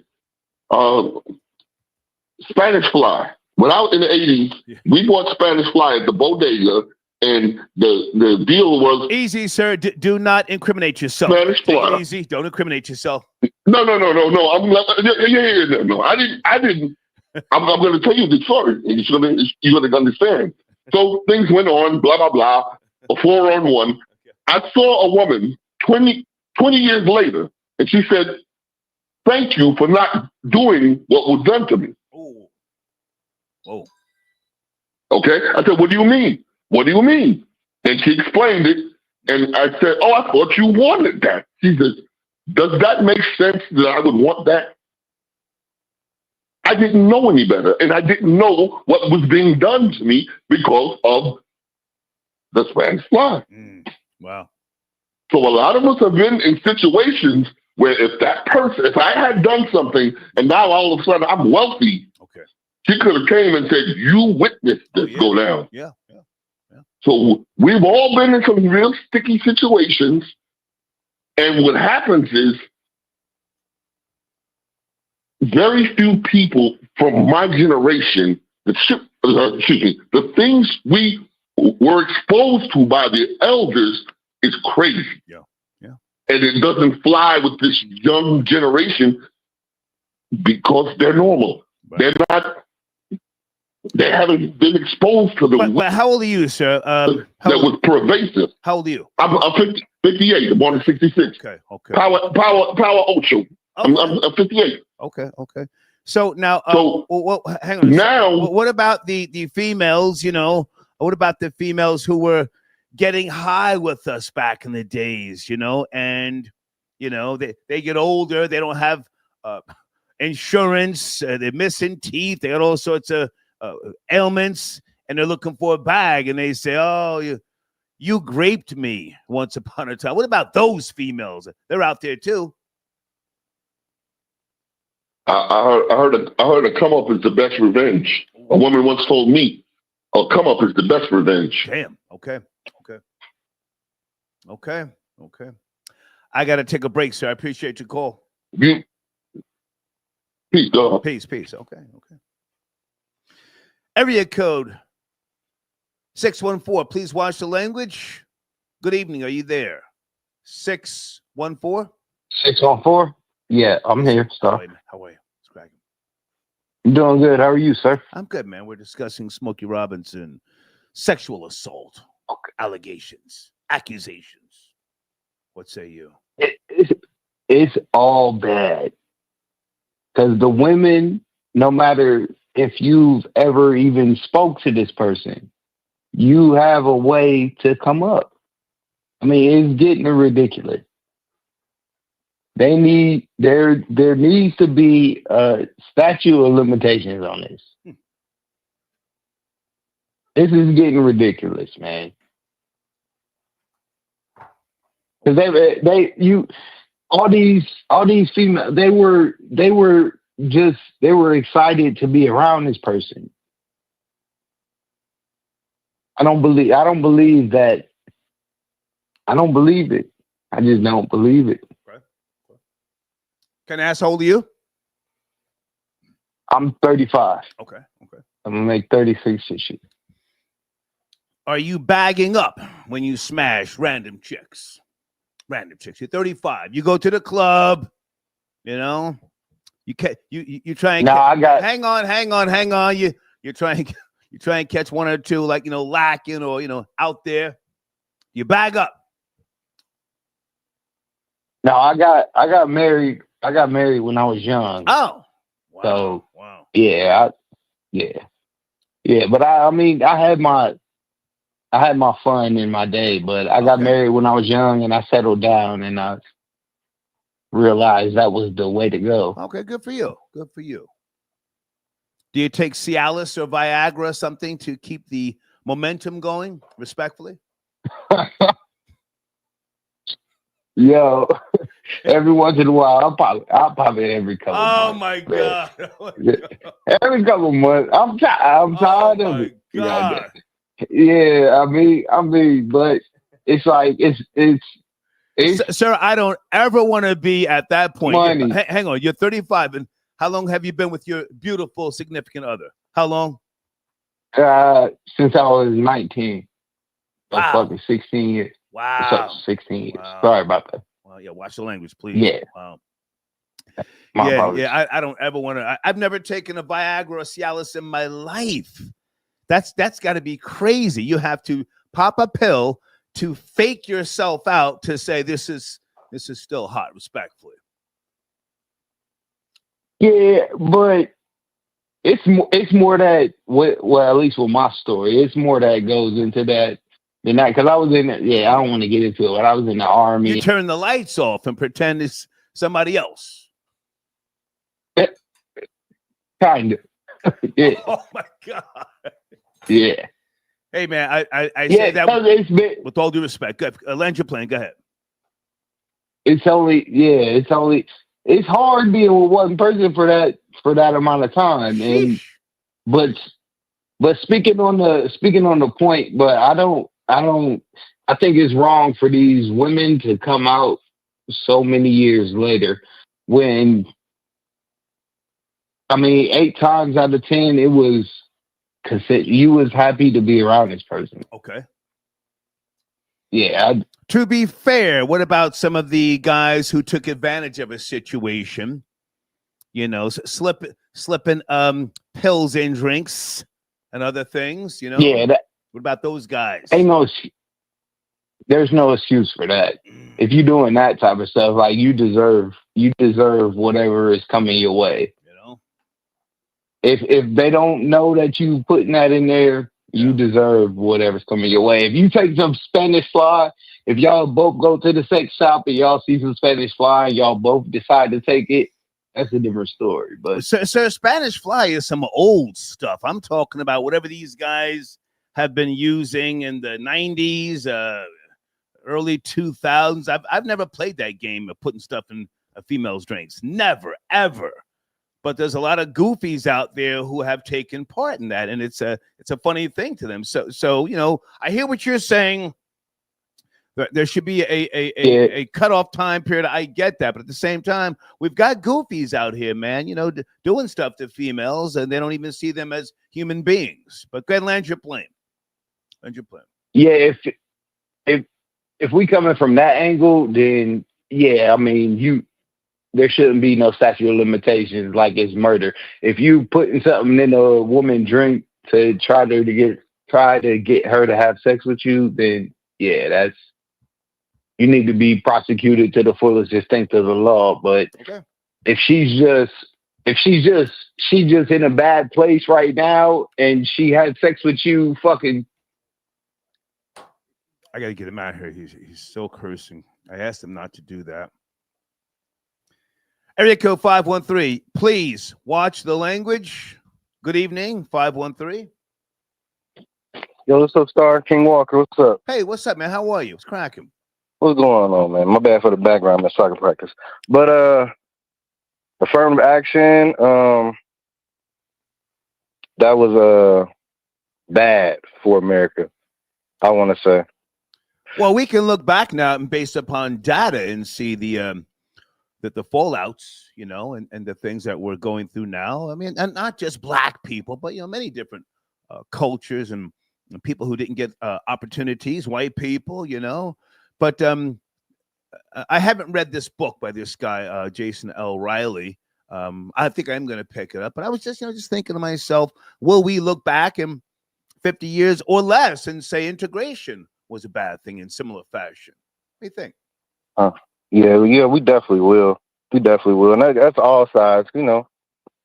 Speaker 3: Spanish Fly. When I was in the 80s, we bought Spanish Fly at the bodega, and the deal was
Speaker 1: easy, sir. Do not incriminate yourself.
Speaker 3: Spanish Fly.
Speaker 1: Easy. Don't incriminate yourself.
Speaker 3: No. I didn't. I'm going to tell you the story, and you're going to understand. So things went on, blah blah blah. A 4-on-1. I saw a woman 20 years later, and she said, "Thank you for not doing what was done to me."
Speaker 1: Oh.
Speaker 3: Okay. I said, "What do you mean? What do you mean?" And she explained it, and I said, "Oh, I thought you wanted that." She said, "Does that make sense that I would want that?" I didn't know any better, and I didn't know what was being done to me because of the Spanish Fly.
Speaker 1: Wow.
Speaker 3: So a lot of us have been in situations where if I had done something and now all of a sudden I'm wealthy, she could have came and said, "You witnessed this go down."
Speaker 1: Yeah.
Speaker 3: So we've all been in some real sticky situations. And what happens is very few people from my generation, the things we were exposed to by the elders is crazy.
Speaker 1: Yeah.
Speaker 3: And it doesn't fly with this young generation because they're normal. Right. They haven't been exposed to the.
Speaker 1: But how old are you, sir?
Speaker 3: That was pervasive.
Speaker 1: How old are you?
Speaker 3: I'm 58. Born in 66.
Speaker 1: Okay.
Speaker 3: Power Ocho. I'm 58.
Speaker 1: Okay. So now, hang on.
Speaker 3: Now,
Speaker 1: what about the females? What about the females who were getting high with us back in the days? And they get older. They don't have insurance. They're missing teeth. They got all sorts of ailments, and they're looking for a bag. And they say, "Oh, you raped me once upon a time." What about those females? They're out there too.
Speaker 3: I heard a come up is the best revenge. A woman once told me, "A come up is the best revenge."
Speaker 1: Damn. Okay. I got to take a break, sir. I appreciate your call.
Speaker 3: Peace, God.
Speaker 1: Peace. Okay. Area code 614. Please watch the language. Good evening. Are you there? 614.
Speaker 4: 614. Yeah, I'm here. So.
Speaker 1: How are you? It's cracking.
Speaker 4: I'm doing good. How are you, sir?
Speaker 1: I'm good, man. We're discussing Smokey Robinson, sexual assault, allegations, accusations. What say you?
Speaker 4: It's all bad. Because the women, no matter if you've ever even spoke to this person, you have a way to come up. I mean, it's getting ridiculous. There needs to be a statute of limitations on this. This is getting ridiculous, man. Because all these females, they were excited to be around this person. I don't believe that. I don't believe it. I just don't believe it.
Speaker 1: Can I ask how old are you?
Speaker 4: I'm 35.
Speaker 1: Okay.
Speaker 4: I'm gonna make 36 this year.
Speaker 1: Are you bagging up when you smash random chicks? You're 35. You go to the club, you try and hang on. You try and catch one or two, lacking or out there. You bag up.
Speaker 4: No, I got married. I got married when I was young.
Speaker 1: Oh, wow.
Speaker 4: So
Speaker 1: wow.
Speaker 4: Yeah. But I had my fun in my day, but I got married when I was young, and I settled down, and I realized that was the way to go.
Speaker 1: Okay, good for you. Do you take Cialis or Viagra or something to keep the momentum going? Respectfully.
Speaker 4: Yo, every once in a while, I'll pop it every couple months.
Speaker 1: Oh my God.
Speaker 4: Every couple months. I'm tired of it.
Speaker 1: God.
Speaker 4: Yeah, I mean, but it's like it's
Speaker 1: Sir, I don't ever want to be at that point.
Speaker 4: Money.
Speaker 1: Hang on, you're 35, and how long have you been with your beautiful significant other? How long?
Speaker 4: Since I was 19.
Speaker 1: Wow.
Speaker 4: Fucking 16 years.
Speaker 1: Wow.
Speaker 4: 16 years.
Speaker 1: Wow.
Speaker 4: Sorry about that.
Speaker 1: Well, yeah, watch the language, please.
Speaker 4: Yeah.
Speaker 1: Wow.
Speaker 4: My apologies.
Speaker 1: I don't ever want to. I've never taken a Viagra or Cialis in my life. That's got to be crazy. You have to pop a pill to fake yourself out to say this is still hot, respectfully.
Speaker 4: Yeah, but it's more that at least with my story, it's more that goes into that than that, because I was in I don't want to get into it, but I was in the Army.
Speaker 1: You turn the lights off and pretend it's somebody else.
Speaker 4: Kind of. Yeah.
Speaker 1: Oh my God.
Speaker 4: Yeah.
Speaker 1: Hey man, I say that with all due respect. Go ahead. Land your plane. Go ahead.
Speaker 4: It's hard being with one person for that amount of time. And but speaking on the point, but I don't I think it's wrong for these women to come out so many years later when, I mean, 8 times out of 10, it was you was happy to be around this person.
Speaker 1: Okay.
Speaker 4: Yeah.
Speaker 1: To be fair, what about some of the guys who took advantage of a situation? You know, slipping pills in drinks and other things. You know.
Speaker 4: Yeah.
Speaker 1: What about those guys?
Speaker 4: There's no excuse for that. If you're doing that type of stuff, like you deserve whatever is coming your way.
Speaker 1: You know.
Speaker 4: If they don't know that you putting that in there, you deserve whatever's coming your way. If you take some Spanish fly, if y'all both go to the sex shop and y'all see some Spanish fly and y'all both decide to take it, that's a different story. But
Speaker 1: Sir, Spanish fly is some old stuff. I'm talking about whatever these guys have been using in the 90s, early 2000s. I've never played that game of putting stuff in a female's drinks. Never, ever. But there's a lot of goofies out there who have taken part in that, and it's a funny thing to them. So you know, I hear what you're saying. There should be a cutoff time period. I get that, but at the same time, we've got goofies out here, man. You know, doing stuff to females, and they don't even see them as human beings. But go ahead and land your plane.
Speaker 4: Yeah, if we coming from that angle, then yeah, I mean there shouldn't be no statute of limitations like it's murder. If you putting something in a woman's drink to try to get her to have sex with you, then yeah, you need to be prosecuted to the fullest extent of the law. But if she's just in a bad place right now and she had sex with you, fucking.
Speaker 1: I gotta get him out of here. He's still cursing. I asked him not to do that. Area code 513. Please watch the language. Good evening, 513.
Speaker 5: Yo, what's up, Star? King Walker, what's up?
Speaker 1: Hey, what's up, man? How are you? What's cracking?
Speaker 5: What's going on, man? My bad for the background, man. Soccer practice. But affirmative action, that was bad for America, I want to say.
Speaker 1: Well, we can look back now and based upon data and see the fallouts, you know, and the things that we're going through now. I mean, and not just black people, but, you know, many different cultures and people who didn't get opportunities, white people, you know. But I haven't read this book by this guy, Jason L. Riley. I think I'm going to pick it up. But I was just thinking to myself, will we look back in 50 years or less and say integration was a bad thing in similar fashion? What do you think?
Speaker 5: Yeah, we definitely will. We definitely will. And that's all sides, you know.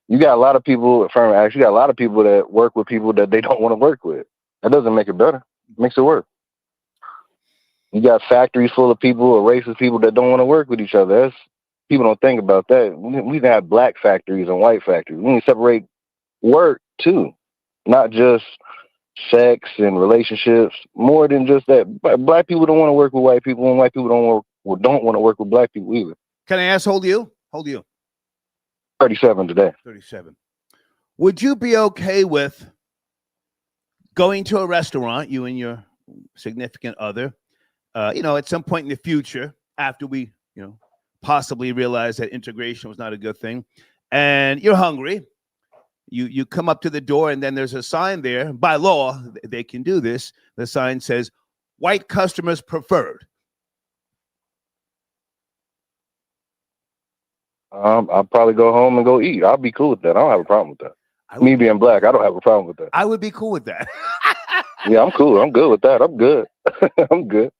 Speaker 5: You got a lot of people, affirmative action, you got a lot of people that work with people that they don't want to work with. That doesn't make it better. It makes it worse. You got factories full of people or racist people that don't want to work with each other. People don't think about that. We have black factories and white factories. We need to separate work too, not just sex and relationships. More than just that. Black people don't want to work with white people, and white people don't want to work with black people either.
Speaker 1: Can I ask, hold you?
Speaker 5: 37 today.
Speaker 1: 37. Would you be okay with going to a restaurant, you and your significant other, you know, at some point in the future, after we, you know, possibly realize that integration was not a good thing, and you're hungry, you come up to the door, and then there's a sign there. By law, they can do this. The sign says, "White customers preferred."
Speaker 5: I'll probably go home and go eat. I'll be cool with that. I don't have a problem with that. Me being black, I don't have a problem with that.
Speaker 1: I would be cool with that.
Speaker 5: Yeah, I'm cool. I'm good with that. I'm good. I'm good.